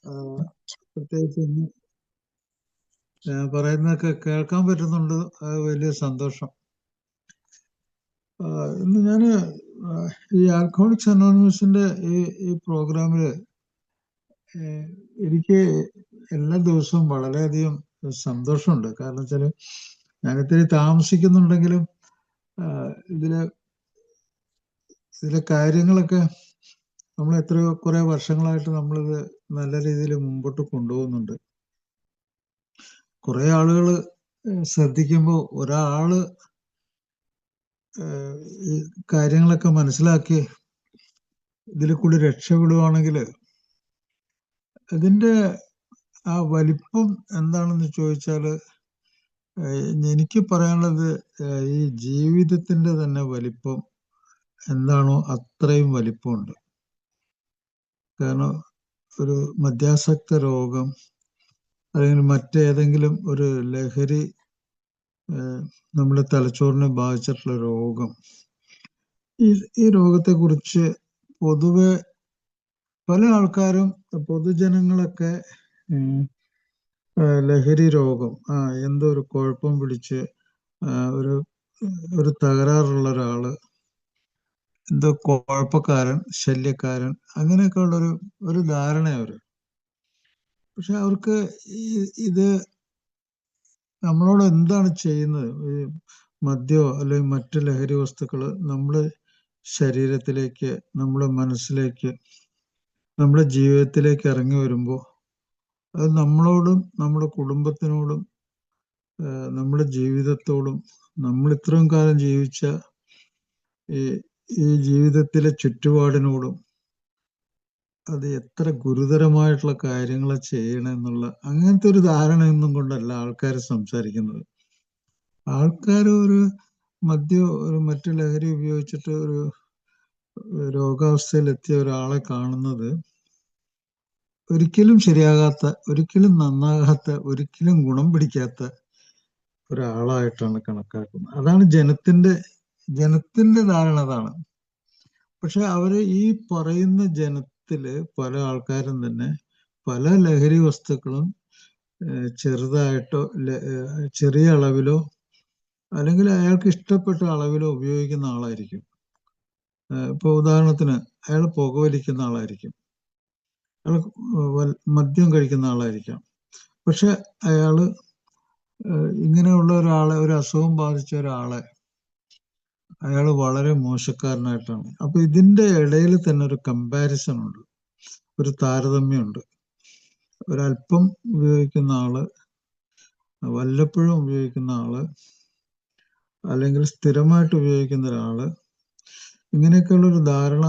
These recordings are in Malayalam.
ആ, പ്രത്യേകിച്ച് ഇന്ന് ഞാൻ പറയുന്നതൊക്കെ കേൾക്കാൻ പറ്റുന്നുണ്ട്. അത് വലിയ സന്തോഷം. ആ, ഇന്ന് ഞാൻ ഈ ആൽക്കഹോളിക്സ് അനോണിമസിന്റെ ഈ പ്രോഗ്രാമില് എനിക്ക് എല്ലാ ദിവസവും വളരെയധികം സന്തോഷമുണ്ട്. കാരണം വെച്ചാൽ ഞാനിത്തിരി താമസിക്കുന്നുണ്ടെങ്കിലും ആ, ഇതിലെ ഇതിലെ കാര്യങ്ങളൊക്കെ നമ്മൾ എത്രയോ കുറെ വർഷങ്ങളായിട്ട് നമ്മളിത് നല്ല രീതിയിൽ മുമ്പോട്ട് കൊണ്ടുപോകുന്നുണ്ട്. കുറെ ആളുകൾ ശ്രദ്ധിക്കുമ്പോൾ ഒരാള് ഈ കാര്യങ്ങളൊക്കെ മനസ്സിലാക്കി ഇതിൽ കൂടി രക്ഷപ്പെടുവാണെങ്കിൽ ഇതിന്റെ ആ വലിപ്പം എന്താണെന്ന് ചോദിച്ചാൽ എനിക്ക് പറയാനുള്ളത് ഈ ജീവിതത്തിന്റെ തന്നെ വലിപ്പം എന്താണോ അത്രയും വലിപ്പമുണ്ട്. കാരണം ഒരു മദ്യാസക്ത രോഗം അല്ലെങ്കിൽ മറ്റേതെങ്കിലും ഒരു ലഹരി നമ്മുടെ തലച്ചോറിനെ ബാധിച്ചിട്ടുള്ള രോഗം, ഈ രോഗത്തെക്കുറിച്ച് പൊതുവെ പല ആൾക്കാരും പൊതുജനങ്ങളൊക്കെ ലഹരി രോഗം എന്തോ ഒരു കുഴപ്പം പിടിച്ച് ഒരു ഒരു തകരാറുള്ള ഒരാള്, എന്തോ കുഴപ്പക്കാരൻ, ശല്യക്കാരൻ, അങ്ങനെയൊക്കെ ഒരു ധാരണ അവര്. പക്ഷെ അവർക്ക് ഇത് നമ്മളോട് എന്താണ് ചെയ്യുന്നത്? ഈ മദ്യമോ അല്ലെങ്കിൽ മറ്റു ലഹരി വസ്തുക്കൾ നമ്മുടെ ശരീരത്തിലേക്ക്, നമ്മുടെ മനസ്സിലേക്ക്, നമ്മുടെ ജീവിതത്തിലേക്ക് ഇറങ്ങി വരുമ്പോൾ അത് നമ്മളോടും നമ്മുടെ കുടുംബത്തിനോടും നമ്മുടെ ജീവിതത്തോടും നമ്മൾ ഇത്രയും കാലം ജീവിച്ച ഈ ഈ ജീവിതത്തിലെ ചുറ്റുപാടിനോടും അത് എത്ര ഗുരുതരമായിട്ടുള്ള കാര്യങ്ങൾ ചെയ്യണമെന്നുള്ള അങ്ങനത്തെ ഒരു ധാരണയൊന്നും കൊണ്ടല്ല ആൾക്കാർ സംസാരിക്കുന്നത്. ആൾക്കാർ ഒരു മറ്റു ലഹരി ഉപയോഗിച്ചിട്ട് ഒരു രോഗാവസ്ഥയിലെത്തിയ ഒരാളെ കാണുന്നത് ഒരിക്കലും ശരിയാകാത്ത, ഒരിക്കലും നന്നാകാത്ത, ഒരിക്കലും ഗുണം പിടിക്കാത്ത ഒരാളായിട്ടാണ് കണക്കാക്കുന്നത്. അതാണ് ജനത്തിന്റെ ധാരണ അതാണ്. പക്ഷെ അവര് ഈ പറയുന്ന ജനത്തില് പല ആൾക്കാരും തന്നെ പല ലഹരി വസ്തുക്കളും ചെറുതായിട്ടോ ചെറിയ അളവിലോ അല്ലെങ്കിൽ അയാൾക്ക് ഇഷ്ടപ്പെട്ട അളവിലോ ഉപയോഗിക്കുന്ന ആളായിരിക്കും. ഇപ്പൊ ഉദാഹരണത്തിന് അയാൾ പുകവലിക്കുന്ന ആളായിരിക്കും, അയാൾ മദ്യം കഴിക്കുന്ന ആളായിരിക്കാം. പക്ഷെ അയാള് ഇങ്ങനെയുള്ള ഒരാളെ, ഒരു അസുഖം ബാധിച്ച ഒരാളെ അയാൾ വളരെ മോശക്കാരനായിട്ടാണ്. അപ്പൊ ഇതിന്റെ ഇടയിൽ തന്നെ ഒരു കമ്പാരിസൺ ഉണ്ട്, ഒരു താരതമ്യമുണ്ട്. ഒരല്പം ഉപയോഗിക്കുന്ന ആള്, വല്ലപ്പോഴും ഉപയോഗിക്കുന്ന ആള്, അല്ലെങ്കിൽ സ്ഥിരമായിട്ട് ഉപയോഗിക്കുന്ന ഒരാള്, ഇങ്ങനെയൊക്കെയുള്ള ഒരു ധാരണ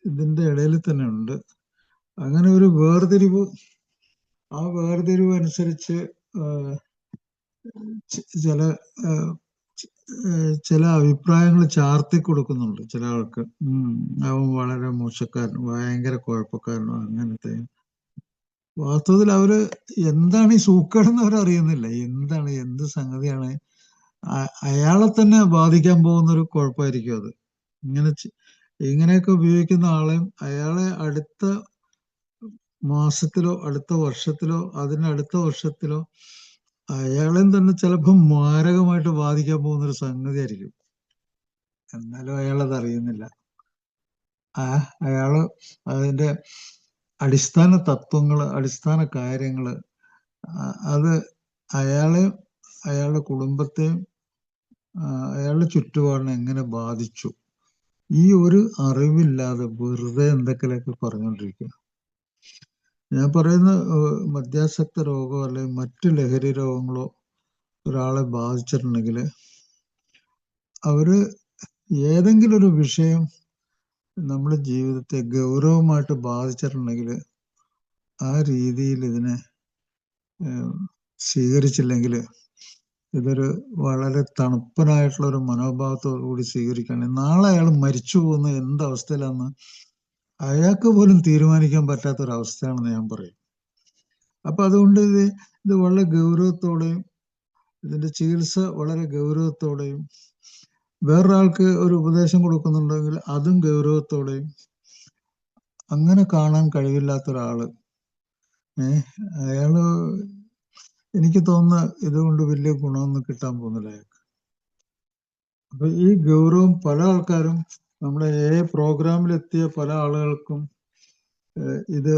ഇതിന്റെ ഇടയിൽ തന്നെ ഉണ്ട്. അങ്ങനെ ഒരു വേർതിരിവ്, ആ വേർതിരിവ് അനുസരിച്ച് ചില ചില അഭിപ്രായങ്ങൾ ചാർത്തി കൊടുക്കുന്നുണ്ട് ചില ആൾക്ക്. അവൻ വളരെ മോശക്കാരൻ, ഭയങ്കര കുഴപ്പക്കാരനോ അങ്ങനത്തെ. വാസ്തവത്തിൽ അവര് എന്താണ് ഈ സൂക്കേടെന്ന് അവരറിയുന്നില്ല. എന്ത് സംഗതിയാണ് അയാളെ തന്നെ ബാധിക്കാൻ പോകുന്ന ഒരു കുഴപ്പമായിരിക്കും അത്. ഇങ്ങനെയൊക്കെ ഉപയോഗിക്കുന്ന ആളെയും അയാളെ അടുത്ത മാസത്തിലോ അടുത്ത വർഷത്തിലോ അതിനടുത്ത വർഷത്തിലോ അയാളെയും തന്നെ ചിലപ്പോൾ മാരകമായിട്ട് ബാധിക്കാൻ പോകുന്ന ഒരു സംഗതി ആയിരിക്കും. എന്നാലും അയാളത് അറിയുന്നില്ല. അയാള് അതിന്റെ അടിസ്ഥാന തത്വങ്ങള്, അടിസ്ഥാന കാര്യങ്ങള് അത് അയാളെയും അയാളുടെ കുടുംബത്തെയും അയാളുടെ ചുറ്റുപാടിനെ എങ്ങനെ ബാധിച്ചു, ഈ ഒരു അറിവില്ലാതെ വെറുതെ എന്തൊക്കെയൊക്കെ പറഞ്ഞുകൊണ്ടിരിക്കുക. ഞാൻ പറയുന്ന മദ്യാസക്ത രോഗമോ അല്ലെങ്കിൽ മറ്റു ലഹരി രോഗങ്ങളോ ഒരാളെ ബാധിച്ചിട്ടുണ്ടെങ്കിൽ അവര് ഏതെങ്കിലും ഒരു വിഷയം നമ്മുടെ ജീവിതത്തെ ഗൗരവമായിട്ട് ബാധിച്ചിട്ടുണ്ടെങ്കിൽ ആ രീതിയിൽ ഇതിനെ സ്വീകരിച്ചില്ലെങ്കിൽ, ഇതൊരു വളരെ തണുപ്പനായിട്ടുള്ള ഒരു മനോഭാവത്തോടു കൂടി സ്വീകരിക്കുകയാണെങ്കിൽ നാളെ അയാൾ മരിച്ചു പോകുന്ന എന്തവസ്ഥയിലാണെന്ന് അയാൾക്ക് പോലും തീരുമാനിക്കാൻ പറ്റാത്തൊരവസ്ഥയാണെന്ന് ഞാൻ പറയും. അപ്പൊ അതുകൊണ്ട് ഇത് വളരെ ഗൗരവത്തോടെയും ഇതിന്റെ ചികിത്സ വളരെ ഗൗരവത്തോടെയും വേറൊരാൾക്ക് ഒരു ഉപദേശം കൊടുക്കുന്നുണ്ടെങ്കിൽ അതും ഗൗരവത്തോടെയും അങ്ങനെ കാണാൻ കഴിവില്ലാത്ത ഒരാള് ഏഹ് അയാള് എനിക്ക് തോന്നുന്ന ഇതുകൊണ്ട് വലിയ ഗുണമൊന്നും കിട്ടാൻ പോകുന്നില്ല അയാൾക്ക്. അപ്പൊ ഈ ഗൗരവം പല ആൾക്കാരും നമ്മുടെ പ്രോഗ്രാമിലെത്തിയ പല ആളുകൾക്കും ഇത്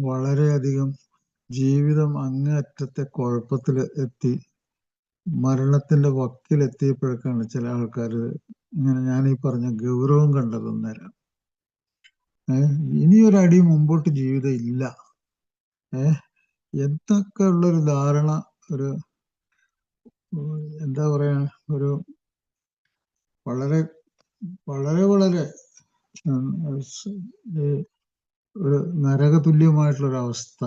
വളരെയധികം ജീവിതം അങ്ങേയറ്റത്തെ കുഴപ്പത്തിൽ എത്തി മരണത്തിന്റെ വക്കിലെത്തിയപ്പോഴൊക്കെയാണ് ചില ആൾക്കാർ ഇങ്ങനെ ഞാൻ ഈ പറഞ്ഞ ഗൗരവം കണ്ടത് നേരം. ഇനിയൊരടി മുമ്പോട്ട് ജീവിതം ഇല്ല. എന്തൊക്കെ ഉള്ളൊരു ധാരണ, ഒരു എന്താ പറയാ, ഒരു വളരെ വളരെ വളരെ ഒരു നരകതുല്യമായിട്ടുള്ളൊരവസ്ഥ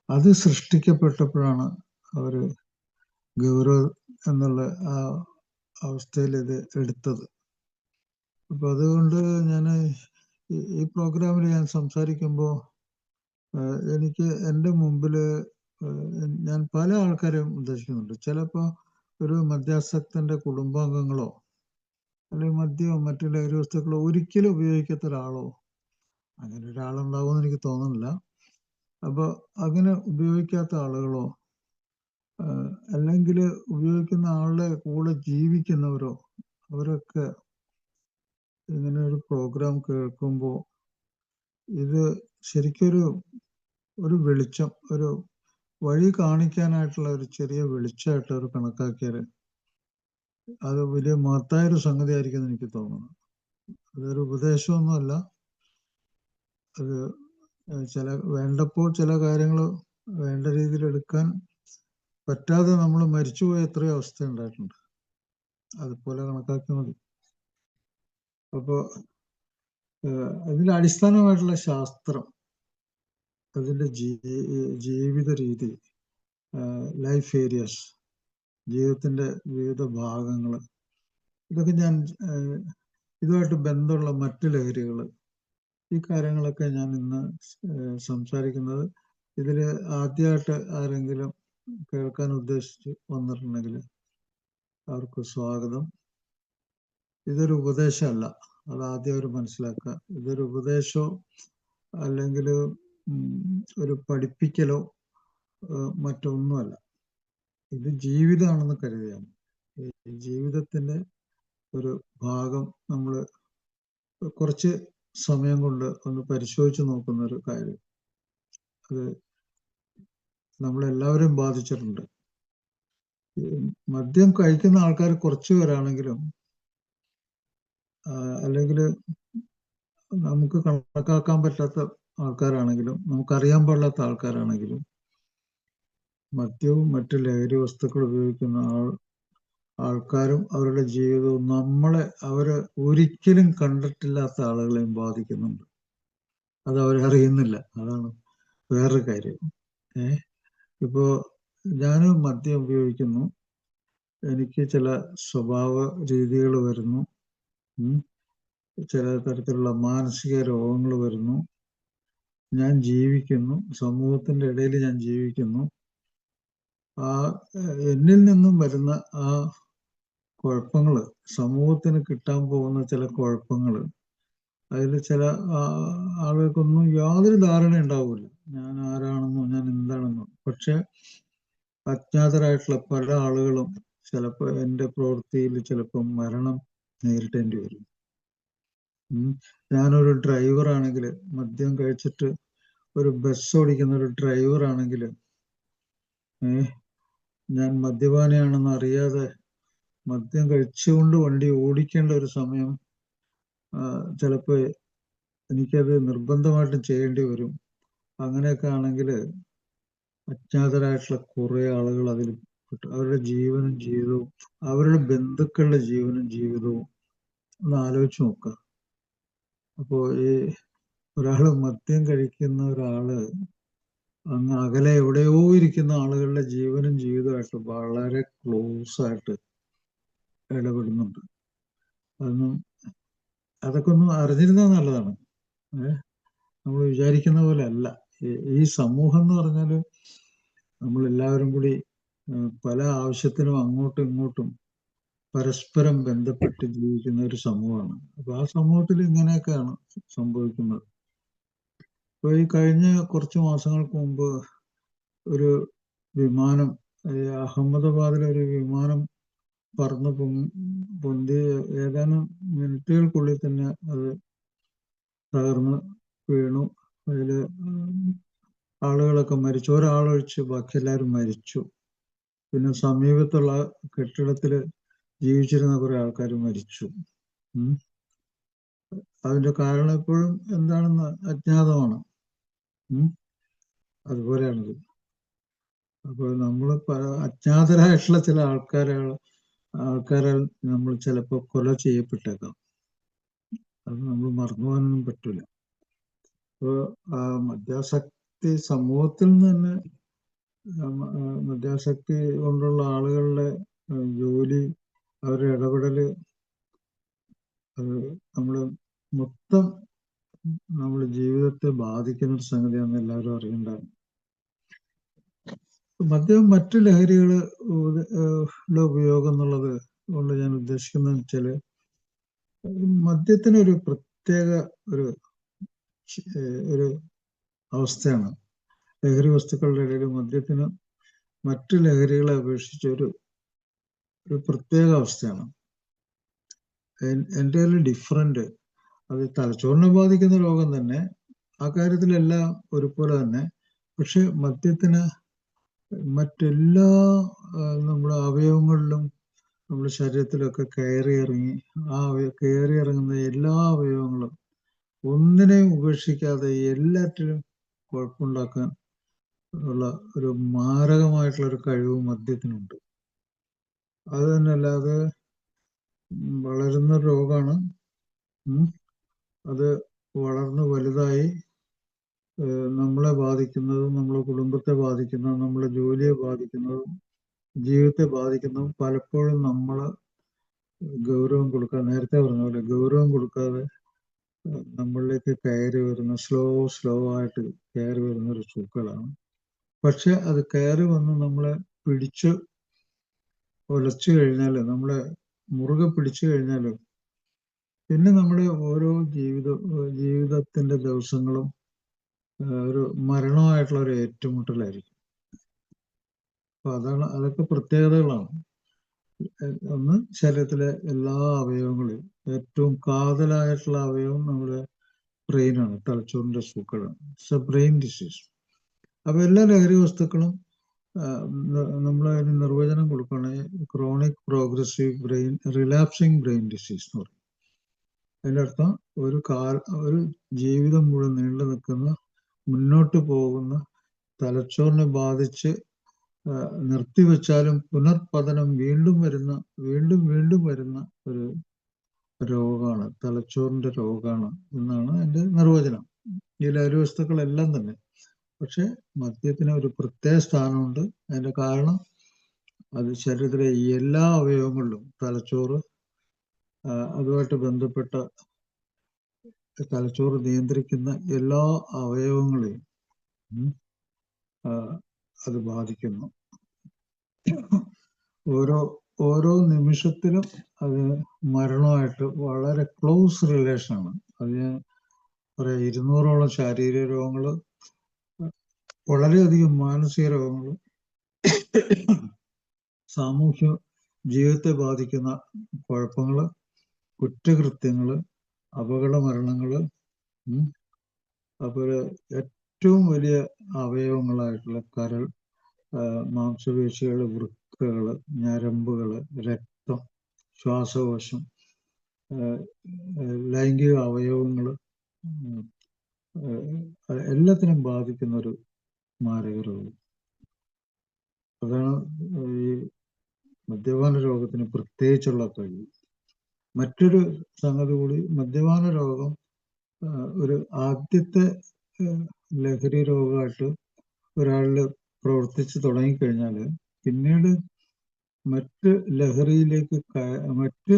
അത് സൃഷ്ടിക്കപ്പെട്ടപ്പോഴാണ് അവര് ഗൗരവ് എന്നുള്ള ആ അവസ്ഥയിൽ ഇത് എടുത്തത്. അപ്പൊ അതുകൊണ്ട് ഞാൻ ഈ പ്രോഗ്രാമിൽ ഞാൻ സംസാരിക്കുമ്പോൾ എനിക്ക് എൻ്റെ മുമ്പില് ഞാൻ പല ആൾക്കാരെയും ഉദ്ദേശിക്കുന്നുണ്ട്. ചിലപ്പോൾ ഒരു മദ്യാസക്തന്റെ കുടുംബാംഗങ്ങളോ അല്ലെങ്കിൽ മദ്യമോ മറ്റു ലഹരി വസ്തുക്കളോ ഒരിക്കലും ഉപയോഗിക്കാത്ത ഒരാളോ, അങ്ങനെ ഒരാളുണ്ടാവുമെന്ന് എനിക്ക് തോന്നുന്നില്ല. അപ്പൊ അങ്ങനെ ഉപയോഗിക്കാത്ത ആളുകളോ അല്ലെങ്കിൽ ഉപയോഗിക്കുന്ന ആളുടെ കൂടെ ജീവിക്കുന്നവരോ, അവരൊക്കെ ഇങ്ങനെ ഒരു പ്രോഗ്രാം കേൾക്കുമ്പോൾ ഇത് ശരിക്കൊരു വെളിച്ചം, ഒരു വഴി കാണിക്കാനായിട്ടുള്ള ഒരു ചെറിയ വെളിച്ചമായിട്ട് അവർ കണക്കാക്കിയാൽ അത് വലിയ മഹത്തായൊരു സംഗതി ആയിരിക്കും എന്ന് എനിക്ക് തോന്നുന്നു. അതൊരു ഉപദേശമൊന്നുമല്ല. അത് വേണ്ടപ്പോൾ ചില കാര്യങ്ങൾ വേണ്ട രീതിയിൽ എടുക്കാൻ പറ്റാതെ നമ്മൾ മരിച്ചുപോയ എത്രയോ അവസ്ഥ ഉണ്ടായിട്ടുണ്ട്. അതുപോലെ കണക്കാക്കി മതി. അപ്പോ അതിന്റെ അടിസ്ഥാനമായിട്ടുള്ള ശാസ്ത്രം, അതിന്റെ ജീവിത രീതി, ലൈഫ് ഏരിയസ്, ജീവിതത്തിന്റെ വിവിധ ഭാഗങ്ങൾ, ഇതൊക്കെ ഞാൻ ഇതുമായിട്ട് ബന്ധമുള്ള മറ്റു ലഹരികൾ, ഈ കാര്യങ്ങളൊക്കെ ഞാൻ ഇന്ന് സംസാരിക്കുന്നത്. ഇതിൽ ആദ്യമായിട്ട് ആരെങ്കിലും കേൾക്കാൻ ഉദ്ദേശിച്ച് വന്നിട്ടുണ്ടെങ്കിൽ അവർക്ക് സ്വാഗതം. ഇതൊരു ഉപദേശമല്ല, അത് ആദ്യം അവർ മനസ്സിലാക്കുക. ഇതൊരു ഉപദേശമോ അല്ലെങ്കിൽ ഒരു പഠിപ്പിക്കലോ മറ്റൊന്നുമല്ല. ഇത് ജീവിതമാണെന്ന് കരുതിയാണ്. ഈ ജീവിതത്തിന്റെ ഒരു ഭാഗം നമ്മൾ കുറച്ച് സമയം കൊണ്ട് ഒന്ന് പരിശോധിച്ച് നോക്കുന്ന ഒരു കാര്യം. അത് നമ്മളെല്ലാവരെയും ബാധിച്ചിട്ടുണ്ട്. മദ്യം കഴിക്കുന്ന ആൾക്കാർ കുറച്ചു പേരാണെങ്കിലും അല്ലെങ്കിൽ നമുക്ക് കണക്കാക്കാൻ പറ്റാത്ത ആൾക്കാരാണെങ്കിലും നമുക്കറിയാൻ പാടില്ലാത്ത ആൾക്കാരാണെങ്കിലും മദ്യവും മറ്റു ലഹരി വസ്തുക്കൾ ഉപയോഗിക്കുന്ന ആൾക്കാരും അവരുടെ ജീവിതവും അവര് ഒരിക്കലും കണ്ടിട്ടില്ലാത്ത ആളുകളെയും ബാധിക്കുന്നുണ്ട്. അത് അവരറിയുന്നില്ല. അതാണ് വേറൊരു കാര്യം. ഇപ്പോ ഞാനും മദ്യം ഉപയോഗിക്കുന്നു, എനിക്ക് ചില സ്വഭാവ രീതികൾ വരുന്നു, ചില തരത്തിലുള്ള മാനസിക രോഗങ്ങൾ വരുന്നു, ഞാൻ ജീവിക്കുന്നു, സമൂഹത്തിന്റെ ഇടയിൽ ഞാൻ ജീവിക്കുന്നു. എന്നിൽ നിന്നും വരുന്ന ആ കുഴപ്പങ്ങള്, സമൂഹത്തിന് കിട്ടാൻ പോകുന്ന ചില കുഴപ്പങ്ങള്, അതിൽ ചില ആളുകൾക്കൊന്നും യാതൊരു ധാരണ ഉണ്ടാവില്ല ഞാൻ ആരാണെന്നോ ഞാൻ എന്താണെന്നോ. പക്ഷെ അജ്ഞാതരായിട്ടുള്ള പല ആളുകളും ചിലപ്പോൾ എൻ്റെ പ്രവൃത്തിയിൽ ചിലപ്പോൾ മരണം നേരിടേണ്ടി വരും. ഞാനൊരു ഡ്രൈവർ ആണെങ്കിൽ, മദ്യം കഴിച്ചിട്ട് ഒരു ബസ് ഓടിക്കുന്ന ഒരു ഡ്രൈവർ ആണെങ്കിൽ, ഞാൻ മദ്യപാനിയാണെന്ന് അറിയാതെ മദ്യം കഴിച്ചുകൊണ്ട് വണ്ടി ഓടിക്കേണ്ട ഒരു സമയം ചിലപ്പോൾ എനിക്കത് നിർബന്ധമായിട്ടും ചെയ്യേണ്ടി വരും. അങ്ങനെയൊക്കെ ആണെങ്കിൽ അജ്ഞാതരായിട്ടുള്ള കുറെ ആളുകൾ അതിൽ അവരുടെ ജീവനും ജീവിതവും, അവരുടെ ബന്ധുക്കളുടെ ജീവനും ജീവിതവും ഒന്ന് ആലോചിച്ച് നോക്കുക. അപ്പോ ഈ ഒരാള് മദ്യം കഴിക്കുന്ന ഒരാള് അങ്ങ് അകലെ എവിടെയോ ഇരിക്കുന്ന ആളുകളുടെ ജീവനും ജീവിതമായിട്ട് വളരെ ക്ലോസ് ആയിട്ട് ഇടപെടുന്നുണ്ട്. അതൊക്കെ ഒന്ന് അറിഞ്ഞിരുന്നത് നല്ലതാണ്. നമ്മൾ വിചാരിക്കുന്ന പോലെ അല്ല ഈ സമൂഹം എന്ന് പറഞ്ഞാൽ. നമ്മളെല്ലാവരും കൂടി പല ആവശ്യത്തിനും അങ്ങോട്ടും ഇങ്ങോട്ടും പരസ്പരം ബന്ധപ്പെട്ട് ജീവിക്കുന്ന ഒരു സമൂഹമാണ്. അപ്പൊ ആ സമൂഹത്തിൽ ഇങ്ങനെയൊക്കെയാണ് സംഭവിക്കുന്നത്. ഈ കഴിഞ്ഞ കുറച്ച് മാസങ്ങൾക്ക് മുമ്പ് ഒരു വിമാനം, അഹമ്മദാബാദിലെ ഒരു വിമാനം പറന്ന് പൊന്തി ഏതാനും മിനിറ്റുകൾക്കുള്ളിൽ തന്നെ അത് തകർന്ന് വീണു. അതിൽ ആളുകളൊക്കെ മരിച്ചു, ഒരാളൊഴിച്ച് ബാക്കി എല്ലാവരും മരിച്ചു. പിന്നെ സമീപത്തുള്ള കെട്ടിടത്തിൽ ജീവിച്ചിരുന്ന കുറെ ആൾക്കാർ മരിച്ചു. അതിന്റെ കാരണം ഇപ്പോഴും എന്താണെന്ന് അജ്ഞാതമാണ്. അതുപോലെയാണിത്. അപ്പോൾ നമ്മൾ അജ്ഞാതരായിട്ടുള്ള ചില ആൾക്കാരാൽ നമ്മൾ ചിലപ്പോൾ കൊല ചെയ്യപ്പെട്ടേക്കാം. അത് നമ്മൾ മറന്നു പോകാനൊന്നും പറ്റില്ല. അപ്പോൾ മദ്യാസക്തി സമൂഹത്തിൽ നിന്ന് തന്നെ, മദ്യാസക്തി കൊണ്ടുള്ള ആളുകളുടെ ജോലി, അവരുടെ ഇടപെടല്, അത് മൊത്തം നമ്മുടെ ജീവിതത്തെ ബാധിക്കുന്ന ഒരു സംഗതിയാണെന്ന് എല്ലാവരും അറിയണ്ടാണ്. മദ്യം മറ്റു ലഹരികളുടെ ഉപയോഗം എന്നുള്ളത് കൊണ്ട് ഞാൻ ഉദ്ദേശിക്കുന്നത് വെച്ചാല്, മദ്യത്തിനൊരു പ്രത്യേക ഒരു അവസ്ഥയാണ്. ലഹരി വസ്തുക്കളുടെ ഇടയിൽ മദ്യത്തിന് മറ്റു ലഹരികളെ അപേക്ഷിച്ച് ഒരു പ്രത്യേക അവസ്ഥയാണ്. എൻ്റെ ഡിഫറൻറ്റ്. അത് തലച്ചോറിനെ ബാധിക്കുന്ന രോഗം തന്നെ, ആ കാര്യത്തിലെല്ലാം ഒരുപോലെ തന്നെ. പക്ഷെ മദ്യത്തിന് മറ്റെല്ലാ നമ്മുടെ അവയവങ്ങളിലും, നമ്മുടെ ശരീരത്തിലൊക്കെ കയറി ഇറങ്ങുന്ന എല്ലാ അവയവങ്ങളും ഒന്നിനെയും ഉപേക്ഷിക്കാതെ എല്ലാറ്റിലും കുഴപ്പമുണ്ടാക്കാൻ ഉള്ള ഒരു മാരകമായിട്ടുള്ള ഒരു കഴിവ് മദ്യത്തിനുണ്ട്. അത് തന്നെയല്ല, അത് വളരുന്ന രോഗമാണ്. അത് വളർന്ന് വലുതായി നമ്മളെ ബാധിക്കുന്നതും, നമ്മളെ കുടുംബത്തെ ബാധിക്കുന്നതും, നമ്മളെ ജോലിയെ ബാധിക്കുന്നതും, ജീവിതത്തെ ബാധിക്കുന്നതും പലപ്പോഴും നമ്മള് ഗൗരവം കൊടുക്കാതെ, നേരത്തെ പറഞ്ഞ പോലെ ഗൗരവം കൊടുക്കാതെ നമ്മളിലേക്ക് കയറി വരുന്ന സ്ലോ ആയിട്ട് കയറി വരുന്ന ഒരു സൂക്കളാണ്. പക്ഷെ അത് കയറി വന്ന് നമ്മളെ പിടിച്ച് ഒലച്ചു കഴിഞ്ഞാൽ, നമ്മളെ മുറുകെ പിടിച്ചു കഴിഞ്ഞാൽ, പിന്നെ നമ്മുടെ ഓരോ ജീവിതത്തിന്റെ ദിവസങ്ങളും ഒരു മരണമായിട്ടുള്ള ഒരു ഏറ്റുമുട്ടലായിരിക്കും. അപ്പൊ അതൊക്കെ പ്രത്യേകതകളാണ്. ഒന്ന്, ശരീരത്തിലെ എല്ലാ അവയവങ്ങളെയും, ഏറ്റവും കാതലായിട്ടുള്ള അവയവം നമ്മുടെ ബ്രെയിനാണ്, തലച്ചോറിന്റെ സൂക്കളാണ്. It's a brain disease. അപ്പൊ എല്ലാ ലഹരി വസ്തുക്കളും നമ്മൾ അതിന് നിർവചനം കൊടുക്കുകയാണെങ്കിൽ chronic progressive relapsing brain disease എന്ന് പറയും. അതിൻ്റെ അർത്ഥം ഒരു ജീവിതം മുഴുവൻ നീണ്ടു നിൽക്കുന്ന, മുന്നോട്ട് പോകുന്ന, തലച്ചോറിനെ ബാധിച്ച് നിർത്തിവെച്ചാലും പുനർപതനം വീണ്ടും വരുന്ന ഒരു രോഗമാണ്, തലച്ചോറിന്റെ രോഗമാണ് എന്നാണ് അതിന്റെ നിർവചനം. ഈ ലഹരി വസ്തുക്കളെല്ലാം തന്നെ. പക്ഷെ മദ്യത്തിന് ഒരു പ്രത്യേക സ്ഥാനമുണ്ട്. അതിന്റെ കാരണം അത് ശരീരത്തിലെ എല്ലാ അവയവങ്ങളിലും, തലച്ചോറ്, അതുമായിട്ട് ബന്ധപ്പെട്ട തലച്ചോറ് നിയന്ത്രിക്കുന്ന എല്ലാ അവയവങ്ങളെയും അത് ബാധിക്കുന്നു. ഓരോ നിമിഷത്തിലും അത് മരണമായിട്ട് വളരെ ക്ലോസ് റിലേഷനാണ്. അത് ഞാൻ പറയാം, 200ഓളം ശാരീരിക രോഗങ്ങൾ, വളരെയധികം മാനസിക രോഗങ്ങൾ, സാമൂഹ്യ ജീവിതത്തെ ബാധിക്കുന്ന കുഴപ്പങ്ങള്, കുറ്റകൃത്യങ്ങള്, അപകട മരണങ്ങള്, അതുപോലെ ഏറ്റവും വലിയ അവയവങ്ങളായിട്ടുള്ള കരൾ, മാംസപേശികള്, വൃക്കകള്, ഞരമ്പുകള്, രക്തം, ശ്വാസകോശം, ലൈംഗിക അവയവങ്ങള്, എല്ലാത്തിനും ബാധിക്കുന്ന ഒരു മാരക രോഗം. അതാണ് ഈ മദ്യപാന രോഗത്തിന് പ്രത്യേകിച്ചുള്ള കഴിവ്. മറ്റൊരു സംഗതി കൂടി, മദ്യപാന രോഗം ഒരു ആദ്യത്തെ ലഹരി രോഗമായിട്ട് ഒരാളിൽ പ്രവർത്തിച്ച് തുടങ്ങിക്കഴിഞ്ഞാൽ, പിന്നീട് മറ്റ് ലഹരിയിലേക്ക്, മറ്റ്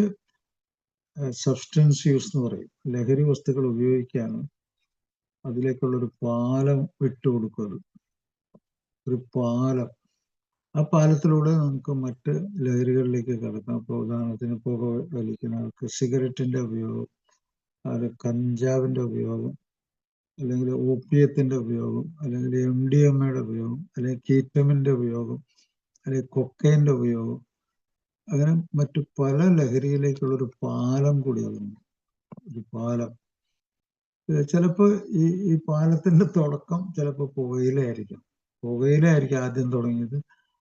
സബ്സ്റ്റൻസ് യൂസ് എന്ന് പറയും, ലഹരി വസ്തുക്കൾ ഉപയോഗിക്കാനും അതിലേക്കുള്ളൊരു പാലം വിട്ടുകൊടുക്കും. ഒരു പാലം. ആ പാലത്തിലൂടെ നമുക്ക് മറ്റ് ലഹരികളിലേക്ക് കടക്കാം. ഇപ്പോൾ ഉദാഹരണത്തിന് പുക വലിക്കുന്നവർക്ക് സിഗരറ്റിന്റെ ഉപയോഗം, അത് കഞ്ചാവിന്റെ ഉപയോഗം, അല്ലെങ്കിൽ ഓപ്പിയത്തിന്റെ ഉപയോഗം, അല്ലെങ്കിൽ MDMA ഉപയോഗം, അല്ലെങ്കിൽ കീറ്റമിന്റെ ഉപയോഗം, അല്ലെങ്കിൽ കൊക്കൈന്റെ ഉപയോഗം, അങ്ങനെ മറ്റു പല ലഹരിയിലേക്കുള്ള ഒരു പാലം കൂടിയാകുന്നു. ഒരു പാലം. ചിലപ്പോൾ ഈ പാലത്തിന്റെ തുടക്കം ചിലപ്പോൾ പുകയിലായിരിക്കും. പുകയിലായിരിക്കും ആദ്യം തുടങ്ങിയത്.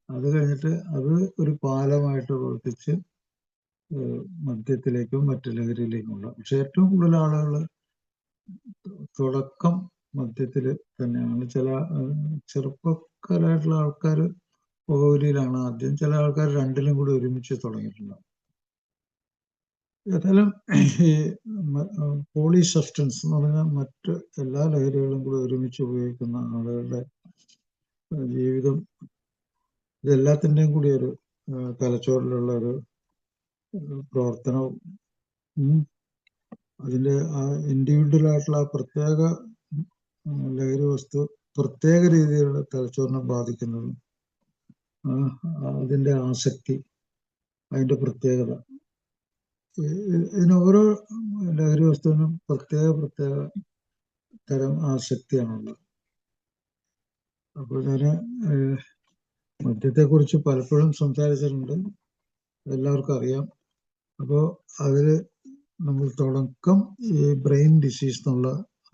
അത് കഴിഞ്ഞിട്ട് അത് ഒരു പാലമായിട്ട് പ്രവർത്തിച്ച് മദ്യത്തിലേക്കും മറ്റു ലഹരിയിലേക്കുമുള്ള. പക്ഷെ ഏറ്റവും കൂടുതൽ ആളുകൾ തുടക്കം മദ്യത്തിൽ തന്നെയാണ്. ചില ചെറുപ്പക്കാരായിട്ടുള്ള ആൾക്കാർ പുകവലിയിലാണ് ആദ്യം. ചില ആൾക്കാർ രണ്ടിലും കൂടി ഒരുമിച്ച് തുടങ്ങിയിട്ടുണ്ടാവും. ഏതായാലും ഈ പോളി സബ്സ്റ്റൻസ് എന്ന് പറഞ്ഞാൽ മറ്റ് എല്ലാ ലഹരികളും കൂടി ഒരുമിച്ച് ഉപയോഗിക്കുന്ന ആളുകളുടെ ജീവിതം, ഇതെല്ലാത്തിൻ്റെയും കൂടി ഒരു തലച്ചോറിലുള്ള ഒരു പ്രവർത്തനവും അതിൻ്റെ ആ ഇൻഡിവിജ്വൽ ആയിട്ടുള്ള ആ പ്രത്യേക ലഹരി വസ്തു പ്രത്യേക രീതിയിലുള്ള തലച്ചോറിനെ ബാധിക്കുന്നതും അതിൻ്റെ ആസക്തി, അതിൻ്റെ പ്രത്യേകത, ഇതിന് ഓരോ ലഹരി വസ്തുവിനും പ്രത്യേക തരം ആസക്തിയാണുള്ളത്. അപ്പോൾ ഞാൻ മദ്യത്തെക്കുറിച്ച് പലപ്പോഴും സംസാരിച്ചിട്ടുണ്ട്, എല്ലാവർക്കും അറിയാം. അപ്പോൾ അതിൽ നമ്മൾ തുടക്കം ഈ ബ്രെയിൻ ഡിസീസ് എന്നുള്ള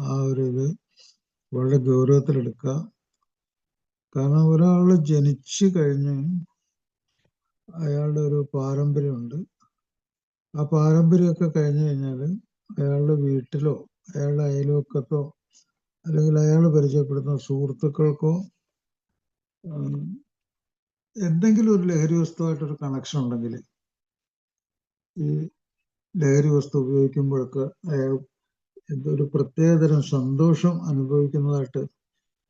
ആ ഒരു ഇത് വളരെ ഗൗരവത്തിലെടുക്കുക. കാരണം ഒരാൾ ജനിച്ചു കഴിഞ്ഞ് അയാളുടെ ഒരു പാരമ്പര്യമുണ്ട്. ആ പാരമ്പര്യമൊക്കെ കഴിഞ്ഞു കഴിഞ്ഞാൽ അയാളുടെ വീട്ടിലോ അയാളുടെ അയൽവക്കത്തോ അല്ലെങ്കിൽ അയാൾ പരിചയപ്പെടുന്ന സുഹൃത്തുക്കൾക്കോ എന്തെങ്കിലും ഒരു ലഹരി വസ്തുവായിട്ടൊരു കണക്ഷൻ ഉണ്ടെങ്കിൽ ഈ ലഹരി വസ്തു ഉപയോഗിക്കുമ്പോഴൊക്കെ അയാൾ എന്തൊരു പ്രത്യേകതരം സന്തോഷം അനുഭവിക്കുന്നതായിട്ട്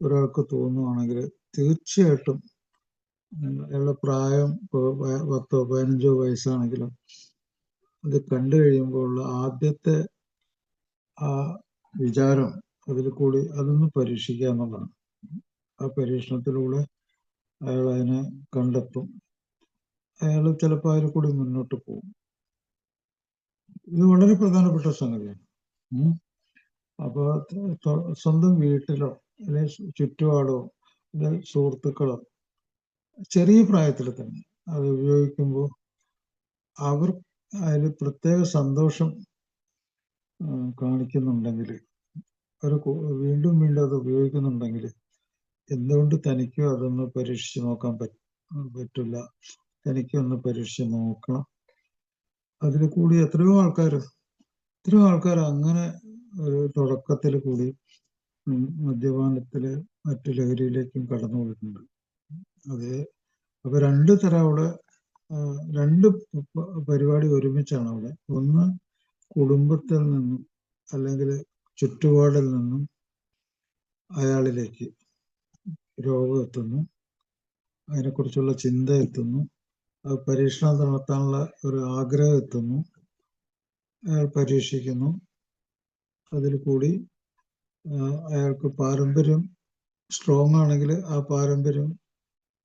ഒരാൾക്ക് തോന്നുവാണെങ്കിൽ തീർച്ചയായിട്ടും അയാളുടെ പ്രായം 10 15 വയസ്സാണെങ്കിലും അത് കണ്ടു കഴിയുമ്പോൾ ആദ്യത്തെ ആ വിചാരം അതിൽ കൂടി അതൊന്ന് പരീക്ഷിക്കുക എന്നുള്ളതാണ്. ആ പരീക്ഷണത്തിലൂടെ അയാൾ അതിനെ കണ്ടെത്തും. അയാൾ ചിലപ്പോൾ അതിൽ കൂടി മുന്നോട്ട് പോകും. ഇത് വളരെ പ്രധാനപ്പെട്ട സംഗതിയാണ്. അപ്പോൾ സ്വന്തം വീട്ടിലോ അല്ലെങ്കിൽ ചുറ്റുപാടോ അല്ലെങ്കിൽ സുഹൃത്തുക്കളോ ചെറിയ പ്രായത്തിൽ തന്നെ അത് ഉപയോഗിക്കുമ്പോൾ അവർ അതിൽ പ്രത്യേക സന്തോഷം കാണിക്കുന്നുണ്ടെങ്കിൽ, അവർ വീണ്ടും അത് ഉപയോഗിക്കുന്നുണ്ടെങ്കിൽ എന്തുകൊണ്ട് തനിക്കും അതൊന്ന് പരീക്ഷിച്ച് നോക്കാൻ പറ്റില്ല, തനിക്കൊന്ന് പരീക്ഷിച്ച് നോക്കണം. അതിൽ കൂടി എത്രയോ ആൾക്കാർ അങ്ങനെ ഒരു തുടക്കത്തിൽ കൂടി മദ്യപാനത്തില് മറ്റു ലഹരിയിലേക്കും കടന്നു പോയിട്ടുണ്ട്. അത് അപ്പൊ രണ്ട് തരം അവിടെ, രണ്ട് പരിപാടി ഒരുമിച്ചാണ് അവിടെ. ഒന്ന് കുടുംബത്തിൽ നിന്നും അല്ലെങ്കിൽ ചുറ്റുപാടിൽ നിന്നും അയാളിലേക്ക് രോഗം എത്തുന്നു, അതിനെക്കുറിച്ചുള്ള ചിന്ത എത്തുന്നു, അത് പരീക്ഷണം നടത്താനുള്ള ഒരു ആഗ്രഹം എത്തുന്നു, അയാൾ പരീക്ഷിക്കുന്നു. അതിൽ കൂടി അയാൾക്ക് പാരമ്പര്യം സ്ട്രോങ് ആണെങ്കിൽ ആ പാരമ്പര്യം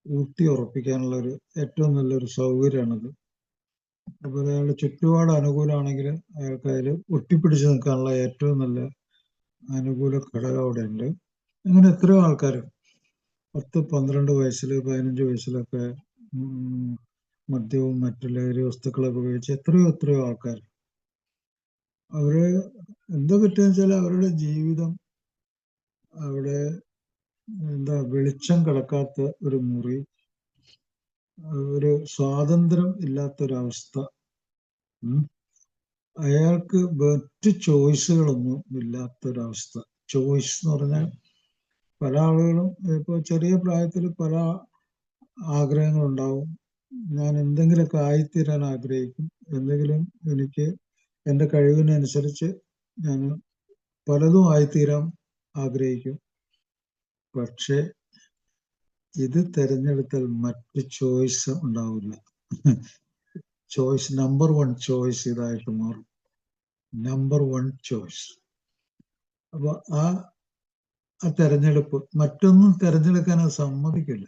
ഊട്ടി ഉറപ്പിക്കാനുള്ള ഒരു ഏറ്റവും നല്ലൊരു സൗകര്യമാണത്. അതുപോലെ അയാളുടെ ചുറ്റുപാട് അനുകൂലമാണെങ്കിൽ അയാൾക്ക് അതിൽ ഒട്ടിപ്പിടിച്ച് നിൽക്കാനുള്ള ഏറ്റവും നല്ല അനുകൂല ഘടകം അവിടെ ഉണ്ട്. അങ്ങനെ എത്രയോ ആൾക്കാർ 10 12 വയസ്സിൽ 15 വയസ്സിലൊക്കെ മദ്യവും മറ്റു ലഹരി വസ്തുക്കളൊക്കെ ഉപയോഗിച്ച് എത്രയോ ആൾക്കാർ അവര് എന്താ പറ്റുക വെച്ചാൽ അവരുടെ ജീവിതം അവിടെ വെളിച്ചം കിടക്കാത്ത ഒരു മുറി, ഒരു സ്വാതന്ത്ര്യം ഇല്ലാത്തൊരവസ്ഥ, അയാൾക്ക് മറ്റ് ചോയ്സുകളൊന്നും ഇല്ലാത്തൊരവസ്ഥ. ചോയ്സ് എന്ന് പറഞ്ഞാൽ പല ആളുകളും ഇപ്പോൾ ചെറിയ പ്രായത്തിൽ പല ആഗ്രഹങ്ങളുണ്ടാവും. ഞാൻ എന്തെങ്കിലുമൊക്കെ ആയിത്തീരാൻ ആഗ്രഹിക്കും, എന്തെങ്കിലും എനിക്ക് എൻ്റെ കഴിവിനനുസരിച്ച് ഞാൻ പലതും ആയിത്തീരാൻ ആഗ്രഹിക്കും. പക്ഷെ ഇത് തിരഞ്ഞെടുത്താൽ മറ്റ് ചോയ്സ് ഉണ്ടാവില്ല. ചോയ്സ് നമ്പർ 1 ചോയ്സ് ഇതായിട്ട് മാറും. Number 1 choice. അപ്പൊ ആ തെരഞ്ഞെടുപ്പ് മറ്റൊന്നും തിരഞ്ഞെടുക്കാൻ അത് സമ്മതിക്കില്ല.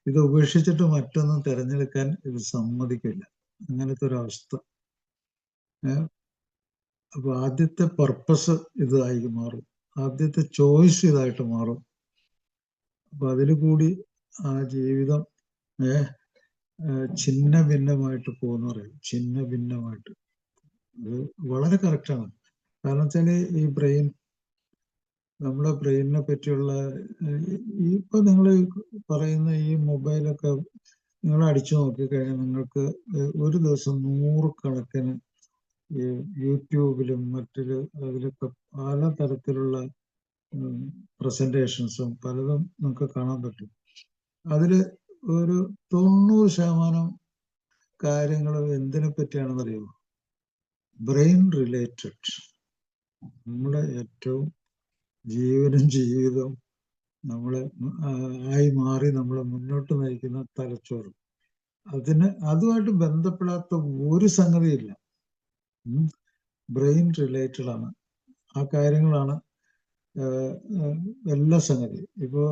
ഇത് ഉപേക്ഷിച്ചിട്ട് മറ്റൊന്നും തിരഞ്ഞെടുക്കാൻ ഇത് സമ്മതിക്കില്ല. അങ്ങനത്തെ ഒരു അവസ്ഥ. അപ്പൊ ആദ്യത്തെ പർപ്പസ് ഇതായി മാറും. ആദ്യത്തെ ചോയ്സ് ഇതായിട്ട് മാറും. അപ്പൊ അതിൽ കൂടി ആ ജീവിതം ഛിന്ന ഭിന്നമായിട്ട് പോകുന്ന പറയും. ഛിന്ന ഭിന്നമായിട്ട്. അത് വളരെ കറക്റ്റാണ്. കാരണം വെച്ചാല് ഈ നമ്മുടെ ബ്രെയിനിനെ പറ്റിയുള്ള ഇപ്പൊ നിങ്ങൾ പറയുന്ന ഈ മൊബൈലൊക്കെ നിങ്ങൾ അടിച്ചു നോക്കിക്കഴിഞ്ഞാൽ നിങ്ങൾക്ക് ഒരു ദിവസം 100 കണക്കിന് ഈ യൂട്യൂബിലും അതിലൊക്കെ പല തരത്തിലുള്ള പ്രസന്റേഷൻസും പലതും നമുക്ക് കാണാൻ പറ്റും. അതില് ഒരു 90% കാര്യങ്ങൾ എന്തിനെ പറ്റിയാണെന്ന് അറിയുമോ? Brain related. നമ്മുടെ ഏറ്റവും ജീവനും ജീവിതവും നമ്മളെ ആയി മാറി നമ്മളെ മുന്നോട്ട് നയിക്കുന്ന തലച്ചോറ്. അതുമായിട്ട് ബന്ധപ്പെടാത്ത ഒരു സംഗതിയില്ല. ബ്രെയിൻ റിലേറ്റഡ് ആണ്. ആ കാര്യങ്ങളാണ് എല്ലാ സംഗതി. ഇപ്പോ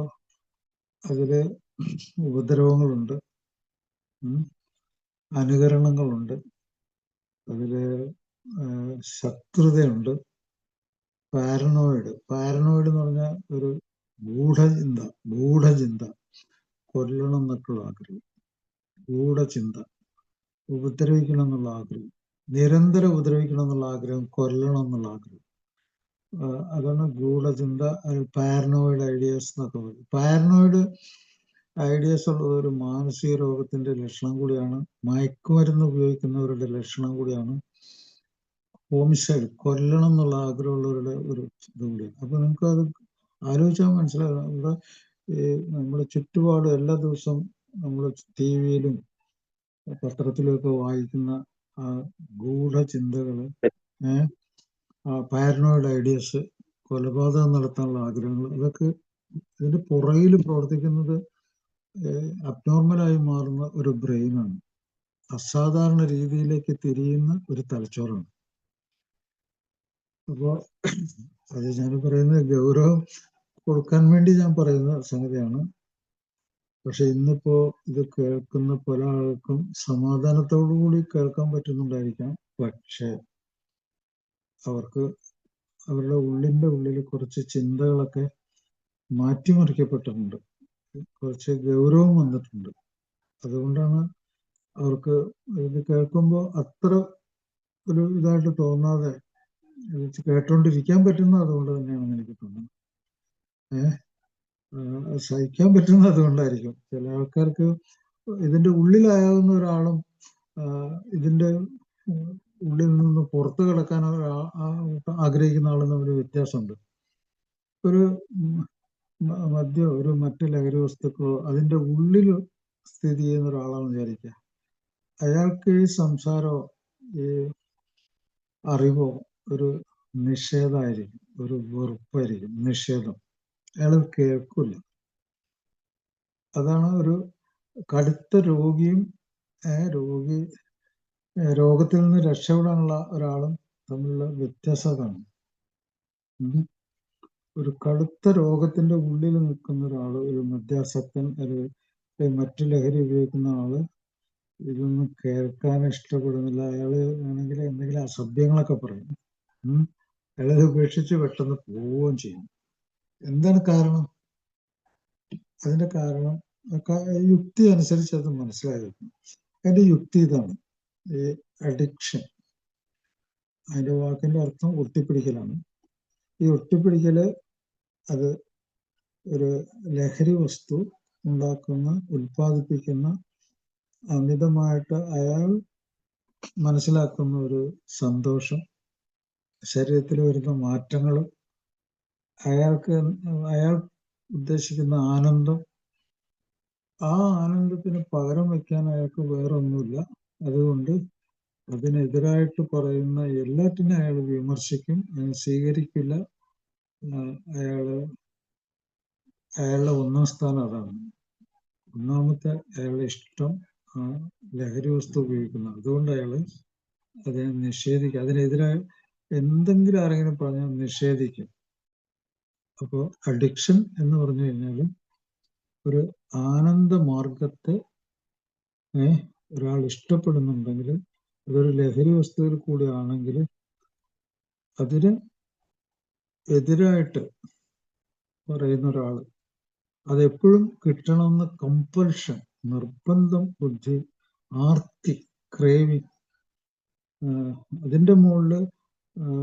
അതില് ഉപദ്രവങ്ങളുണ്ട്, അനുകരണങ്ങളുണ്ട്, അതില് ശത്രുതയുണ്ട്, പാരനോയിഡ് എന്ന് പറഞ്ഞാൽ ഒരു ഗൂഢചിന്ത, കൊല്ലണം എന്നൊക്കെയുള്ള ആഗ്രഹം, ഗൂഢചിന്ത, ഉപദ്രവിക്കണം എന്നുള്ള ആഗ്രഹം, നിരന്തരം ഉപദ്രവിക്കണം എന്നുള്ള ആഗ്രഹം, കൊല്ലണം എന്നുള്ള ആഗ്രഹം. അതാണ് ഗൂഢചിന്ത. പാരനോയിഡ് ഐഡിയാസ് എന്നൊക്കെ പറയും. പാരനോയിഡ് ഐഡിയാസ് ഉള്ളത് ഒരു മാനസിക രോഗത്തിന്റെ ലക്ഷണം കൂടിയാണ്. മയക്കുമരുന്ന് ഉപയോഗിക്കുന്നവരുടെ ലക്ഷണം കൂടിയാണ്. ഹോമിസൈഡ്, കൊല്ലണം എന്നുള്ള ആഗ്രഹമുള്ളവരുടെ ഒരു ഇത് കൂടിയാണ്. അപ്പൊ നിങ്ങൾക്ക് അത് ആലോചിച്ചാൽ മനസ്സിലാകും. നമ്മുടെ ചുറ്റുപാട് എല്ലാ ദിവസവും നമ്മൾ ടി വിയിലും പത്രത്തിലൊക്കെ വായിക്കുന്ന ആ ഗൂഢചിന്തകള്, പാരനോയിഡ് ഐഡിയാസ്, കൊലപാതകം നടത്താനുള്ള ആഗ്രഹങ്ങൾ, അതൊക്കെ ഇതിന്റെ പുറകിൽ പ്രവർത്തിക്കുന്നത് അബ്നോർമലായി മാറുന്ന ഒരു ബ്രെയിനാണ്. അസാധാരണ രീതിയിലേക്ക് തിരിയുന്ന ഒരു തലച്ചോറാണ്. അപ്പോ അത് ഞാൻ പറയുന്നത് ഗൗരവം കൊടുക്കാൻ വേണ്ടി ഞാൻ പറയുന്ന സംഗതിയാണ്. പക്ഷെ ഇന്നിപ്പോ ഇത് കേൾക്കുന്ന പല ആൾക്കും സമാധാനത്തോടു കൂടി കേൾക്കാൻ പറ്റുന്നുണ്ടായിരിക്കാം. പക്ഷെ അവർക്ക് അവരുടെ ഉള്ളിൽ കുറച്ച് ചിന്തകളൊക്കെ മാറ്റിമറിക്കപ്പെട്ടിട്ടുണ്ട്, കുറച്ച് ഗൗരവം വന്നിട്ടുണ്ട്. അതുകൊണ്ടാണ് അവർക്ക് ഇത് കേൾക്കുമ്പോൾ അത്ര ഒരു ഇതായിട്ട് തോന്നാതെ കേട്ടോണ്ടിരിക്കാൻ പറ്റുന്നത്. അതുകൊണ്ട് തന്നെയാണെന്ന് എനിക്ക് തോന്നുന്നത്. സഹിക്കാൻ പറ്റുന്നത് അതുകൊണ്ടായിരിക്കും. ചില ആൾക്കാർക്ക് ഇതിന്റെ ഉള്ളിലായാവുന്ന ഒരാളും ഇതിന്റെ ഉള്ളിൽ നിന്ന് പുറത്തു കിടക്കാൻ ആഗ്രഹിക്കുന്ന ആളും തമ്മിൽ വ്യത്യാസമുണ്ട്. ഒരു മദ്യമോ ഒരു മറ്റു ലഹരി വസ്തുക്കളോ അതിന്റെ ഉള്ളിൽ സ്ഥിതി ചെയ്യുന്ന ഒരാളാണെന്ന് വിചാരിക്കുക. അയാൾക്ക് ഈ സംസാരമോ ഈ അറിവോ ഒരു നിഷേധമായിരിക്കും, ഒരു വെറുപ്പായിരിക്കും, നിഷേധം. അയാൾ കേൾക്കില്ല. അതാണ് ഒരു കടുത്ത രോഗിയും രോഗത്തിൽ നിന്ന് രക്ഷപ്പെടാനുള്ള ഒരാളും തമ്മിലുള്ള വ്യത്യാസം അതാണ്. ഒരു കടുത്ത രോഗത്തിന്റെ ഉള്ളിൽ നിൽക്കുന്ന ഒരാള്, ഒരു മദ്യാസക്തൻ, മറ്റു ലഹരി ഉപയോഗിക്കുന്ന ആള് ഇതൊന്നും കേൾക്കാൻ ഇഷ്ടപ്പെടുന്നില്ല. അയാള് ആണെങ്കിൽ എന്തെങ്കിലും അസഭ്യങ്ങളൊക്കെ പറയും. അയാളത് ഉപേക്ഷിച്ച് പെട്ടെന്ന് പോവുകയും ചെയ്യും. എന്താണ് കാരണം? അതിന്റെ കാരണം യുക്തി അനുസരിച്ച് അത് മനസ്സിലായിരുന്നു. അതിന്റെ യുക്തി ഇതാണ്. ഈ അഡിക്ഷൻ, അതിന്റെ വാക്കിന്റെ അർത്ഥം ഒട്ടിപ്പിടിക്കലാണ്. ഈ ഒട്ടിപ്പിടിക്കല് അത് ഒരു ലഹരി വസ്തു ഉൽപ്പാദിപ്പിക്കുന്ന അമിതമായിട്ട് അയാൾ മനസ്സിലാക്കുന്ന ഒരു സന്തോഷം, ശരീരത്തിൽ വരുന്ന മാറ്റങ്ങളും, അയാൾ ഉദ്ദേശിക്കുന്ന ആനന്ദം, ആ ആനന്ദത്തിന് പകരം വയ്ക്കാൻ അയാൾക്ക് വേറെ ഒന്നുമില്ല. അതുകൊണ്ട് അതിനെതിരായിട്ട് പറയുന്ന എല്ലാറ്റിനും അയാൾ വിമർശിക്കും, സ്വീകരിക്കില്ല. അയാളുടെ ഒന്നാം സ്ഥാനം അതാണ്. ഒന്നാമത്തെ അയാളുടെ ഇഷ്ടം ലഹരി വസ്തു ഉപയോഗിക്കുന്ന. അതുകൊണ്ട് അയാള് അതിനെ നിഷേധിക്കും. അതിനെതിരായി എന്തെങ്കിലും ആരെങ്കിലും പറഞ്ഞാൽ നിഷേധിക്കും. അപ്പോൾ അഡിക്ഷൻ എന്ന് പറഞ്ഞു കഴിഞ്ഞാൽ ഒരു ആനന്ദ മാർഗത്തെ ഒരാൾ ഇഷ്ടപ്പെടുന്നുണ്ടെങ്കിൽ, അതൊരു ലഹരി വസ്തുവിൽ കൂടി ആണെങ്കിൽ അതിന് എതിരായിട്ട് പറയുന്ന ഒരാൾ അതെപ്പോഴും കിട്ടണമെന്ന് കമ്പൽഷൻ, നിർബന്ധം ബുദ്ധി, ആർത്തി, ക്രേവിങ്, അതിൻ്റെ മുകളിൽ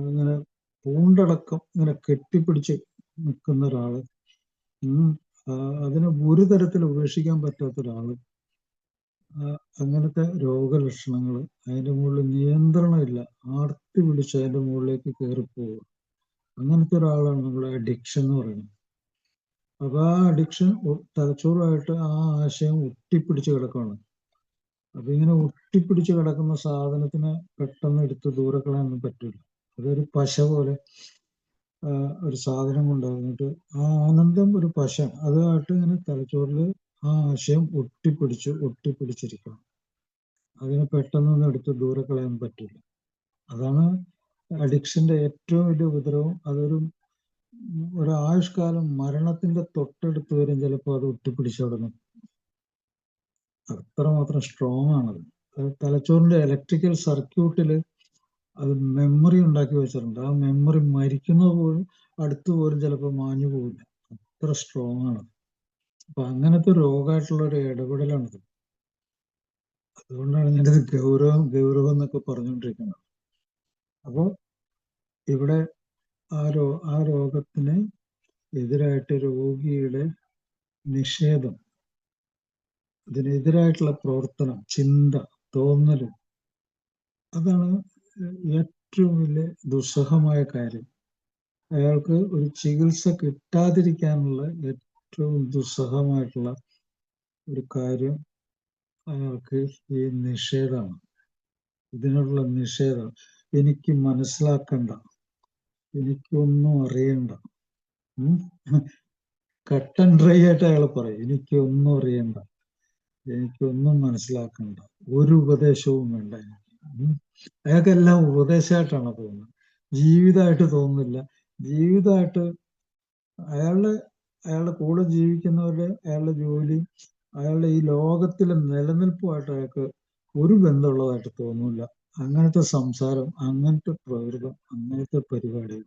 ഇങ്ങനെ പൂണ്ടടക്കം ഇങ്ങനെ കെട്ടിപ്പിടിച്ച് നിൽക്കുന്ന ഒരാള്, അതിനെ ഒരു തരത്തിൽ ഉപേക്ഷിക്കാൻ പറ്റാത്ത ഒരാള്, അങ്ങനത്തെ രോഗലക്ഷണങ്ങൾ, അതിൻ്റെ മുകളിൽ നിയന്ത്രണമില്ല, ആർത്തി പിടിച്ച് അതിൻ്റെ മുകളിലേക്ക് കയറിപ്പോവുക, അങ്ങനത്തെ ഒരാളാണ് നമ്മളെ അഡിക്ഷൻ എന്ന് പറയുന്നത്. അപ്പൊ ആ അഡിക്ഷൻ തലച്ചോറുമായിട്ട് ആ ആശയം ഒട്ടിപ്പിടിച്ച് കിടക്കുകയാണ്. അപ്പൊ ഇങ്ങനെ ഒട്ടിപ്പിടിച്ച് കിടക്കുന്ന സാധനത്തിനെ പെട്ടെന്ന് എടുത്ത് ദൂരെ കളയാനൊന്നും പറ്റില്ല. അതൊരു പശ പോലെ ഒരു സാധനം കൊണ്ടുവന്നിട്ട് ആ ആനന്ദം ഒരു പശ, അതുമായിട്ട് ഇങ്ങനെ തലച്ചോറിൽ ആ ആശയം ഒട്ടിപ്പിടിച്ചിരിക്കണം. അതിനെ പെട്ടെന്നൊന്നും എടുത്ത് ദൂരെ കളയാൻ പറ്റില്ല. അതാണ് അഡിക്ഷന്റെ ഏറ്റവും വലിയ ഉപദ്രവം. അതൊരു ആയുഷ്കാലം മരണത്തിന്റെ തൊട്ടടുത്ത് വരും ചിലപ്പോൾ അത് ഒട്ടിപ്പിടിച്ചവിടുന്നു. അത്രമാത്രം സ്ട്രോങ് ആണത്. തലച്ചോറിന്റെ ഇലക്ട്രിക്കൽ സർക്യൂട്ടിൽ അത് മെമ്മറി ഉണ്ടാക്കി വെച്ചിട്ടുണ്ട്. ആ മെമ്മറി മരിക്കുന്നത് പോലും അടുത്ത് പോലും ചിലപ്പോൾ മാഞ്ഞു പോകില്ല. അത്ര സ്ട്രോങ് ആണ്. അപ്പൊ അങ്ങനത്തെ രോഗമായിട്ടുള്ള ഒരു ഇടപെടലാണിത്. അതുകൊണ്ടാണ് ഞാനിത് ഗൗരവം എന്നൊക്കെ പറഞ്ഞുകൊണ്ടിരിക്കുന്നത്. അപ്പോൾ ഇവിടെ ആ രോഗത്തിന് എതിരായിട്ട് രോഗിയുടെ നിഷേധം, അതിനെതിരായിട്ടുള്ള പ്രവർത്തനം, ചിന്ത, തോന്നലും, അതാണ് ഏറ്റവും വലിയ ദുസ്സഹമായ കാര്യം. അയാൾക്ക് ഒരു ചികിത്സ കിട്ടാതിരിക്കാനുള്ള ഏറ്റവും ദുസ്സഹമായിട്ടുള്ള ഒരു കാര്യം അയാൾക്ക് ഈ നിഷേധമാണ്. ഇതിനുള്ള നിഷേധം. എനിക്ക് മനസ്സിലാക്കണ്ട, എനിക്കൊന്നും അറിയണ്ട. കട്ടൻ ഡ്രൈ ആയിട്ട് അയാൾ പറയും, എനിക്കൊന്നും അറിയണ്ട, എനിക്കൊന്നും മനസ്സിലാക്കണ്ട, ഒരു ഉപദേശവും വേണ്ട എനിക്ക്. അയാൾക്കെല്ലാം ഉപദേശമായിട്ടാണ് തോന്നുന്നത്, ജീവിതമായിട്ട് തോന്നുന്നില്ല. ജീവിതമായിട്ട് അയാളുടെ കൂടെ ജീവിക്കുന്നവരുടെ, അയാളുടെ ജോലി, അയാളുടെ ഈ ലോകത്തിലെ നിലനിൽപ്പുമായിട്ട് അയാൾക്ക് ഒരു ബന്ധമുള്ളതായിട്ട് തോന്നില്ല. അങ്ങനത്തെ സംസാരം, അങ്ങനത്തെ പ്രകൃതം, അങ്ങനത്തെ പരിപാടികൾ,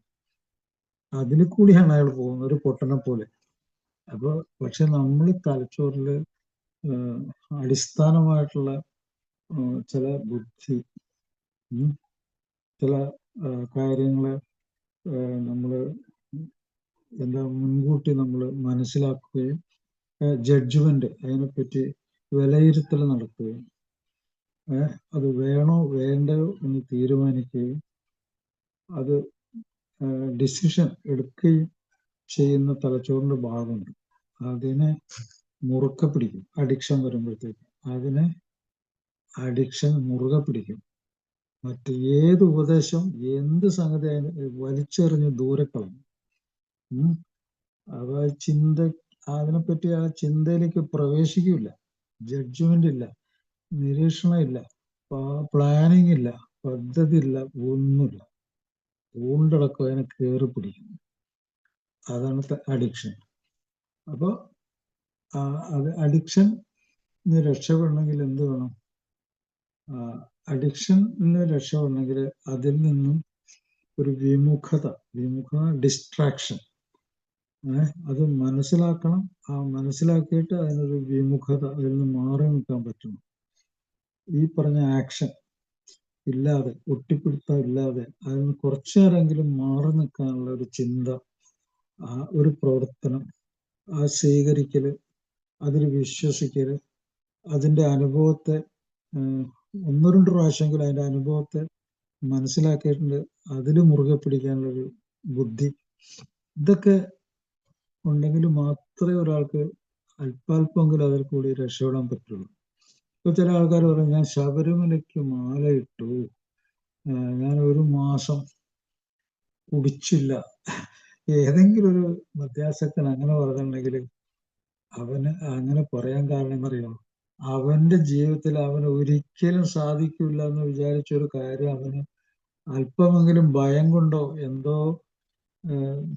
അതിൽ കൂടിയാണ് അയാൾ പോകുന്നത്, ഒരു പൊട്ടനെ പോലെ. അപ്പൊ പക്ഷെ നമ്മൾ തലച്ചോറില് അടിസ്ഥാനമായിട്ടുള്ള ചില ബുദ്ധി, ചില കാര്യങ്ങളെ നമ്മൾ മുൻകൂട്ടി നമ്മൾ മനസ്സിലാക്കുകയും ജഡ്ജ്മെന്റ്, അതിനെപ്പറ്റി വിലയിരുത്തൽ നടത്തുകയും അത് വേണോ വേണ്ടയോ എന്ന് തീരുമാനിക്കുകയും അത് ഡിസിഷൻ എടുക്കുകയും ചെയ്യുന്ന തലച്ചോറിന്റെ ഭാഗമുണ്ട്. അതിനെ മുറുക്കെ പിടിക്കും. അഡിക്ഷൻ വരുമ്പോഴത്തേക്ക് അതിനെ അഡിക്ഷൻ മുറുകെ പിടിക്കും. മറ്റ് ഏത് ഉപദേശം, എന്ത് സംഗതി വലിച്ചെറിഞ്ഞ് ദൂരെ കളയും. അത് അതിനെപ്പറ്റി ആ ചിന്തയിലേക്ക് പ്രവേശിക്കില്ല. ജഡ്ജ്മെന്റ് ഇല്ല, നിരീക്ഷണം ഇല്ല, പ്ലാനിങ് ഇല്ല, പദ്ധതി ഇല്ല, ഒന്നുമില്ല. പൂണ്ടടക്കം അതിനെ കയറി പിടിക്കുന്നു. അതാണ് അഡിക്ഷൻ. അപ്പൊ അത് അഡിക്ഷന് രക്ഷപ്പെടണമെങ്കിൽ എന്ത് വേണം? അഡിക്ഷന് രക്ഷപ്പെടണമെങ്കിൽ അതിൽ നിന്നും ഒരു വിമുഖത, ഡിസ്ട്രാക്ഷൻ, അത് മനസ്സിലാക്കണം. ആ മനസ്സിലാക്കിയിട്ട് അതിനൊരു വിമുഖത, അതിൽ നിന്ന് മാറി നിൽക്കാൻ പറ്റണം. ഈ പറഞ്ഞ ആക്ഷൻ ഇല്ലാതെ, ഒട്ടിപ്പിടുത്തം ഇല്ലാതെ, അതിന് കുറച്ചു നേരമെങ്കിലും മാറി നിൽക്കാനുള്ള ഒരു ചിന്ത, ആ ഒരു പ്രവർത്തനം, ആ സ്വീകരിക്കല്, അതിൽ വിശ്വസിക്കല്, അതിൻ്റെ അനുഭവത്തെ ഒന്നോ രണ്ടു പ്രാവശ്യമെങ്കിലും അതിൻ്റെ അനുഭവത്തെ മനസ്സിലാക്കിയിട്ടുണ്ട്, അതിൽ മുറുകെ പിടിക്കാനുള്ളൊരു ബുദ്ധി, ഇതൊക്കെ ഉണ്ടെങ്കിൽ മാത്രമേ ഒരാൾക്ക് അല്പാൽപ്പെങ്കിലും അതിൽ കൂടി രക്ഷപ്പെടാൻ പറ്റുള്ളൂ. ഇപ്പൊ ചില ആൾക്കാർ പറയും, ഞാൻ ശബരിമലയ്ക്ക് മാലയിട്ടു, ഞാൻ ഒരു മാസം കുടിച്ചില്ല. ഏതെങ്കിലും ഒരു മദ്യാസക്തൻ അങ്ങനെ പറഞ്ഞിട്ടുണ്ടെങ്കിൽ അവന് അങ്ങനെ പറയാൻ കാരണം എന്നറിയോ? അവന്റെ ജീവിതത്തിൽ അവന് ഒരിക്കലും സാധിക്കില്ല എന്ന് വിചാരിച്ചൊരു കാര്യം അവന് അല്പമെങ്കിലും ഭയം കൊണ്ടോ എന്തോ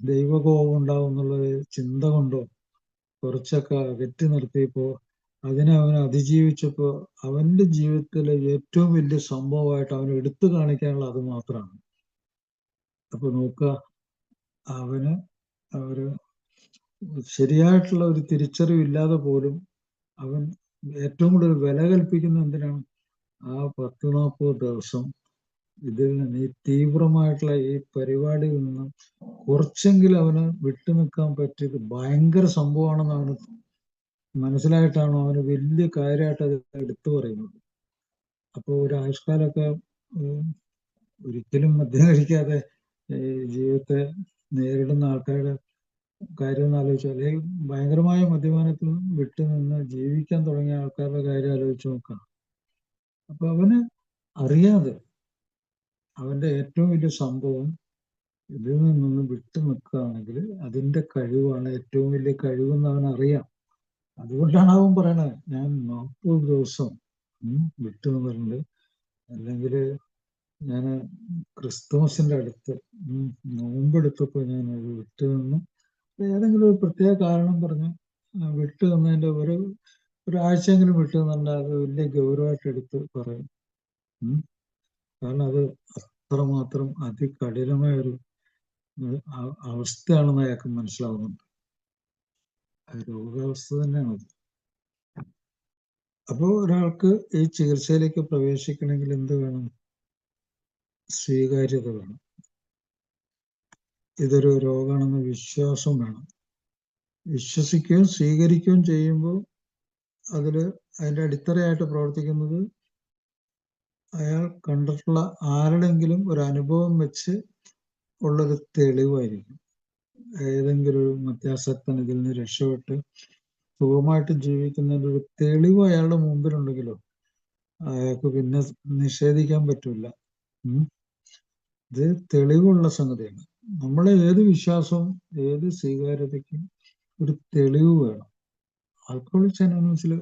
ദൈവകോപം ഉണ്ടാവും എന്നുള്ളൊരു ചിന്ത കൊണ്ടോ കുറച്ചൊക്കെ അകറ്റി നിർത്തിയപ്പോ അതിനെ അവൻ അതിജീവിച്ചപ്പോ അവന്റെ ജീവിതത്തിലെ ഏറ്റവും വലിയ സംഭവമായിട്ട് അവൻ എടുത്തു കാണിക്കാനുള്ള അത് മാത്രമാണ്. അപ്പൊ നോക്കുക, അവന് ഒരു ശരിയായിട്ടുള്ള ഒരു തിരിച്ചറിവില്ലാതെ പോലും അവൻ ഏറ്റവും കൂടുതൽ വില കൽപ്പിക്കുന്ന എന്തിനാണ്? ആ 10-40 ദിവസം ഇതിൽ നിന്ന്, ഈ തീവ്രമായിട്ടുള്ള ഈ പരിപാടിയിൽ നിന്ന് കുറച്ചെങ്കിലും അവന് വിട്ടുനിൽക്കാൻ പറ്റിയത് ഭയങ്കര സംഭവമാണെന്ന് അവന് മനസ്സിലായിട്ടാണോ അവന് വലിയ കാര്യമായിട്ട് അത് എടുത്തു പറയുന്നത്. അപ്പോൾ ഒരു ആയുഷ്കാലമൊക്കെ ഒരിക്കലും മദ്യം കഴിക്കാതെ ജീവിതത്തെ നേരിടുന്ന ആൾക്കാരുടെ കാര്യം ഒന്ന് ആലോചിച്ചു, അല്ലെങ്കിൽ ഭയങ്കരമായ മദ്യപാനത്തിൽ വിട്ടു നിന്ന് ജീവിക്കാൻ തുടങ്ങിയ ആൾക്കാരുടെ കാര്യം ആലോചിച്ച് നോക്കാം. അപ്പൊ അവന് അറിയാതെ അവന്റെ ഏറ്റവും വലിയ സംഭവം ഇതിൽ നിന്നൊന്ന് വിട്ടു നിൽക്കുകയാണെങ്കിൽ അതിന്റെ കഴിവാണ് ഏറ്റവും വലിയ കഴിവെന്ന് അവൻ അറിയാം. അതുകൊണ്ടാണ് അവൻ പറയണത്, ഞാൻ 40 ദിവസം വിട്ടു നിന്നിട്ടുണ്ട്. അല്ലെങ്കിൽ ഞാൻ ക്രിസ്തുമസിന്റെ അടുത്ത് നോമ്പെടുത്തപ്പോൾ ഞാൻ അത് വിട്ടു നിന്നു. ഏതെങ്കിലും ഒരു പ്രത്യേക കാരണം പറഞ്ഞ് വിട്ടു നിന്നതിന്റെ ഒരാഴ്ചയെങ്കിലും വിട്ടു നിന്നുണ്ട്, അത് വലിയ ഗൗരവമായിട്ട് എടുത്ത് പറയും. കാരണം അത് അത്രമാത്രം അതികഠിനമായ ഒരു അവസ്ഥയാണെന്ന് അയാൾക്ക് മനസ്സിലാവുന്നുണ്ട്. രോഗാവസ്ഥ തന്നെയാണത്. അപ്പോൾ ഒരാൾക്ക് ഈ ചികിത്സയിലേക്ക് പ്രവേശിക്കണമെങ്കിൽ എന്ത് വേണം? സ്വീകാര്യത വേണം. ഇതൊരു രോഗമാണെന്ന് വിശ്വാസം വേണം. വിശ്വസിക്കുകയും സ്വീകരിക്കുകയും ചെയ്യുമ്പോൾ അതിന്റെ അടിത്തറയായിട്ട് പ്രവർത്തിക്കുന്നത് അയാൾ കണ്ടിട്ടുള്ള ആരുടെങ്കിലും ഒരു അനുഭവം വെച്ച് ഉള്ളൊരു തെളിവായിരിക്കും. ഏതെങ്കിലും ഒരു മദ്യാസക്തൻ ഇതിൽ നിന്ന് രക്ഷപ്പെട്ട് സുഖമായിട്ട് ജീവിക്കുന്നതിൻ്റെ ഒരു തെളിവ് അയാളുടെ മുമ്പിലുണ്ടെങ്കിലോ അയാൾക്ക് പിന്നെ നിഷേധിക്കാൻ പറ്റില്ല. ഇത് തെളിവുള്ള സംഗതിയാണ്. നമ്മളെ ഏത് വിശ്വാസവും ഏത് സ്വീകാര്യതയ്ക്കും ഒരു തെളിവ് വേണം. ആൽക്കഹോളിക്സ് അനോണിമസിൽ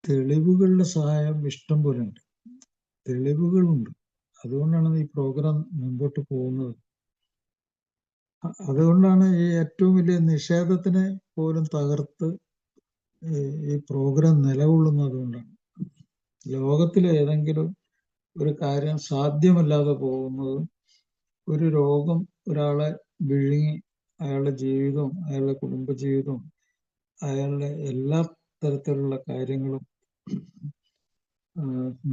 തെളിവുകളുടെ സഹായം ഇഷ്ടം പോലെ ഉണ്ട്. തെളിവുകളുണ്ട്. അതുകൊണ്ടാണ് ഈ പ്രോഗ്രാം മുമ്പോട്ട് പോകുന്നത്. അതുകൊണ്ടാണ് ഈ ഏറ്റവും വലിയ നിഷേധത്തിനെ പോലും തകർത്ത് ഈ പ്രോഗ്രാം നിലകൊള്ളുന്നത്. അതുകൊണ്ടാണ് ലോകത്തിലെ ഏതെങ്കിലും ഒരു കാര്യം സാധ്യമല്ലാതെ പോകുന്നത് ഒരു രോഗം ഒരാളെ വിഴുങ്ങി അയാളുടെ ജീവിതവും അയാളുടെ കുടുംബജീവിതവും അയാളുടെ എല്ലാ തരത്തിലുള്ള കാര്യങ്ങളും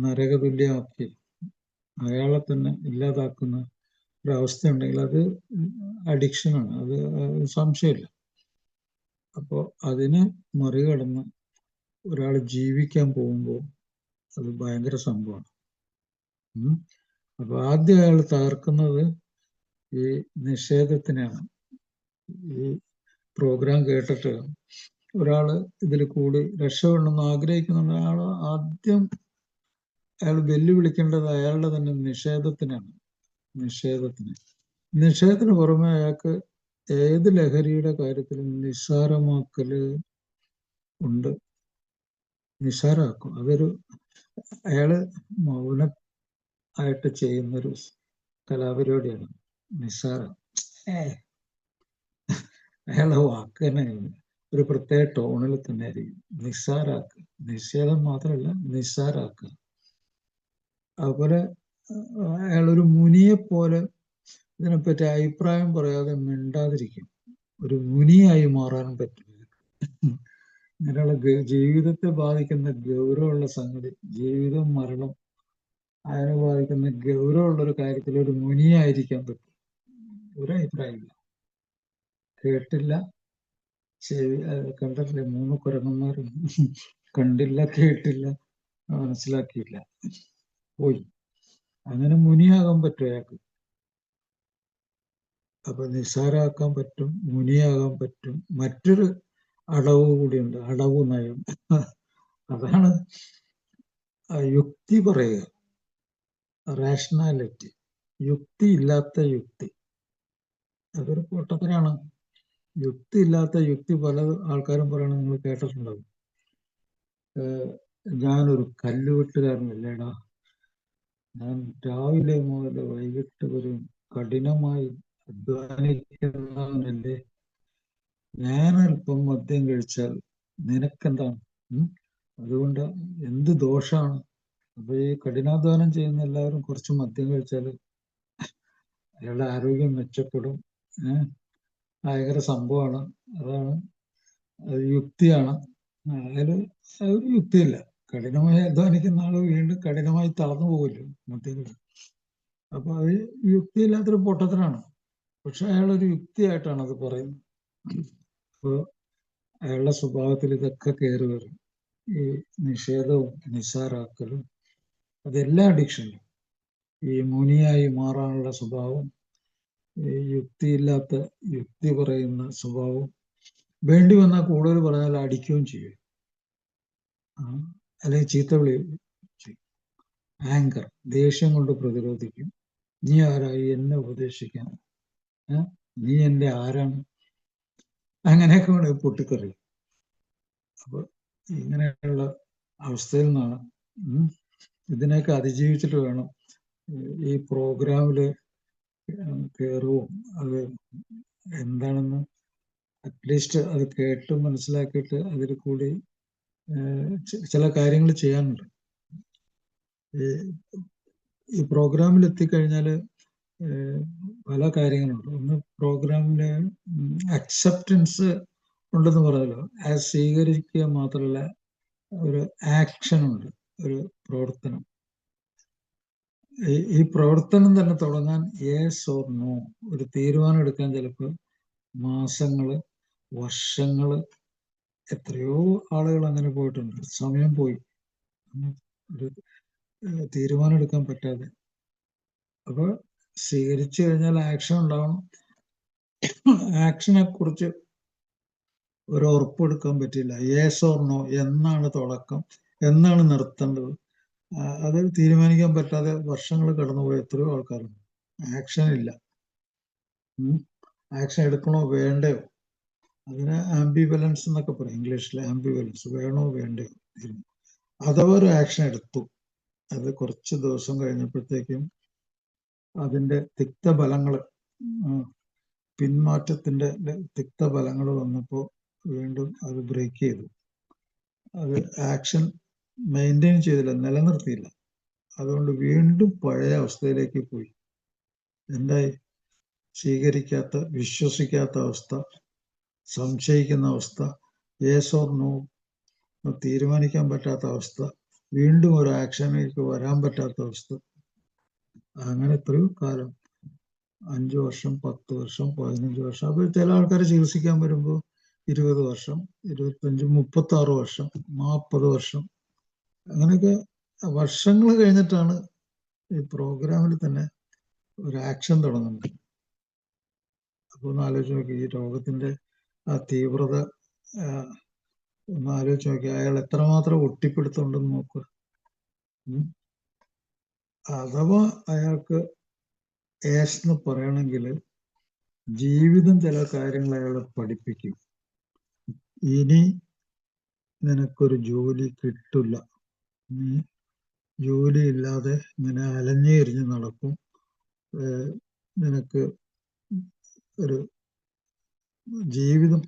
നരകതുല്യമാക്കി അയാളെ തന്നെ ഇല്ലാതാക്കുന്ന ഒരവസ്ഥ ഉണ്ടെങ്കിൽ അത് അഡിക്ഷനാണ്. അത് സംശയമില്ല. അപ്പോൾ അതിനെ മറികടന്ന് ഒരാൾ ജീവിക്കാൻ പോകുമ്പോൾ അത് ഭയങ്കര സംഭവമാണ്. അപ്പൊ ആദ്യം അയാൾ തകർക്കുന്നത് ഈ നിഷേധത്തിനാണ്. ഈ പ്രോഗ്രാം കേട്ടിട്ട് ഒരാള് ഇതിൽ കൂടി രക്ഷപ്പെടണമെന്ന് ആഗ്രഹിക്കുന്ന ആള് ആദ്യം അയാൾ വെല്ലുവിളിക്കേണ്ടത് അയാളുടെ തന്നെ നിഷേധത്തിനാണ്. നിഷേധത്തിന് പുറമെ അയാൾക്ക് ഏത് ലഹരിയുടെ കാര്യത്തിലും നിസ്സാരമാക്കല് ഉണ്ട്. നിസ്സാരമാക്കും. അയാള് മൗന ആയിട്ട് ചെയ്യുന്നൊരു കലാപരിപാടിയാണ് നിസ്സാരം. അയാളുടെ വാക്ക് തന്നെ ഒരു പ്രത്യേക ടോണിൽ തന്നെ ആയിരിക്കും. നിസ്സാരാക്കുക. നിഷേധം മാത്രമല്ല, നിസ്സാരാക്കുക. അതുപോലെ അയാളൊരു മുനിയെ പോലെ ഇതിനെപ്പറ്റി അഭിപ്രായം പറയാതെ മിണ്ടാതിരിക്കും. ഒരു മുനിയായി മാറാൻ പറ്റില്ല. ഇങ്ങനെയുള്ള ജീവിതത്തെ ബാധിക്കുന്ന ഗൗരവമുള്ള സംഗതി, ജീവിതം മരണം അതിനെ ബാധിക്കുന്ന ഗൗരവമുള്ളൊരു കാര്യത്തിൽ ഒരു മുനിയായിരിക്കാൻ പറ്റും. ഒരു അഭിപ്രായമില്ല. കേട്ടില്ല, കണ്ടിട്ടില്ല. 3 കുരങ്ങന്മാരും കണ്ടില്ല, കേട്ടില്ല, മനസ്സിലാക്കിയില്ല, പോയി. അങ്ങനെ മുനിയാകാൻ പറ്റും അയാൾക്ക്. അപ്പൊ നിസ്സാരാക്കാൻ പറ്റും, മുനിയാകാൻ പറ്റും. മറ്റൊരു അടവ് കൂടിയുണ്ട്, അടവ് നയം. അതാണ് യുക്തി പറയുക, റാഷണാലിറ്റി. യുക്തി ഇല്ലാത്ത യുക്തി, അതൊരു പൊട്ടത്തരാണ്. യുക്തി ഇല്ലാത്ത യുക്തി പല ആൾക്കാരും പറയണത് നിങ്ങൾ കേട്ടിട്ടുണ്ടാവും. ഞാനൊരു കല്ലുവെട്ടുകാരനല്ലേടാ, ഞാൻ രാവിലെ മുതൽ വൈകിട്ട് വരെ കഠിനമായി അധ്വാനിക്കുന്നവനല്ലേ, ഞാനല്പം മദ്യം കഴിച്ചാൽ നിനക്കെന്താണ്? അതുകൊണ്ട് എന്ത് ദോഷമാണ്? അപ്പൊ ഈ കഠിനാധ്വാനം ചെയ്യുന്ന എല്ലാവരും കുറച്ച് മദ്യം കഴിച്ചാൽ അയാളുടെ ആരോഗ്യം മെച്ചപ്പെടും, ഭയങ്കര സംഭവമാണ്. അതാണ്, അത് യുക്തിയാണ്. അതിൽ ഒരു യുക്തിയില്ല. കഠിനമായി അധ്വാനിക്കുന്ന ആള് വീണ്ടും കഠിനമായി തളർന്നു പോകുമല്ലോ മധ്യത്തിൽ. അപ്പൊ അത് യുക്തിയില്ലാത്തൊരു പൊട്ടത്തനാണ്. പക്ഷെ അയാളൊരു യുക്തിയായിട്ടാണ് അത് പറയുന്നത്. അപ്പോൾ അയാളുടെ സ്വഭാവത്തിൽ ഇതൊക്കെ കയറി വരും. ഈ നിഷേധവും നിസ്സാരാക്കലും, അതെല്ലാ അഡിക്ഷനും. ഈ മുനിയായി മാറാനുള്ള സ്വഭാവം, ഈ യുക്തി പറയുന്ന സ്വഭാവം, വേണ്ടി വന്നാൽ കൂടുതൽ പറഞ്ഞാൽ അടിക്കുകയും ചെയ്യും, അല്ലെങ്കിൽ ചീത്ത വിളി ചെയ്യും. ആങ്കർ, ദേഷ്യം കൊണ്ട് പ്രതിരോധിക്കും. നീ ആരായി എന്നെ ഉപദേശിക്കാൻ? നീ എൻ്റെ ആരാണ്? അങ്ങനെയൊക്കെ വേണം പൊട്ടിക്കറി. അപ്പൊ ഇങ്ങനെയുള്ള അവസ്ഥയിൽ നിന്നാണ് ഇതിനെയൊക്കെ അതിജീവിച്ചിട്ട് വേണം ഈ പ്രോഗ്രാമില് കയറുവും. അത് എന്താണെന്ന് അറ്റ്ലീസ്റ്റ് അത് കേട്ട് മനസ്സിലാക്കിയിട്ട് അതിൽ കൂടി ചില കാര്യങ്ങൾ ചെയ്യാനുണ്ട്. ഈ പ്രോഗ്രാമിൽ എത്തിക്കഴിഞ്ഞാൽ പല കാര്യങ്ങളുണ്ട്. ഒന്ന്, പ്രോഗ്രാമില് അക്സെപ്റ്റൻസ് ഉണ്ടെന്ന് പറഞ്ഞല്ലോ. അത് സ്വീകരിക്കുക മാത്രമല്ല, ഒരു ആക്ഷൻ ഉണ്ട്, ഒരു പ്രവർത്തനം. ഈ പ്രവർത്തനം തന്നെ തുടങ്ങാൻ യെസ് ഓർ നോ, ഒരു തീരുമാനം എടുക്കാൻ ചിലപ്പോൾ മാസങ്ങള്, വർഷങ്ങള്, എത്രയോ ആളുകൾ അങ്ങനെ പോയിട്ടുണ്ട്. സമയം പോയി ഒരു തീരുമാനം എടുക്കാൻ പറ്റാതെ. അപ്പൊ സ്വീകരിച്ചു കഴിഞ്ഞാൽ ആക്ഷൻ ഉണ്ടാവണം. ആക്ഷനെ കുറിച്ച് ഒരു ഉറപ്പെടുക്കാൻ പറ്റില്ല. യെസ് ഓർ നോ, എന്നാണ് തുടക്കം, എന്നാണ് നിർത്തേണ്ടത്, അത് തീരുമാനിക്കാൻ പറ്റാതെ വർഷങ്ങൾ കടന്നുപോയ എത്രയോ ആൾക്കാരുണ്ട്. ആക്ഷൻ ഇല്ല. ആക്ഷൻ എടുക്കണോ വേണ്ടയോ, അതിന് ആംബിവലൻസ് എന്നൊക്കെ പറയും ഇംഗ്ലീഷിലെ. ആംബിവലൻസ്, വേണോ വേണ്ടയോ. അഥവാ ഒരു ആക്ഷൻ എടുത്തു, അത് കുറച്ച് ദിവസം കഴിഞ്ഞപ്പോഴത്തേക്കും അതിന്റെ തിക്തഫലങ്ങൾ, പിന്മാറ്റത്തിന്റെ തിക്തഫലങ്ങൾ വന്നപ്പോൾ വീണ്ടും അത് ബ്രേക്ക് ചെയ്തു. അത് ആക്ഷൻ മെയിൻറ്റെയിൻ ചെയ്തില്ല, നിലനിർത്തിയില്ല. അതുകൊണ്ട് വീണ്ടും പഴയ അവസ്ഥയിലേക്ക് പോയി. എന്തായി? സ്വീകരിക്കാത്ത, വിശ്വസിക്കാത്ത അവസ്ഥ, സംശയിക്കുന്ന അവസ്ഥ, യെസ് ഓർ നോ തീരുമാനിക്കാൻ പറ്റാത്ത അവസ്ഥ, വീണ്ടും ഒരു ആക്ഷനിലേക്ക് വരാൻ പറ്റാത്ത അവസ്ഥ. അങ്ങനെ എത്രയോ കാലം, 5 വർഷം, 10 വർഷം, 15 വർഷം. അപ്പൊ ചില ആൾക്കാർ ചികിത്സിക്കാൻ വരുമ്പോൾ 20 വർഷം, 25, 36 വർഷം, 40 വർഷം, അങ്ങനെയൊക്കെ വർഷങ്ങൾ കഴിഞ്ഞിട്ടാണ് ഈ പ്രോഗ്രാമിൽ തന്നെ ഒരു ആക്ഷൻ തുടങ്ങുന്നത്. അപ്പൊ ഒന്ന് ആലോചിച്ച് നോക്കി, ഈ രോഗത്തിന്റെ ആ തീവ്രത ഒന്ന് ആലോചിച്ച് നോക്കി. അയാൾ എത്രമാത്രം ഒട്ടിപ്പിടുത്തുണ്ടെന്ന് നോക്കുക. അഥവാ അയാൾക്ക് ഏസ് എന്ന് പറയണമെങ്കിൽ ജീവിതം ചില കാര്യങ്ങൾ അയാളെ പഠിപ്പിക്കും. ഇനി നിനക്കൊരു ജോലി കിട്ടില്ല, നീ ജോലി ഇല്ലാതെ ഇങ്ങനെ അലഞ്ഞെരിഞ്ഞ് നടക്കും, നിനക്ക് ഒരു ജീവിതം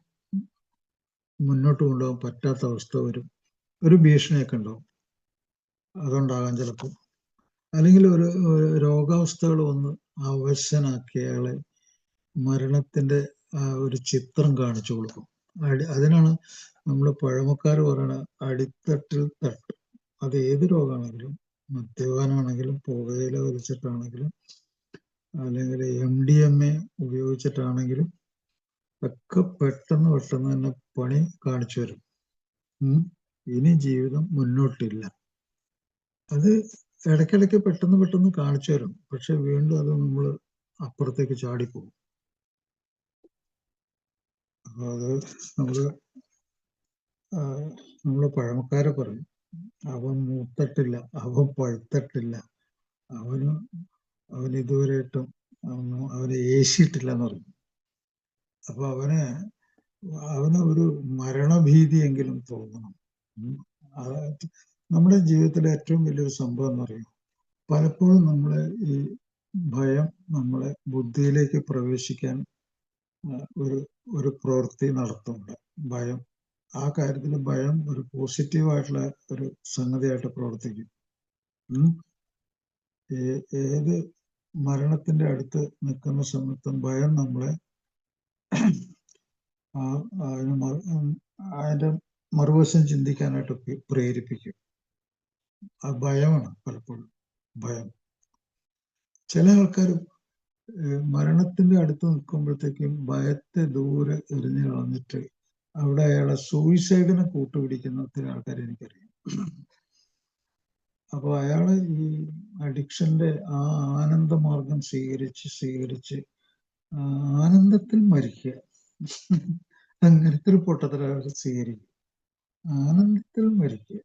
മുന്നോട്ട് കൊണ്ടുപോകാൻ പറ്റാത്ത അവസ്ഥ വരും, ഒരു ഭീഷണിയൊക്കെ ഉണ്ടാവും. അതുണ്ടാകാൻ ചിലപ്പോൾ, അല്ലെങ്കിൽ ഒരു രോഗാവസ്ഥകൾ വന്ന് അവശനാക്കിയ അയാളെ മരണത്തിന്റെ ഒരു ചിത്രം കാണിച്ചു കൊടുക്കും. അതിനാണ് നമ്മൾ പഴമക്കാർ പറയണ അടിത്തട്ടിൽ തട്ട്. അത് ഏത് രോഗമാണെങ്കിലും, മദ്യപാനാണെങ്കിലും, പുകയില വലിച്ചിട്ടാണെങ്കിലും, അല്ലെങ്കിൽ MDMA ഉപയോഗിച്ചിട്ടാണെങ്കിലും ഒക്കെ പെട്ടെന്ന് തന്നെ പണി കാണിച്ചു വരും. ഇനി ജീവിതം മുന്നോട്ടില്ല. അത് ഇടയ്ക്കിടയ്ക്ക് പെട്ടെന്ന് കാണിച്ചു തരും. പക്ഷെ വീണ്ടും അത് നമ്മൾ അപ്പുറത്തേക്ക് ചാടിപ്പോകും. അപ്പൊ അത് നമ്മള് പഴമക്കാരെ പറയും, അവൻ മൂത്തിട്ടില്ല, അവൻ പഴുത്തിട്ടില്ല, അവൻ ഇതുവരെയായിട്ടും അവന് ഏശിയിട്ടില്ല എന്ന് പറയും. അപ്പൊ അവന് ഒരു മരണഭീതിയെങ്കിലും തോന്നണം. നമ്മുടെ ജീവിതത്തിലെ ഏറ്റവും വലിയൊരു സംഭവം എന്ന് പറയും, പലപ്പോഴും നമ്മളെ ഈ ഭയം നമ്മളെ ബുദ്ധിയിലേക്ക് പ്രവേശിക്കാൻ ഒരു പ്രവൃത്തി നടത്തുന്നുണ്ട്. ഭയം, ആ കാര്യത്തിൽ ഭയം ഒരു പോസിറ്റീവായിട്ടുള്ള ഒരു സംഗതിയായിട്ട് പ്രവർത്തിക്കും. ഏത് മരണത്തിന്റെ അടുത്ത് നിൽക്കുന്ന സമയത്തും ഭയം നമ്മളെ അതിന്റെ മറുവശം ചിന്തിക്കാനായിട്ട് പ്രേരിപ്പിക്കും. ആ ഭയമാണ് പലപ്പോഴും, ഭയം. ചില ആൾക്കാർ മരണത്തിന്റെ അടുത്ത് നിൽക്കുമ്പോഴത്തേക്കും ഭയത്തെ ദൂരെ എറിഞ്ഞു കളഞ്ഞിട്ട് അവിടെ അയാളെ സൂയിസൈഡിനെ കൂട്ടുപിടിക്കുന്ന ഒത്തിരി ആൾക്കാരെ എനിക്കറിയാം. അപ്പൊ അയാള് ഈ അഡിക്ഷന്റെ ആ ആനന്ദമാർഗം സ്വീകരിച്ച് ആനന്ദത്തിൽ മരിക്കുക. അങ്ങനത്തെ ഒരു പൊട്ടത്തരം അവർ സ്വീകരിക്കും. ആനന്ദത്തിൽ മരിക്കുക.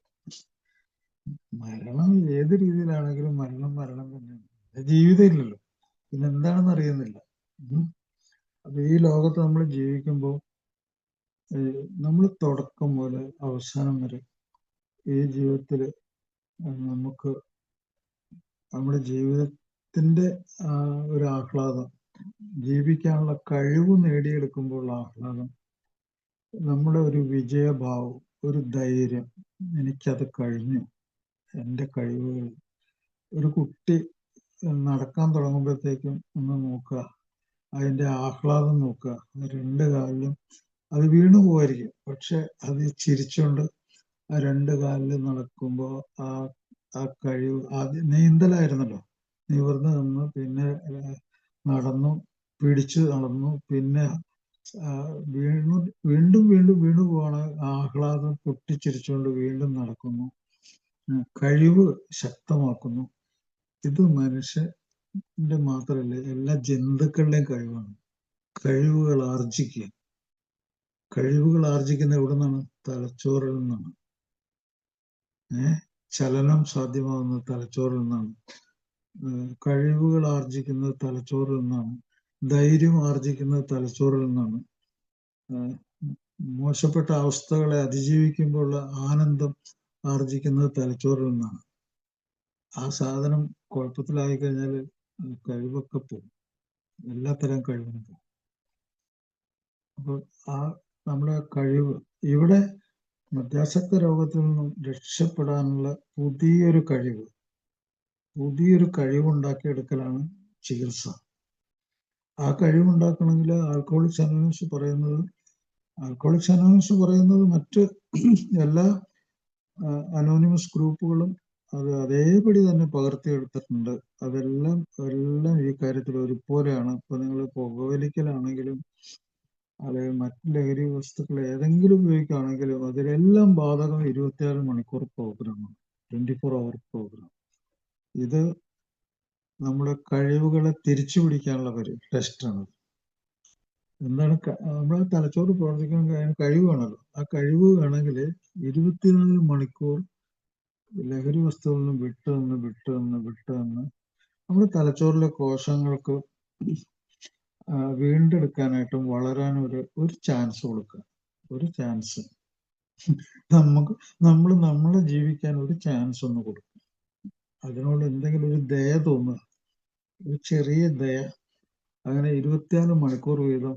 മരണം ഏത് രീതിയിലാണെങ്കിലും മരണം തന്നെയാണ്. ജീവിതം ഇല്ലല്ലോ, പിന്നെ എന്താണെന്ന് അറിയുന്നില്ല. അപ്പൊ ഈ ലോകത്ത് നമ്മൾ ജീവിക്കുമ്പോൾ നമ്മൾ തുടക്കം മുതൽ അവസാനം വരെ ഈ ജീവിതത്തിൽ നമുക്ക് നമ്മുടെ ജീവിതത്തിന്റെ ഒരു ആഹ്ലാദം, ജീവിക്കാനുള്ള കഴിവ് നേടിയെടുക്കുമ്പോൾ ആഹ്ലാദം, നമ്മുടെ ഒരു വിജയഭാവം, ഒരു ധൈര്യം, എനിക്കത് കഴിഞ്ഞു, എൻ്റെ കഴിവുകൾ. ഒരു കുട്ടി നടക്കാൻ തുടങ്ങുമ്പോഴത്തേക്കും ഒന്ന് നോക്കുക, അതിൻ്റെ ആഹ്ലാദം നോക്കുക. രണ്ട് കാലിലും അത് വീണു പോവായിരിക്കും, പക്ഷെ അത് ചിരിച്ചുകൊണ്ട് ആ രണ്ട് കാലിൽ നടക്കുമ്പോൾ ആ കഴിവ്, ആദ്യം നീന്തലായിരുന്നല്ലോ, നിവർന്ന് നിന്ന് പിന്നെ നടന്നു, പിടിച്ചു നടന്നു, പിന്നെ വീണ്ടും വീണു പോവാണ്. ആഹ്ലാദം പൊട്ടിച്ചിരിച്ചുകൊണ്ട് വീണ്ടും നടക്കുന്നു, കഴിവ് ശക്തമാക്കുന്നു. ഇത് മനുഷ്യന്റെ മാത്രമല്ല, എല്ലാ ജന്തുക്കളുടെയും കഴിവാണ്. കഴിവുകൾ ആർജിക്കുക. കഴിവുകൾ ആർജിക്കുന്ന എവിടെ നിന്നാണ്? തലച്ചോറിൽ നിന്നാണ്. ചലനം സാധ്യമാകുന്നത് തലച്ചോറിൽ നിന്നാണ്. കഴിവുകൾ ആർജിക്കുന്നത് തലച്ചോറിൽ നിന്നാണ്. ധൈര്യം ആർജിക്കുന്നത് തലച്ചോറിൽ നിന്നാണ്. മോശപ്പെട്ട അവസ്ഥകളെ അതിജീവിക്കുമ്പോഴുള്ള ആനന്ദം ആർജിക്കുന്നത് തലച്ചോറിൽ നിന്നാണ്. ആ സാധനം കുഴപ്പത്തിലായി കഴിഞ്ഞാൽ കഴിവൊക്കെ പോകും, എല്ലാത്തരം കഴിവും പോകും. അപ്പൊ നമ്മുടെ കഴിവ്, ഇവിടെ മദ്യാസക്ത രോഗത്തിൽ നിന്നും രക്ഷപ്പെടാനുള്ള പുതിയൊരു കഴിവുണ്ടാക്കിയെടുക്കലാണ് ചികിത്സ. ആ കഴിവുണ്ടാക്കണമെങ്കിൽ ആൽക്കഹോളിക്സ് അനോണിമസ് പറയുന്നത് മറ്റ് എല്ലാ അനോണിമസ് ഗ്രൂപ്പുകളും അത് അതേപടി തന്നെ പകർത്തിയെടുത്തിട്ടുണ്ട്. അതെല്ലാം ഈ കാര്യത്തിൽ ഒരുപോലെയാണ്. ഇപ്പൊ നിങ്ങൾ പുകവലിക്കലാണെങ്കിലും അത് മറ്റ് ലഹരി വസ്തുക്കൾ ഏതെങ്കിലും ഉപയോഗിക്കുകയാണെങ്കിലും അതിലെല്ലാം ബാധകം 24 മണിക്കൂർ പ്രോഗ്രാമാണ്, 24 hour പ്രോഗ്രാം. ഇത് നമ്മുടെ കഴിവുകളെ തിരിച്ചു പിടിക്കാനുള്ള ടെസ്റ്റാണ്. എന്താണ് നമ്മുടെ തലച്ചോറ് പ്രവർത്തിക്കാൻ കഴിവ് വേണമല്ലോ. ആ കഴിവ് വേണമെങ്കിൽ 24 മണിക്കൂർ ലഹരി വസ്തുവിൽ നിന്ന് വിട്ടുനിന്ന് നമ്മുടെ തലച്ചോറിലെ കോശങ്ങൾക്ക് വീണ്ടെടുക്കാനായിട്ടും വളരാനും ഒരു ചാൻസ് കൊടുക്കുക. ഒരു ചാൻസ് നമ്മളെ ജീവിക്കാൻ ഒരു ചാൻസ് ഒന്ന് കൊടുക്കുക. അതിനോട് എന്തെങ്കിലും ഒരു ദയ തോന്നുക, ഒരു ചെറിയ ദയ. അങ്ങനെ 24 മണിക്കൂർ വീതം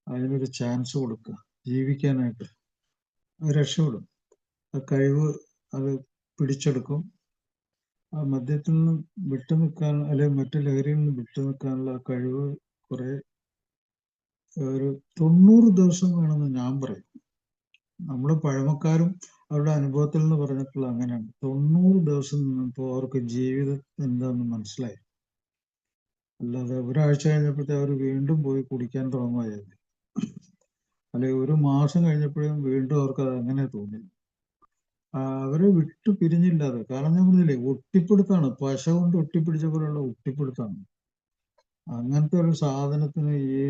അതിനൊരു ചാൻസ് കൊടുക്കുക ജീവിക്കാനായിട്ട്. അത് രക്ഷപ്പെടും. ആ കഴിവ് അത് പിടിച്ചെടുക്കും. ആ മദ്യത്തിൽ നിന്ന് വിട്ടുനിൽക്കാൻ, അല്ലെങ്കിൽ മറ്റു ലഹരിയിൽ നിന്ന് വിട്ടുനിൽക്കാനുള്ള കഴിവ് ഒരു 90 ദിവസം വേണമെന്ന് ഞാൻ പറയും. നമ്മൾ പഴമക്കാരും അവരുടെ അനുഭവത്തിൽ നിന്ന് പറഞ്ഞിട്ടുള്ള അങ്ങനെയാണ്. 90 ദിവസം നിന്നപ്പോൾ അവർക്ക് ജീവിതം എന്താണെന്ന് മനസ്സിലായി. അല്ലാതെ ഒരാഴ്ച കഴിഞ്ഞപ്പോഴത്തെ അവർ വീണ്ടും പോയി കുടിക്കാൻ തുടങ്ങുകയായിരുന്നു, അല്ലെങ്കിൽ ഒരു മാസം കഴിഞ്ഞപ്പോഴും വീണ്ടും അവർക്ക് അത് അങ്ങനെ തോന്നി. അവരെ വിട്ടു പിരിഞ്ഞില്ലാതെ. കാരണം ഞാൻ പറഞ്ഞില്ലേ, ഒട്ടിപ്പിടുത്താണ്, പശ കൊണ്ട് ഒട്ടിപ്പിടിച്ച പോലെയുള്ള ഒട്ടിപ്പിടുത്താണ്. അങ്ങനത്തെ ഒരു സാധനത്തിന് ഈ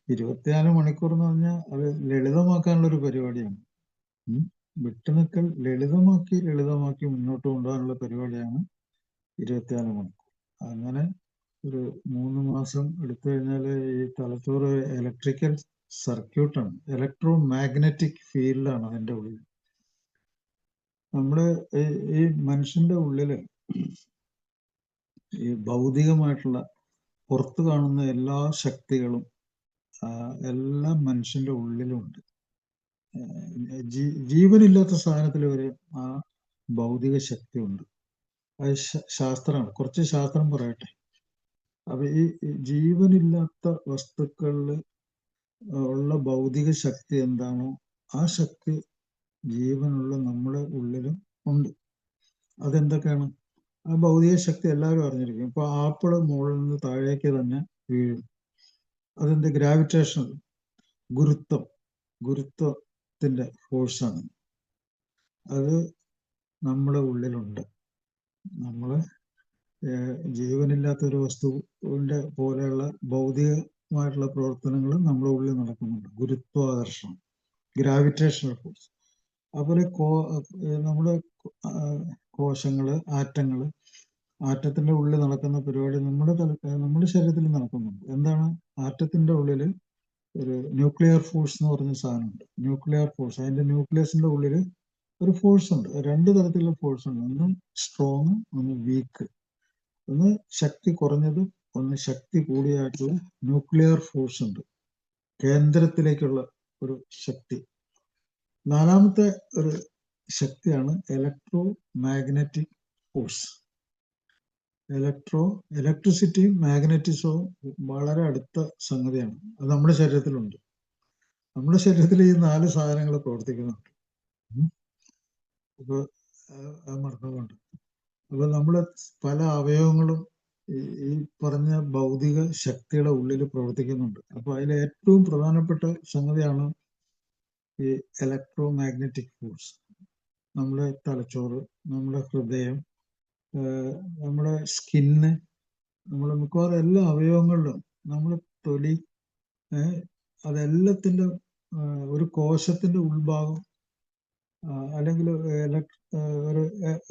24 മണിക്കൂർ എന്ന് പറഞ്ഞാൽ അത് ലളിതമാക്കാനുള്ള ഒരു പരിപാടിയാണ്. വിട്ടുനിൽക്കൽ ലളിതമാക്കി മുന്നോട്ട് കൊണ്ടുപോകാനുള്ള പരിപാടിയാണ് 24 മണിക്കൂർ. അങ്ങനെ ഒരു 3 മാസം എടുത്തു കഴിഞ്ഞാൽ ഈ തലച്ചോറ് ഇലക്ട്രിക്കൽ സർക്യൂട്ടാണ്, ഇലക്ട്രോ മാഗ്നറ്റിക് ഫീൽഡാണ് അതിൻ്റെ ഉള്ളിൽ. നമ്മുടെ ഈ മനുഷ്യന്റെ ഉള്ളില് ഈ ഭൗതികമായിട്ടുള്ള പുറത്തു കാണുന്ന എല്ലാ ശക്തികളും എല്ലാം മനുഷ്യന്റെ ഉള്ളിലുണ്ട്. ജീവനില്ലാത്ത സാധനത്തിൽ വരെ ആ ഭൗതിക ശക്തി ഉണ്ട്. അത് ശാസ്ത്രമാണ്. കുറച്ച് ശാസ്ത്രം പറയട്ടെ. അപ്പൊ ഈ ജീവനില്ലാത്ത വസ്തുക്കളിൽ ഉള്ള ഭൗതിക ശക്തി എന്താണോ ആ ശക്തി ജീവനുള്ള നമ്മുടെ ഉള്ളിലും ഉണ്ട്. അതെന്തൊക്കെയാണ്? ആ ഭൗതിക ശക്തി എല്ലാവരും അറിഞ്ഞിരിക്കും. ഇപ്പൊ ആപ്പിള് മുകളിൽ നിന്ന് താഴേക്ക് തന്നെ വീഴും. അതെന്ത്? ഗ്രാവിറ്റേഷൻ, ഗുരുത്വത്തിന്റെ ഫോഴ്സാണ്. അത് നമ്മുടെ ഉള്ളിലുണ്ട്. നമ്മള് ജീവനില്ലാത്ത ഒരു വസ്തുവിന്റെ പോലെയുള്ള ഭൗതികമായിട്ടുള്ള പ്രവർത്തനങ്ങൾ നമ്മുടെ ഉള്ളിൽ നടക്കുന്നുണ്ട്. ഗുരുത്വാകർഷണം, ഗ്രാവിറ്റേഷണൽ ഫോഴ്സ്. അതുപോലെ നമ്മുടെ കോശങ്ങള്, ആറ്റത്തിന്റെ ഉള്ളിൽ നടക്കുന്ന പരിപാടി നമ്മുടെ ശരീരത്തിൽ നടക്കുന്നുണ്ട്. എന്താണ്? ആറ്റത്തിന്റെ ഉള്ളിൽ ഒരു ന്യൂക്ലിയർ ഫോഴ്സ് എന്ന് പറഞ്ഞ സാധനമുണ്ട്. ന്യൂക്ലിയർ ഫോഴ്സ്, അതിന്റെ ന്യൂക്ലിയസിന്റെ ഉള്ളിൽ ഒരു ഫോഴ്സ് ഉണ്ട്. രണ്ട് തരത്തിലുള്ള ഫോഴ്സ് ഉണ്ട്. ഒന്ന് സ്ട്രോങ്, ഒന്ന് വീക്ക്. ഒന്ന് ശക്തി കുറഞ്ഞത്, ഒന്ന് ശക്തി കൂടിയായിട്ടുള്ള ന്യൂക്ലിയർ ഫോഴ്സ് ഉണ്ട്. കേന്ദ്രത്തിലേക്കുള്ള ഒരു ശക്തി. നാലാമത്തെ ഒരു ശക്തിയാണ് ഇലക്ട്രോ മാഗ്നറ്റിക് ഫോഴ്സ്. ഇലക്ട്രിസിറ്റിയും മാഗ്നറ്റിസവും വളരെ അടുത്ത സംഗതിയാണ്. അത് നമ്മുടെ ശരീരത്തിലുണ്ട്. നമ്മുടെ ശരീരത്തിൽ ഈ 4 സാധനങ്ങൾ പ്രവർത്തിക്കുന്നുണ്ട്. ഇപ്പൊ മറന്നുകൊണ്ട് അപ്പൊ നമ്മുടെ പല അവയവങ്ങളും ഈ പറഞ്ഞ ഭൗതിക ശക്തിയുടെ ഉള്ളിൽ പ്രവർത്തിക്കുന്നുണ്ട്. അപ്പൊ അതിൽ ഏറ്റവും പ്രധാനപ്പെട്ട സംഗതിയാണ് ഈ ഇലക്ട്രോ മാഗ്നറ്റിക് ഫോഴ്സ്. നമ്മുടെ തലച്ചോറ്, നമ്മുടെ ഹൃദയം, നമ്മുടെ സ്കിന്ന്, നമ്മുടെ മിക്കവാറും എല്ലാ അവയവങ്ങളിലും, നമ്മുടെ തൊലി, അതെല്ലാത്തിന്റെ ഒരു കോശത്തിന്റെ ഉൾഭാഗം അല്ലെങ്കിൽ ഒരു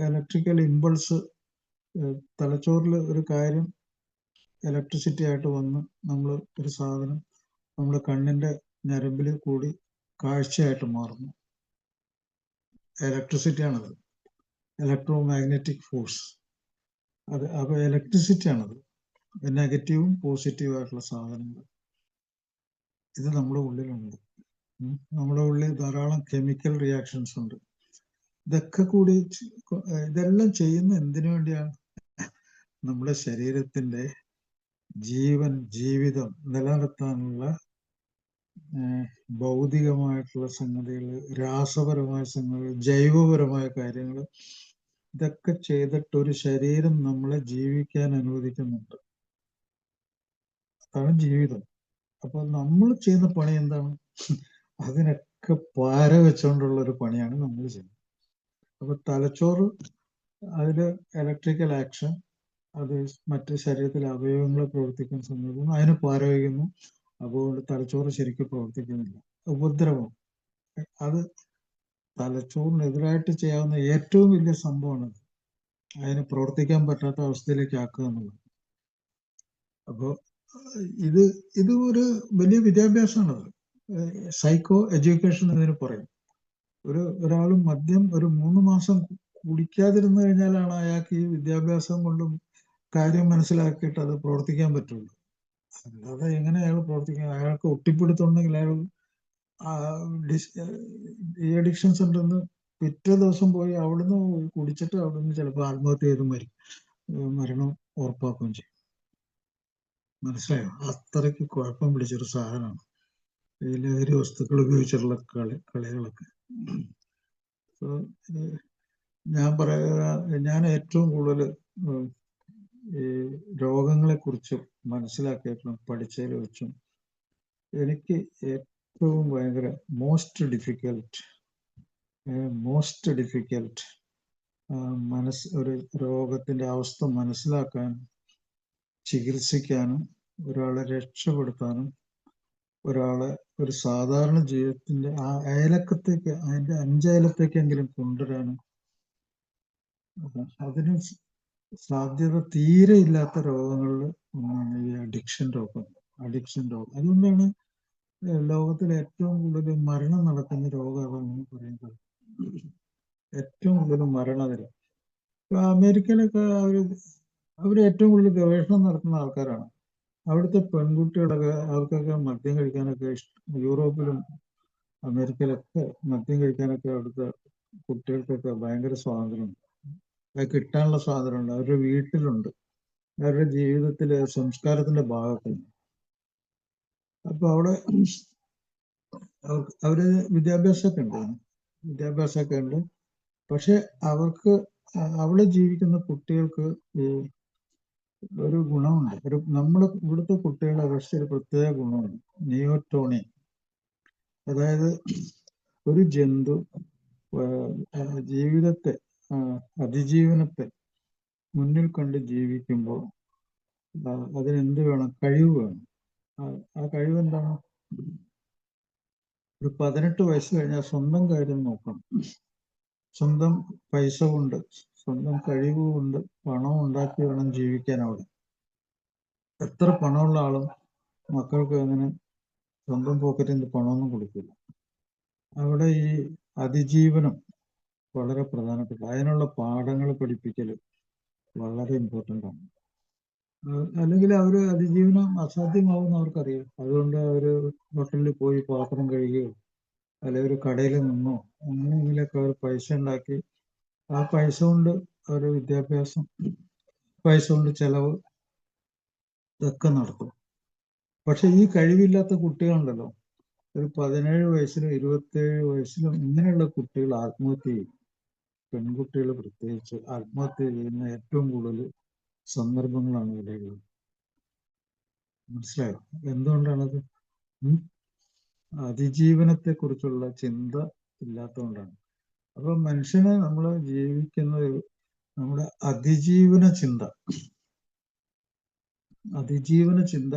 ഇലക്ട്രിക്കൽ ഇമ്പൾസ് തലച്ചോറിൽ ഒരു കാര്യം ഇലക്ട്രിസിറ്റി ആയിട്ട് വന്ന് നമ്മൾ ഒരു സാധനം നമ്മുടെ കണ്ണിന്റെ ഞരമ്പിൽ കൂടി കാഴ്ചയായിട്ട് മാറുന്നു. ഇലക്ട്രിസിറ്റിയാണത്, ഇലക്ട്രോ മാഗ്നറ്റിക് ഫോഴ്സ്. അപ്പൊ ഇലക്ട്രിസിറ്റിയാണത്. നെഗറ്റീവും പോസിറ്റീവും ആയിട്ടുള്ള സാധനങ്ങൾ ഇത് നമ്മുടെ ഉള്ളിലുണ്ട്. നമ്മുടെ ഉള്ളിൽ ധാരാളം കെമിക്കൽ റിയാക്ഷൻസ് ഉണ്ട്. ഇതൊക്കെ കൂടി ഇതെല്ലാം ചെയ്യുന്ന എന്തിനു വേണ്ടിയാണ്? നമ്മുടെ ശരീരത്തിന്റെ ജീവിതം നിലനിർത്താനുള്ള ഭൗതികമായിട്ടുള്ള സംഗതികൾ, രാസപരമായ സംഗതികൾ, ജൈവപരമായ കാര്യങ്ങൾ, ഇതൊക്കെ ചെയ്തിട്ട് ഒരു ശരീരം നമ്മളെ ജീവിക്കാൻ അനുവദിക്കുന്നുണ്ട്. അതാണ് ജീവിതം. അപ്പൊ നമ്മൾ ചെയ്യുന്ന പണി എന്താണ്? അതിനൊക്കെ പാര വെച്ചുകൊണ്ടുള്ള ഒരു പണിയാണ് നമ്മൾ ചെയ്യുന്നത്. അപ്പൊ തലച്ചോറ്, അതില് ഇലക്ട്രിക്കൽ ആക്ഷൻ, അത് മറ്റ് ശരീരത്തിലെ അവയവങ്ങൾ പ്രവർത്തിക്കുന്ന സമയത്ത് അതിന് പാര വയ്ക്കുന്നു. അതുകൊണ്ട് തലച്ചോറ് ശരിക്കും പ്രവർത്തിക്കുന്നില്ല. ഉപദ്രവം, അത് തലച്ചോറിനെതിരായിട്ട് ചെയ്യാവുന്ന ഏറ്റവും വലിയ സംഭവമാണ്. അതിന് പ്രവർത്തിക്കാൻ പറ്റാത്ത അവസ്ഥയിലേക്ക് ആക്കുക എന്നുള്ളത്. അപ്പോൾ ഇത് ഒരു വലിയ വിദ്യാഭ്യാസമാണത്. സൈക്കോ എഡ്യൂക്കേഷൻ എന്നതിന് പറയും. ഒരാൾ മദ്യം ഒരു 3 മാസം കുടിക്കാതിരുന്നു കഴിഞ്ഞാലാണ് അയാൾക്ക് ഈ വിദ്യാഭ്യാസം കൊണ്ടും കാര്യം മനസ്സിലാക്കിയിട്ട് അത് പ്രവർത്തിക്കാൻ പറ്റുള്ളൂ. അല്ലാതെ എങ്ങനെ അയാൾ പ്രവർത്തിക്കാൻ? അയാൾക്ക് ഒട്ടിപ്പിടുത്തുണ്ടെങ്കിൽ അയാൾ ഈ അഡിക്ഷൻ സെന്ററിൽ പിറ്റേ ദിവസം പോയി അവിടുന്ന് കുടിച്ചിട്ട് അവിടുന്ന് ചിലപ്പോൾ ആത്മഹത്യ ചെയ്ത് മരണം ഉറപ്പാക്കുകയും ചെയ്യും. മനസ്സിലായോ? അത്രയ്ക്ക് കുഴപ്പം പിടിച്ചൊരു സാധനമാണ് ഈ ലഹരി വസ്തുക്കൾ ഉപയോഗിച്ചിട്ടുള്ള കളികളൊക്കെ. ഞാൻ ഏറ്റവും കൂടുതൽ ഈ രോഗങ്ങളെ കുറിച്ച് മനസ്സിലാക്കിയിട്ടും പഠിച്ചതിൽ വെച്ചും എനിക്ക് ഏറ്റവും ഭയങ്കര മോസ്റ്റ് ഡിഫിക്കൽട്ട് ഒരു രോഗത്തിന്റെ അവസ്ഥ മനസ്സിലാക്കാനും ചികിത്സിക്കാനും ഒരാളെ രക്ഷപ്പെടുത്താനും ഒരാളെ ഒരു സാധാരണ ജീവിതത്തിന്റെ അയലക്കത്തേക്ക്, അതിന്റെ 5 അയലത്തേക്കെങ്കിലും കൊണ്ടുവരാനും അതിന് സാധ്യത തീരെ ഇല്ലാത്ത രോഗങ്ങളിൽ ഒന്നാണ് ഈ അഡിക്ഷൻ രോഗം. അതുകൊണ്ടാണ് ലോകത്തിൽ ഏറ്റവും കൂടുതൽ മരണം നടക്കുന്ന രോഗം അതെന്ന് പറയുന്നത്. ഏറ്റവും കൂടുതൽ മരണനിര. ഇപ്പൊ അമേരിക്കയിലൊക്കെ അവര് ഏറ്റവും കൂടുതൽ ഗവേഷണം നടത്തുന്ന ആൾക്കാരാണ്. അവിടുത്തെ പെൺകുട്ടികളൊക്കെ, അവർക്കൊക്കെ മദ്യം കഴിക്കാനൊക്കെ യൂറോപ്പിലും അമേരിക്കയിലൊക്കെ മദ്യം കഴിക്കാനൊക്കെ അവിടുത്തെ കുട്ടികൾക്കൊക്കെ ഭയങ്കര സ്വാതന്ത്ര്യമുണ്ട്. അത് കിട്ടാനുള്ള സ്വാതന്ത്ര്യമുണ്ട്. അവരുടെ വീട്ടിലുണ്ട്. അവരുടെ ജീവിതത്തിലെ സംസ്കാരത്തിന്റെ ഭാഗത്തിന്. അപ്പൊ അവിടെ അവര് വിദ്യാഭ്യാസമൊക്കെ ഉണ്ട്, വിദ്യാഭ്യാസമൊക്കെ ഉണ്ട്. പക്ഷെ അവർക്ക് അവിടെ ജീവിക്കുന്ന കുട്ടികൾക്ക് ഈ ഒരു ഗുണമുണ്ട്. നമ്മുടെ ഇവിടുത്തെ കുട്ടികളെ അപേക്ഷിച്ച് ഒരു പ്രത്യേക ഗുണമുണ്ട്, നിയോട്ടോണി. അതായത് ഒരു ജന്തു ജീവിതത്തെ, അതിജീവനത്തെ മുന്നിൽ കണ്ട് ജീവിക്കുമ്പോൾ അതിനെന്ത് വേണം? കഴിവ് വേണം. ആ കഴിവ് എന്താണ്? ഒരു 18 വയസ്സ് കഴിഞ്ഞാൽ സ്വന്തം കാര്യം നോക്കണം. സ്വന്തം പൈസ കൊണ്ട്, സ്വന്തം കഴിവ് കൊണ്ട് പണം ഉണ്ടാക്കി വേണം ജീവിക്കാൻ. അവിടെ എത്ര പണമുള്ള ആളും മക്കൾക്ക് അങ്ങനെ സ്വന്തം പോക്കറ്റിൽ നിന്ന് പണമൊന്നും കൊടുക്കില്ല. അവിടെ ഈ അതിജീവനം വളരെ പ്രധാനപ്പെട്ട, അതിനുള്ള പാഠങ്ങൾ പഠിപ്പിക്കൽ വളരെ ഇമ്പോർട്ടൻ്റ് ആണ്. അല്ലെങ്കിൽ അവര് അതിജീവനം അസാധ്യമാവുമെന്ന് അവർക്കറിയാം. അതുകൊണ്ട് അവര് ഹോട്ടലിൽ പോയി പാത്രം കഴുകുകയോ അല്ലെങ്കിൽ ഒരു കടയിൽ നിന്നോ അങ്ങനെയെങ്കിലൊക്കെ അവർ പൈസ ഉണ്ടാക്കി ആ പൈസ കൊണ്ട് അവരുടെ വിദ്യാഭ്യാസം, പൈസ കൊണ്ട് ചെലവ് ഇതൊക്കെ നടത്തും. പക്ഷെ ഈ കഴിവില്ലാത്ത കുട്ടികളുണ്ടല്ലോ, ഒരു 17 വയസ്സിലും 27 വയസ്സിലും ഇങ്ങനെയുള്ള കുട്ടികൾ ആത്മഹത്യ ചെയ്യും. പെൺകുട്ടികൾ പ്രത്യേകിച്ച് ആത്മഹത്യ ചെയ്യുന്ന ഏറ്റവും കൂടുതൽ സന്ദർഭങ്ങളാണ് ഇവിടെയുള്ളത്. മനസ്സിലായോ എന്തുകൊണ്ടാണത്? അതിജീവനത്തെ കുറിച്ചുള്ള ചിന്ത ഇല്ലാത്തതുകൊണ്ടാണ്. അപ്പൊ മനുഷ്യനെ നമ്മൾ ജീവിക്കുന്നത് നമ്മുടെ അതിജീവന ചിന്ത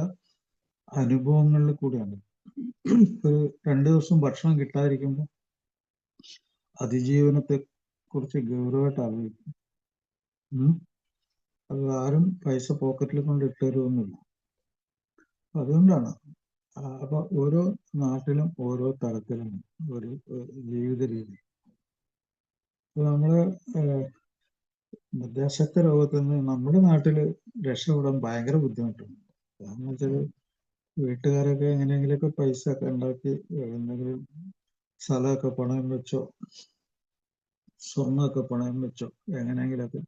അനുഭവങ്ങളിൽ കൂടിയാണ്. ഒരു 2 ദിവസം ഭക്ഷണം കിട്ടാതിരിക്കുമ്പോൾ അതിജീവനത്തെ കുറിച്ച് ഗൗരവമായിട്ട് ആലോചിക്കും. അത് ആരും പൈസ പോക്കറ്റിൽ കൊണ്ട് ഇട്ടുതരുമൊന്നുമില്ല. അതുകൊണ്ടാണ്. അപ്പൊ ഓരോ നാട്ടിലും ഓരോ തരത്തിലാണ് ഒരു ജീവിത രീതി. നമ്മള് വിദേശത്തെ രോഗത്തിൽ നിന്ന് നമ്മുടെ നാട്ടില് രക്ഷപ്പെടാൻ ഭയങ്കര ബുദ്ധിമുട്ടുണ്ട്. കാരണം വെച്ചാൽ വീട്ടുകാരൊക്കെ എങ്ങനെയെങ്കിലുമൊക്കെ പൈസ ഒക്കെ ഉണ്ടാക്കി എന്തെങ്കിലും സ്ഥലമൊക്കെ പണയം വെച്ചോ സ്വർണ്ണമൊക്കെ പണയം വെച്ചോ എങ്ങനെയെങ്കിലൊക്കെ.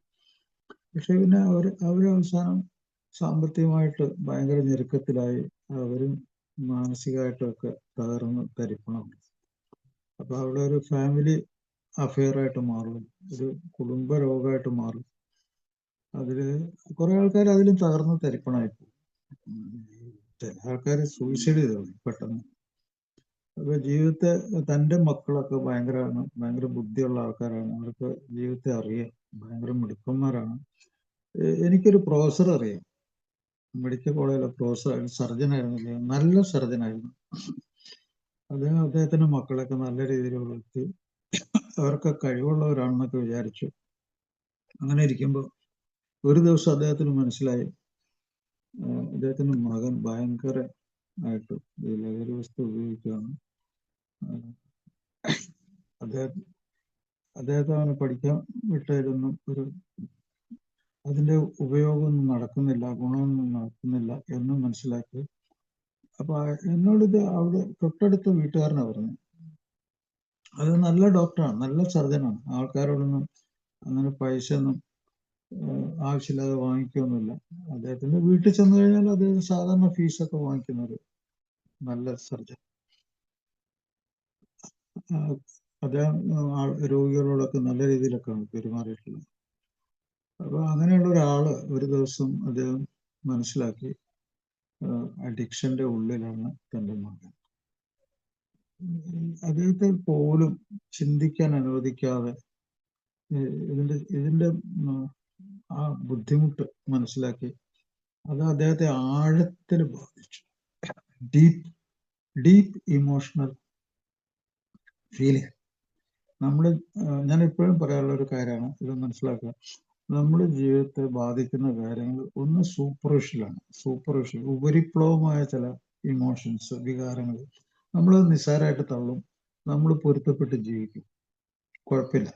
പക്ഷെ പിന്നെ അവര് അവസാനം സാമ്പത്തികമായിട്ട് ഭയങ്കര ഞെരുക്കത്തിലായി അവരും മാനസികമായിട്ടൊക്കെ തകർന്ന് തരിപ്പണമുണ്ട്. അപ്പൊ അവിടെ ഒരു ഫാമിലി അഫെയർ ആയിട്ട് മാറും, ഒരു കുടുംബ രോഗമായിട്ട് മാറും. അതില് കുറെ ആൾക്കാർ അതിലും തകർന്ന് തരിപ്പണമായി പോകും. ചില ആൾക്കാർ സൂയിസൈഡ് ചെയ്തു പെട്ടെന്ന്. അപ്പൊ ജീവിതത്തെ, തൻ്റെ മക്കളൊക്കെ ഭയങ്കര ബുദ്ധിയുള്ള ആൾക്കാരാണ്, അവർക്ക് ജീവിതത്തെ അറിയാം, ഭയങ്കര മിടുക്കന്മാരാണ്. എനിക്കൊരു പ്രൊഫസർ അറിയാം, മെഡിക്കൽ കോളേജിലെ പ്രൊഫസർ, സർജനായിരുന്നു, നല്ല സർജനായിരുന്നു. അദ്ദേഹത്തിന്റെ മക്കളൊക്കെ നല്ല രീതിയിൽ വളർത്തി, അവർക്ക് കഴിവുള്ളവരാണെന്നൊക്കെ വിചാരിച്ചു. അങ്ങനെ ഇരിക്കുമ്പോൾ ഒരു ദിവസം അദ്ദേഹത്തിന് മനസ്സിലായി അദ്ദേഹത്തിന്റെ മകൻ ഭയങ്കര ആയിട്ട് ഈ ലഹരി വസ്തു ഉപയോഗിക്കുകയാണ്. അദ്ദേഹത്തെ അവനെ പഠിക്കാൻ വിട്ടതിലൊന്നും അതിന്റെ ഉപയോഗമൊന്നും നടക്കുന്നില്ല, ഗുണമൊന്നും നടക്കുന്നില്ല എന്ന് മനസ്സിലാക്കി. അപ്പൊ എന്നോടിത് അവിടെ തൊട്ടടുത്ത വീട്ടുകാരനാണ് പറഞ്ഞു. അത് നല്ല ഡോക്ടറാണ്, നല്ല സർജനാണ്, ആൾക്കാരോടൊന്നും അങ്ങനെ പൈസ ഒന്നും ആവശ്യമില്ലാതെ വാങ്ങിക്കൊന്നുമില്ല. അദ്ദേഹത്തിന്റെ വീട്ടിൽ ചെന്ന് കഴിഞ്ഞാൽ അദ്ദേഹം സാധാരണ ഫീസൊക്കെ വാങ്ങിക്കുന്നൊരു നല്ല സർജൻ. അദ്ദേഹം രോഗികളോടൊക്കെ നല്ല രീതിയിലൊക്കെയാണ് പെരുമാറിയിട്ടുള്ളത്. അപ്പൊ അങ്ങനെയുള്ള ഒരാള് ഒരു ദിവസം അദ്ദേഹം മനസ്സിലാക്കി അഡിക്ഷന്റെ ഉള്ളിലാണ് തൻ്റെ മകൻ. അദ്ദേഹത്തെ പോലും ചിന്തിക്കാൻ അനുവദിക്കാതെ ഇതിന്റെ ആ ബുദ്ധിമുട്ട് മനസ്സിലാക്കി അത് അദ്ദേഹത്തെ ആഴത്തിൽ ബാധിച്ചു. Deep emotional feeling. ഞാൻ എപ്പോഴും പറയാനുള്ള ഒരു കാര്യമാണ്, ഇത് മനസ്സിലാക്കുക. നമ്മുടെ ജീവിതത്തെ ബാധിക്കുന്ന കാര്യങ്ങൾ ഒന്ന് സൂപ്പർഫിഷ്യൽ ഉപരിപ്ലവമായ ചില ഇമോഷൻസ്, വികാരങ്ങൾ നമ്മൾ നിസ്സാരമായിട്ട് തള്ളും, നമ്മൾ പൊരുത്തപ്പെട്ട് ജീവിക്കും, കുഴപ്പമില്ല.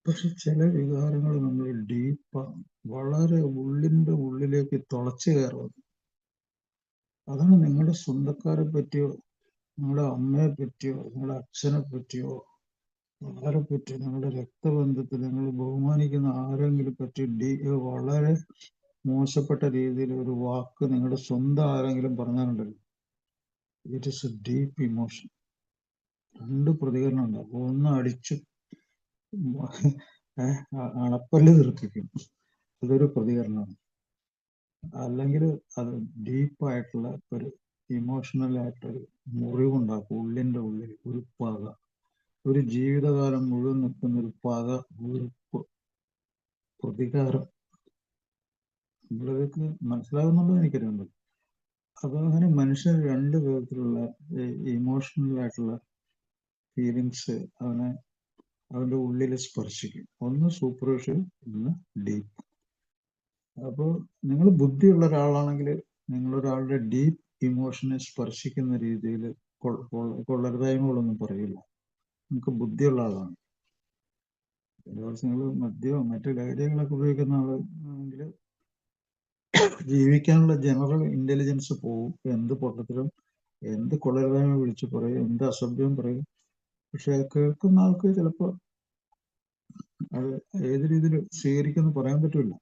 പക്ഷെ ചില വികാരങ്ങൾ നമ്മൾ ഡീപ്പാണ്, വളരെ ഉള്ളിൻ്റെ ഉള്ളിലേക്ക് തുളച്ചു കയറുന്നത്. അതാണ് നിങ്ങളുടെ സ്വന്തക്കാരെ പറ്റിയോ, നിങ്ങളുടെ അമ്മയെ പറ്റിയോ, നിങ്ങളുടെ അച്ഛനെ പറ്റിയോ, ആരെ പറ്റി, നിങ്ങളുടെ രക്തബന്ധത്തിൽ നിങ്ങൾ ബഹുമാനിക്കുന്ന ആരെങ്കിലും പറ്റി വളരെ മോശപ്പെട്ട രീതിയിൽ ഒരു വാക്ക് നിങ്ങളുടെ സ്വന്തം ആരെങ്കിലും പറഞ്ഞാലുണ്ടല്ലോ, it is a deep emotion. രണ്ട് പ്രതികരണം ഉണ്ടാവും. ഒന്ന് അടിച്ചു അണപ്പല്ല് തീർപ്പിക്കും, അതൊരു പ്രതികരണമാണ്. അല്ലെങ്കിൽ അത് ഡീപ്പായിട്ടുള്ള ഒരു ഇമോഷണൽ ആയിട്ടൊരു മുറിവുണ്ടാക്കും. ഉള്ളിൻ്റെ ഉള്ളിൽ ഒരു പക, ഒരു ജീവിതകാലം മുഴുവൻ നിൽക്കുന്ന ഒരു പക, വെറുപ്പ്, പ്രതികാരം. നിങ്ങളിതൊക്കെ മനസ്സിലാകുന്നുണ്ടോ എനിക്കറിയുന്നത്. അപ്പൊ അങ്ങനെ മനുഷ്യൻ രണ്ട് തരത്തിലുള്ള ഇമോഷണൽ ആയിട്ടുള്ള ഫീലിങ്സ് അവന്റെ ഉള്ളിൽ സ്പർശിക്കും. ഒന്ന് സൂപ്പർഫിഷ്യൽ, ഒന്ന് ഡീപ്പ്. അപ്പോൾ നിങ്ങൾ ബുദ്ധിയുള്ള ഒരാളാണെങ്കിൽ നിങ്ങളൊരാളുടെ ഡീപ്പ് ഇമോഷനെ സ്പർശിക്കുന്ന രീതിയിൽ കൊള്ളരുതായ്മകളൊന്നും പറയില്ല. നിങ്ങൾക്ക് ബുദ്ധിയുള്ള ആളാണ്. ചില ദിവസങ്ങൾ മദ്യമോ മറ്റു ലഹരികളൊക്കെ ഉപയോഗിക്കുന്ന ആളാണെങ്കിൽ ജീവിക്കാനുള്ള ജനറൽ ഇന്റലിജൻസ് പോവും. എന്ത് പൊട്ടത്തിലും എന്ത് കൊള്ളരുതായ്മ വിളിച്ചു പറയും, എന്ത് അസഭ്യം പറയും. പക്ഷെ കേൾക്കുന്ന ആൾക്ക് ചിലപ്പോൾ അത് ഏത് രീതിയിൽ സ്വീകരിക്കുമെന്ന് പറയാൻ പറ്റില്ല.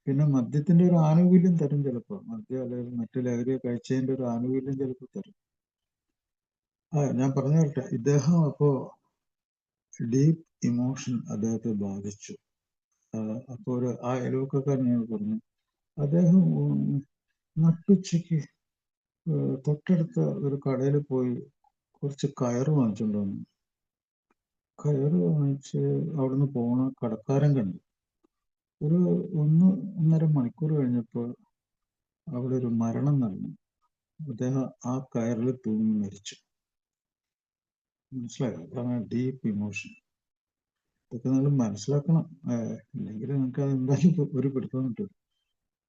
പിന്നെ മദ്യത്തിന്റെ ഒരു ആനുകൂല്യം തരും ചിലപ്പോൾ. മദ്യം അല്ലെങ്കിൽ മറ്റു ലഹരി കഴിച്ചതിന്റെ ഒരു ആനുകൂല്യം ചിലപ്പോൾ തരും. ഞാൻ പറഞ്ഞു തരട്ടെ. ഇദ്ദേഹം അപ്പോ ഡീപ്പ് ഇമോഷൻ അദ്ദേഹത്തെ ബാധിച്ചു. അപ്പോൾ ഒരു അയൽവക്കക്കാരൻ ഞാൻ പറഞ്ഞു, അദ്ദേഹം നട്ടുച്ചയ്ക്ക് തൊട്ടടുത്ത ഒരു കടയിൽ പോയി കുറച്ച് കയറ് വാങ്ങിച്ചുകൊണ്ട് വന്നു. കയറ് വാങ്ങിച്ച് അവിടുന്ന് പോണ കടക്കാരൻ കണ്ടു. ഒരു 1.5 മണിക്കൂർ കഴിഞ്ഞപ്പോൾ അവിടെ ഒരു മരണം നടന്നു. അദ്ദേഹം ആ കയറിൽ തൂങ്ങി മരിച്ചു. മനസ്സിലായോ? അതാണ് ഡീപ്പ് ഇമോഷൻ. ഇതൊക്കെ നിങ്ങൾ മനസ്സിലാക്കണം. ഇല്ലെങ്കിൽ നിങ്ങൾക്ക് അത് എന്തായാലും ഒരു പിടുത്തം കിട്ടും.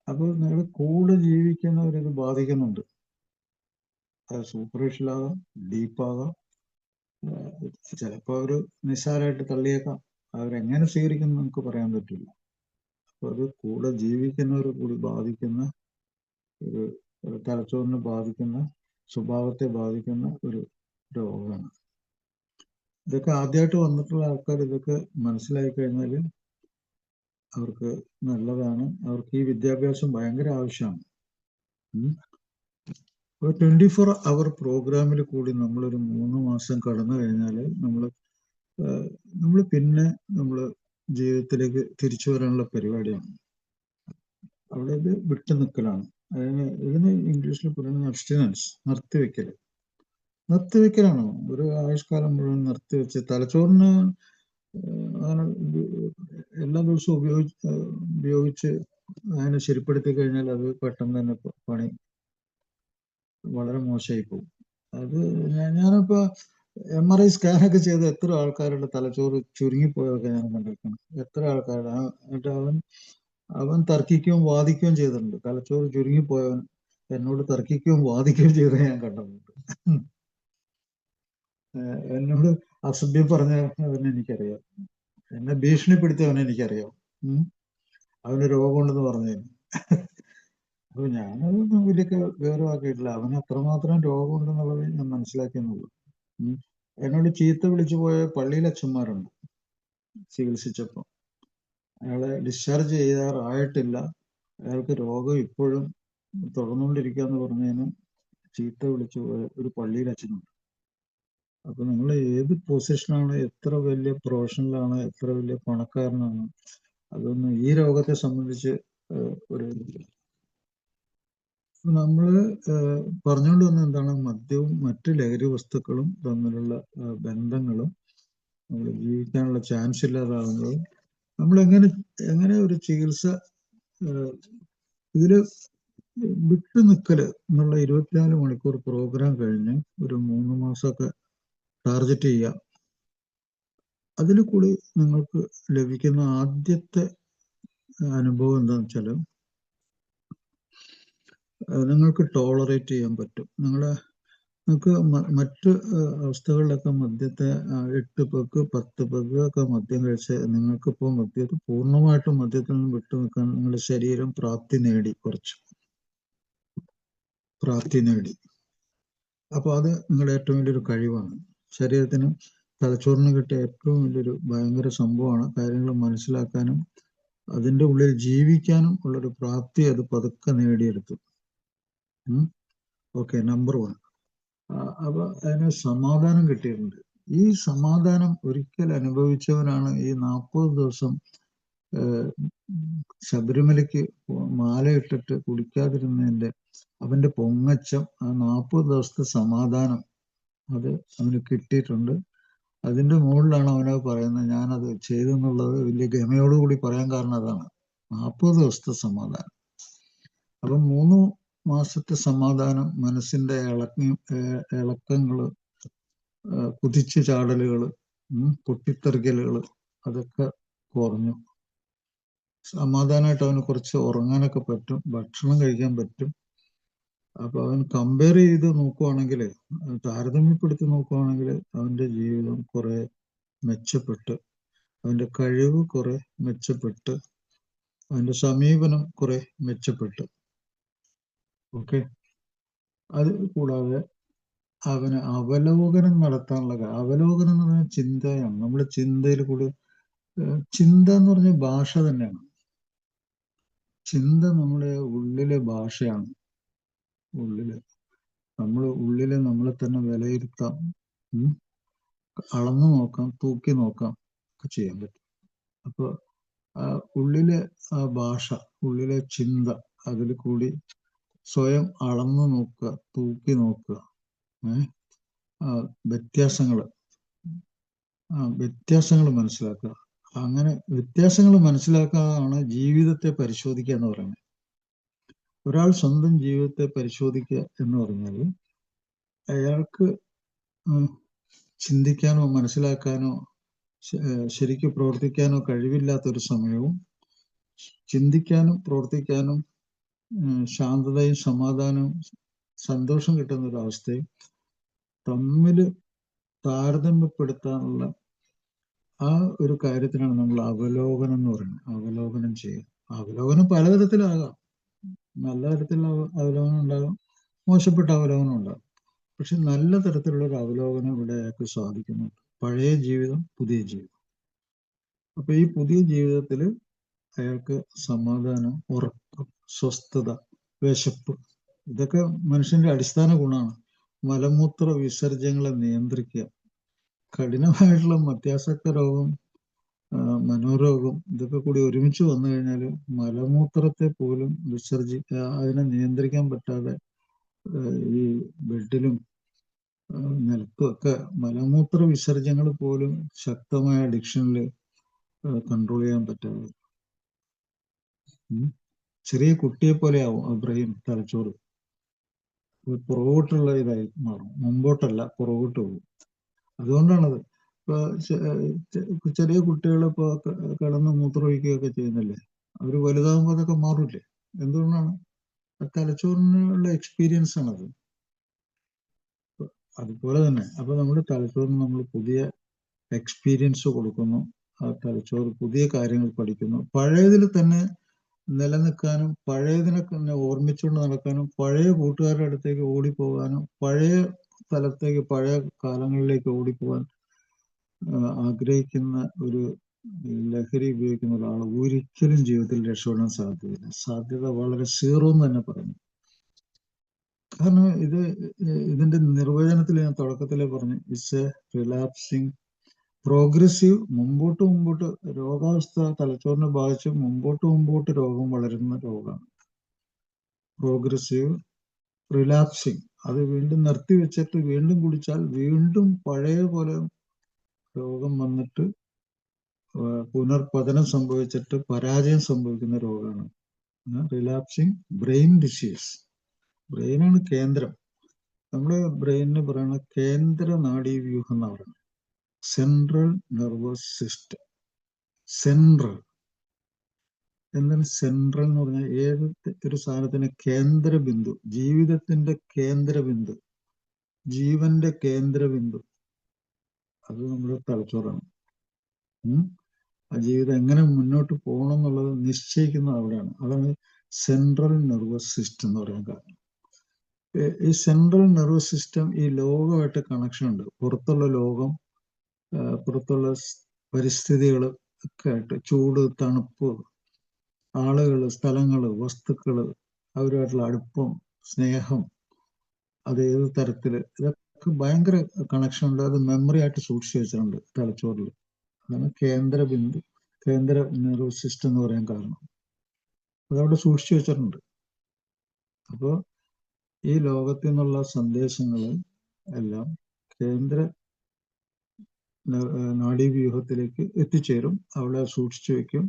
അപ്പോൾ നിങ്ങൾ കൂടെ ജീവിക്കുന്നവരിത് ബാധിക്കുന്നുണ്ട്. അത് സൂപ്പർഫിഷ്യലാകാം, ഡീപ്പാകാം. ചിലപ്പോൾ അവർ നിസ്സാരമായിട്ട് തള്ളിയേക്കാം. അവരെങ്ങനെ സ്വീകരിക്കുന്നു നമുക്ക് പറയാൻ പറ്റില്ല. അപ്പോൾ അത് കൂടെ ജീവിക്കുന്നവർ കൂടി ബാധിക്കുന്ന ഒരു തലച്ചോറിനെ ബാധിക്കുന്ന, സ്വഭാവത്തെ ബാധിക്കുന്ന ഒരു രോഗമാണ്. ഇതൊക്കെ ആദ്യമായിട്ട് വന്നിട്ടുള്ള ആൾക്കാർ ഇതൊക്കെ മനസ്സിലാക്കി കഴിഞ്ഞാൽ അവർക്ക് നല്ലതാണ്. അവർക്ക് ഈ വിദ്യാഭ്യാസം ഭയങ്കര ആവശ്യമാണ്. ഒരു 24 പ്രോഗ്രാമിൽ കൂടി നമ്മളൊരു 3 മാസം കടന്നു കഴിഞ്ഞാൽ നമ്മൾ പിന്നെ നമ്മൾ ജീവിതത്തിലേക്ക് തിരിച്ചു വരാനുള്ള പരിപാടിയാണ്. അവിടെ ഇത് വിട്ടു നിൽക്കലാണ്. ഇതിന് ഇംഗ്ലീഷിൽ പറയുന്നത് അബ്സ്റ്റിനൻസ്, നിർത്തിവെക്കലാണ്. ഒരു ആയുഷ്കാലം മുഴുവൻ നിർത്തിവെച്ച് തലച്ചോറിന് അങ്ങനെ എല്ലാ ദിവസവും ഉപയോഗിച്ച് അതിനെ ശരിപ്പെടുത്തി കഴിഞ്ഞാൽ അത് പെട്ടെന്ന് തന്നെ പണി വളരെ മോശമായി പോകും. അത് ഞാനിപ്പോ MRI സ്കാനൊക്കെ ചെയ്ത് എത്ര ആൾക്കാരുടെ തലച്ചോറ് ചുരുങ്ങിപ്പോയൊക്കെ ഞാൻ കണ്ടിരിക്കണം. എത്ര ആൾക്കാരുടെ എന്നിട്ട് അവൻ തർക്കിക്കുകയും വാദിക്കുകയും ചെയ്തിട്ടുണ്ട്. തലച്ചോറ് ചുരുങ്ങിപ്പോയവൻ എന്നോട് തർക്കിക്കുകയും വാദിക്കുകയും ചെയ്ത് ഞാൻ കണ്ടിട്ടുണ്ട്. എന്നോട് അസഭ്യം പറഞ്ഞ അവനെ എനിക്കറിയാം. എന്നെ ഭീഷണിപ്പെടുത്തിയവനെ എനിക്കറിയാം. അവന് രോഗമുണ്ടെന്ന് പറഞ്ഞതിന്. അപ്പൊ ഞാനതൊന്നും വലിയ ഗൗരവമാക്കിയിട്ടില്ല. അവന് അത്രമാത്രം രോഗമുണ്ടെന്നുള്ളത് ഞാൻ മനസ്സിലാക്കിയെന്നുള്ളൂ. എന്നോട് ചീത്ത വിളിച്ചു പോയ പള്ളിയിലെ അച്ഛന്മാരുണ്ട്. ചികിത്സിച്ചപ്പോൾ അയാളെ ഡിസ്ചാർജ് ചെയ്യാറായിട്ടില്ല, അയാൾക്ക് രോഗം ഇപ്പോഴും തുടർന്നുകൊണ്ടിരിക്കുക എന്ന് പറഞ്ഞതിന് ചീത്ത വിളിച്ചു പോയ ഒരു പള്ളിയിലെ അച്ഛനുണ്ട്. അപ്പൊ നിങ്ങൾ ഏത് പൊസിഷനാണ്, എത്ര വലിയ പ്രൊഫഷണലാണ്, എത്ര വലിയ പണക്കാരനാണ്, അതൊന്നും ഈ രോഗത്തെ സംബന്ധിച്ച് ഒരു നമ്മള് പറഞ്ഞുകൊണ്ട് വന്ന എന്താണ്, മദ്യവും മറ്റ് ലഹരി വസ്തുക്കളും തമ്മിലുള്ള ബന്ധങ്ങളും നമ്മൾ ജീവിക്കാനുള്ള ചാൻസ് ഇല്ലാതാകുന്നത് നമ്മൾ എങ്ങനെ ഒരു ചികിത്സ ഇതില് വിട്ടു നിൽക്കല് എന്നുള്ള 24 മണിക്കൂർ പ്രോഗ്രാം കഴിഞ്ഞ് ഒരു 3 മാസമൊക്കെ ടാർഗറ്റ് ചെയ്യുക. അതിൽ കൂടി നിങ്ങൾക്ക് ലഭിക്കുന്ന ആദ്യത്തെ അനുഭവം എന്താണെന്ന് വെച്ചാൽ നിങ്ങൾക്ക് ടോളറേറ്റ് ചെയ്യാൻ പറ്റും. നിങ്ങൾക്ക് മറ്റ് അവസ്ഥകളിലൊക്കെ മദ്യത്തെ 8 പെഗ് 10 പെഗ് ഒക്കെ മദ്യം കഴിച്ച് നിങ്ങൾക്കിപ്പോൾ പൂർണ്ണമായിട്ടും മദ്യത്തിൽ നിന്ന് വിട്ടു നിൽക്കാൻ നിങ്ങളുടെ ശരീരം പ്രാപ്തി നേടി. അപ്പോൾ അത് നിങ്ങളുടെ ഏറ്റവും വലിയൊരു കഴിവാണ്. ശരീരത്തിന് തലച്ചോറിന് കിട്ടിയ ഏറ്റവും വലിയൊരു ഭയങ്കര സംഭവമാണ്. കാര്യങ്ങൾ മനസ്സിലാക്കാനും അതിൻ്റെ ഉള്ളിൽ ജീവിക്കാനും ഉള്ളൊരു പ്രാപ്തി അത് പതുക്കെ നേടിയെടുത്തു. Okay, number 1. അപ്പൊ അതിന് സമാധാനം കിട്ടിയിട്ടുണ്ട്. ഈ സമാധാനം ഒരിക്കൽ അനുഭവിച്ചവനാണ് ഈ 40 ദിവസം ശബരിമലയ്ക്ക് മാലയിട്ടിട്ട് കുടിക്കാതിരുന്നതിന്റെ അവന്റെ പൊങ്ങച്ചം, ആ 40 ദിവസത്തെ സമാധാനം അത് അവന് കിട്ടിയിട്ടുണ്ട്. അതിന്റെ മുകളിലാണ് അവനത് പറയുന്നത്. ഞാനത് ചെയ്തെന്നുള്ളത് വലിയ ഗമയോടുകൂടി പറയാൻ കാരണം അതാണ്, 40 ദിവസത്തെ സമാധാനം. അപ്പം 3 മാസത്തെ സമാധാനം, മനസ്സിന്റെ ഇളക്കങ്ങള്, കുതിച്ചു ചാടലുകള്, പൊട്ടിത്തെറിക്കലുകള്, അതൊക്കെ കുറഞ്ഞു. സമാധാനമായിട്ട് അവന് കുറച്ച് ഉറങ്ങാനൊക്കെ പറ്റും, ഭക്ഷണം കഴിക്കാൻ പറ്റും. അപ്പൊ അവൻ കമ്പയർ ചെയ്ത് നോക്കുവാണെങ്കിൽ, താരതമ്യപ്പെടുത്തി നോക്കുവാണെങ്കിൽ അവന്റെ ജീവിതം കുറെ മെച്ചപ്പെട്ട്, അവന്റെ കഴിവ് കുറെ മെച്ചപ്പെട്ട്, അവന്റെ സമീപനം കുറെ മെച്ചപ്പെട്ടു. ഓക്കെ. അത് കൂടാതെ അവന് അവലോകനം നടത്താനുള്ള, അവലോകനം എന്ന് പറഞ്ഞാൽ ചിന്തയാണ്. നമ്മുടെ ചിന്തയിൽ കൂടി, ചിന്ത എന്ന് പറഞ്ഞ ഭാഷ തന്നെയാണ്. ചിന്ത നമ്മുടെ ഉള്ളിലെ ഭാഷയാണ്. ഉള്ളിലെ നമ്മളെ തന്നെ വിലയിരുത്താം, അളന്നു നോക്കാം, തൂക്കി നോക്കാം ഒക്കെ ചെയ്യാൻ പറ്റും. അപ്പൊ ആ ഉള്ളിലെ ആ ഭാഷ, ഉള്ളിലെ ചിന്ത, അതിൽ കൂടി സ്വയം അളന്നു നോക്കുക, തൂക്കി നോക്കുക, വ്യത്യാസങ്ങൾ മനസ്സിലാക്കുക. അങ്ങനെ വ്യത്യാസങ്ങൾ മനസ്സിലാക്കാതാണ് ജീവിതത്തെ പരിശോധിക്കുക എന്ന് പറയുന്നത്. ഒരാൾ സ്വന്തം ജീവിതത്തെ പരിശോധിക്കുക എന്ന് പറഞ്ഞാൽ അയാൾക്ക് ചിന്തിക്കാനോ മനസ്സിലാക്കാനോ ശരിക്കും പ്രവർത്തിക്കാനോ കഴിവില്ലാത്തൊരു സമയവും, ചിന്തിക്കാനും പ്രവർത്തിക്കാനും ശാന്തതയും സമാധാനവും സന്തോഷം കിട്ടുന്ന ഒരു അവസ്ഥയും തമ്മിൽ താരതമ്യപ്പെടുത്താനുള്ള ആ ഒരു കാര്യത്തിനാണ് നമ്മൾ അവലോകനം എന്ന് പറയുന്നത്. അവലോകനം ചെയ്യുക. അവലോകനം പലതരത്തിലാകാം. നല്ല തരത്തിലുള്ള അവലോകനം ഉണ്ടാകും, മോശപ്പെട്ട അവലോകനം ഉണ്ടാകും. പക്ഷെ നല്ല തരത്തിലുള്ള ഒരു അവലോകനം ഇവിടെ അയാൾക്ക് സാധിക്കുന്നുണ്ട്. പഴയ ജീവിതം, പുതിയ ജീവിതം. അപ്പൊ ഈ പുതിയ ജീവിതത്തിൽ അയാൾക്ക് സമാധാനം, ഉറക്കം, സ്വസ്ഥത, വിശപ്പ്, ഇതൊക്കെ മനുഷ്യന്റെ അടിസ്ഥാന ഗുണമാണ്. മലമൂത്ര വിസർജ്യങ്ങളെ നിയന്ത്രിക്കുക. കഠിനമായിട്ടുള്ള മധ്യാസക്ത രോഗം, മനോരോഗം, ഇതൊക്കെ കൂടി ഒരുമിച്ച് വന്നു കഴിഞ്ഞാൽ മലമൂത്രത്തെ പോലും അതിനെ നിയന്ത്രിക്കാൻ പറ്റാതെ ഈ ബെഡിലും നിലത്തും ഒക്കെ മലമൂത്ര വിസർജ്യങ്ങൾ പോലും ശക്തമായ അഡിക്ഷനിൽ കൺട്രോൾ ചെയ്യാൻ പറ്റാതെ ചെറിയ കുട്ടിയെ പോലെ ആവും ആ ബ്രെയിൻ, തലച്ചോറ് പുറകോട്ടുള്ള ഇതായി മാറും. മുമ്പോട്ടല്ല, പുറകോട്ട് പോകും. അതുകൊണ്ടാണത്. ഇപ്പൊ ചെറിയ കുട്ടികൾ ഇപ്പൊ കിടന്ന് മൂത്രമൊഴിക്കുകയൊക്കെ ചെയ്യുന്നില്ലേ, അവർ വലുതാകുമ്പോൾ അതൊക്കെ മാറൂലേ? എന്തുകൊണ്ടാണ്? തലച്ചോറിനുള്ള എക്സ്പീരിയൻസ് ആണത്. അതുപോലെ തന്നെ അപ്പൊ നമ്മുടെ തലച്ചോറിന് നമ്മൾ പുതിയ എക്സ്പീരിയൻസ് കൊടുക്കുന്നു. ആ തലച്ചോറ് പുതിയ കാര്യങ്ങൾ പഠിക്കുന്നു. പഴയതിൽ തന്നെ നിലനിൽക്കാനും, പഴയതിനെ തന്നെ ഓർമ്മിച്ചുകൊണ്ട് നടക്കാനും, പഴയ കൂട്ടുകാരുടെ അടുത്തേക്ക് ഓടിപ്പോകാനും, പഴയ സ്ഥലത്തേക്ക്, പഴയ കാലങ്ങളിലേക്ക് ഓടിപ്പോകാൻ ആഗ്രഹിക്കുന്ന ഒരു ലഹരി ഉപയോഗിക്കുന്ന ഒരാൾ ഒരിക്കലും ജീവിതത്തിൽ രക്ഷപ്പെടാൻ സാധ്യതയില്ല. സാധ്യത വളരെ സീറോ എന്ന് തന്നെ പറയുന്നു. കാരണം ഇതിന്റെ നിർവചനത്തിൽ ഞാൻ തുടക്കത്തിലേ പറഞ്ഞു, ഇറ്റ്സ് എ റിലാപ്സിങ് പ്രോഗ്രസീവ്. മുമ്പോട്ട് രോഗാവസ്ഥ തലച്ചോറിനെ ബാധിച്ച് മുമ്പോട്ട് രോഗം വളരുന്ന രോഗമാണ് പ്രോഗ്രസീവ് റിലാപ്സിങ്. അത് വീണ്ടും നിർത്തിവെച്ചിട്ട് വീണ്ടും കുടിച്ചാൽ വീണ്ടും പഴയ പോലെ രോഗം വന്നിട്ട് പുനർപതനം സംഭവിച്ചിട്ട് പരാജയം സംഭവിക്കുന്ന രോഗമാണ് റിലാപ്സിങ് ബ്രെയിൻ ഡിസീസ്. ബ്രെയിനാണ് കേന്ദ്രം. നമ്മുടെ ബ്രെയിനിന് പറയുന്ന കേന്ദ്ര നാഡീവ്യൂഹം എന്ന് പറയുന്നത് സെൻട്രൽ നെർവസ് സിസ്റ്റം. സെൻട്രൽ എന്താണ്? സെൻട്രൽ എന്ന് പറഞ്ഞാൽ ഏത് ഒരു സാധനത്തിന് കേന്ദ്രബിന്ദു, ജീവിതത്തിന്റെ കേന്ദ്രബിന്ദു, ജീവന്റെ കേന്ദ്രബിന്ദു, അത് നമ്മുടെ തലച്ചോറാണ്. ആ ജീവിതം എങ്ങനെ മുന്നോട്ട് പോകണം എന്നുള്ളത് നിശ്ചയിക്കുന്നത് അവിടെയാണ്. അതാണ് സെൻട്രൽ നെർവസ് സിസ്റ്റം എന്ന് പറയാൻ കാരണം. ഈ സെൻട്രൽ നെർവസ് സിസ്റ്റം ഈ ലോകമായിട്ട് കണക്ഷൻ ഉണ്ട്. പുറത്തുള്ള ലോകം, പുറത്തുള്ള പരിസ്ഥിതികൾ ഒക്കെ ആയിട്ട്, ചൂട്, തണുപ്പ്, ആളുകള്, സ്ഥലങ്ങള്, വസ്തുക്കള്, അവരുമായിട്ടുള്ള അടുപ്പം, സ്നേഹം, അത് ഏത് തരത്തില്, ഇതൊക്കെ ഭയങ്കര കണക്ഷൻ ഉണ്ട്. അത് മെമ്മറി ആയിട്ട് സൂക്ഷിച്ചു വെച്ചിട്ടുണ്ട് തലച്ചോറിൽ. അതാണ് കേന്ദ്ര ബിന്ദു, കേന്ദ്ര നെർവസ് സിസ്റ്റം എന്ന് പറയാൻ കാരണം. അതവിടെ സൂക്ഷിച്ചു വെച്ചിട്ടുണ്ട്. അപ്പോൾ ഈ ലോകത്തിൽ നിന്നുള്ള സന്ദേശങ്ങൾ എല്ലാം കേന്ദ്ര നാഡീവ്യൂഹത്തിലേക്ക് എത്തിച്ചേരും. അവിടെ സൂക്ഷിച്ചു വെക്കും.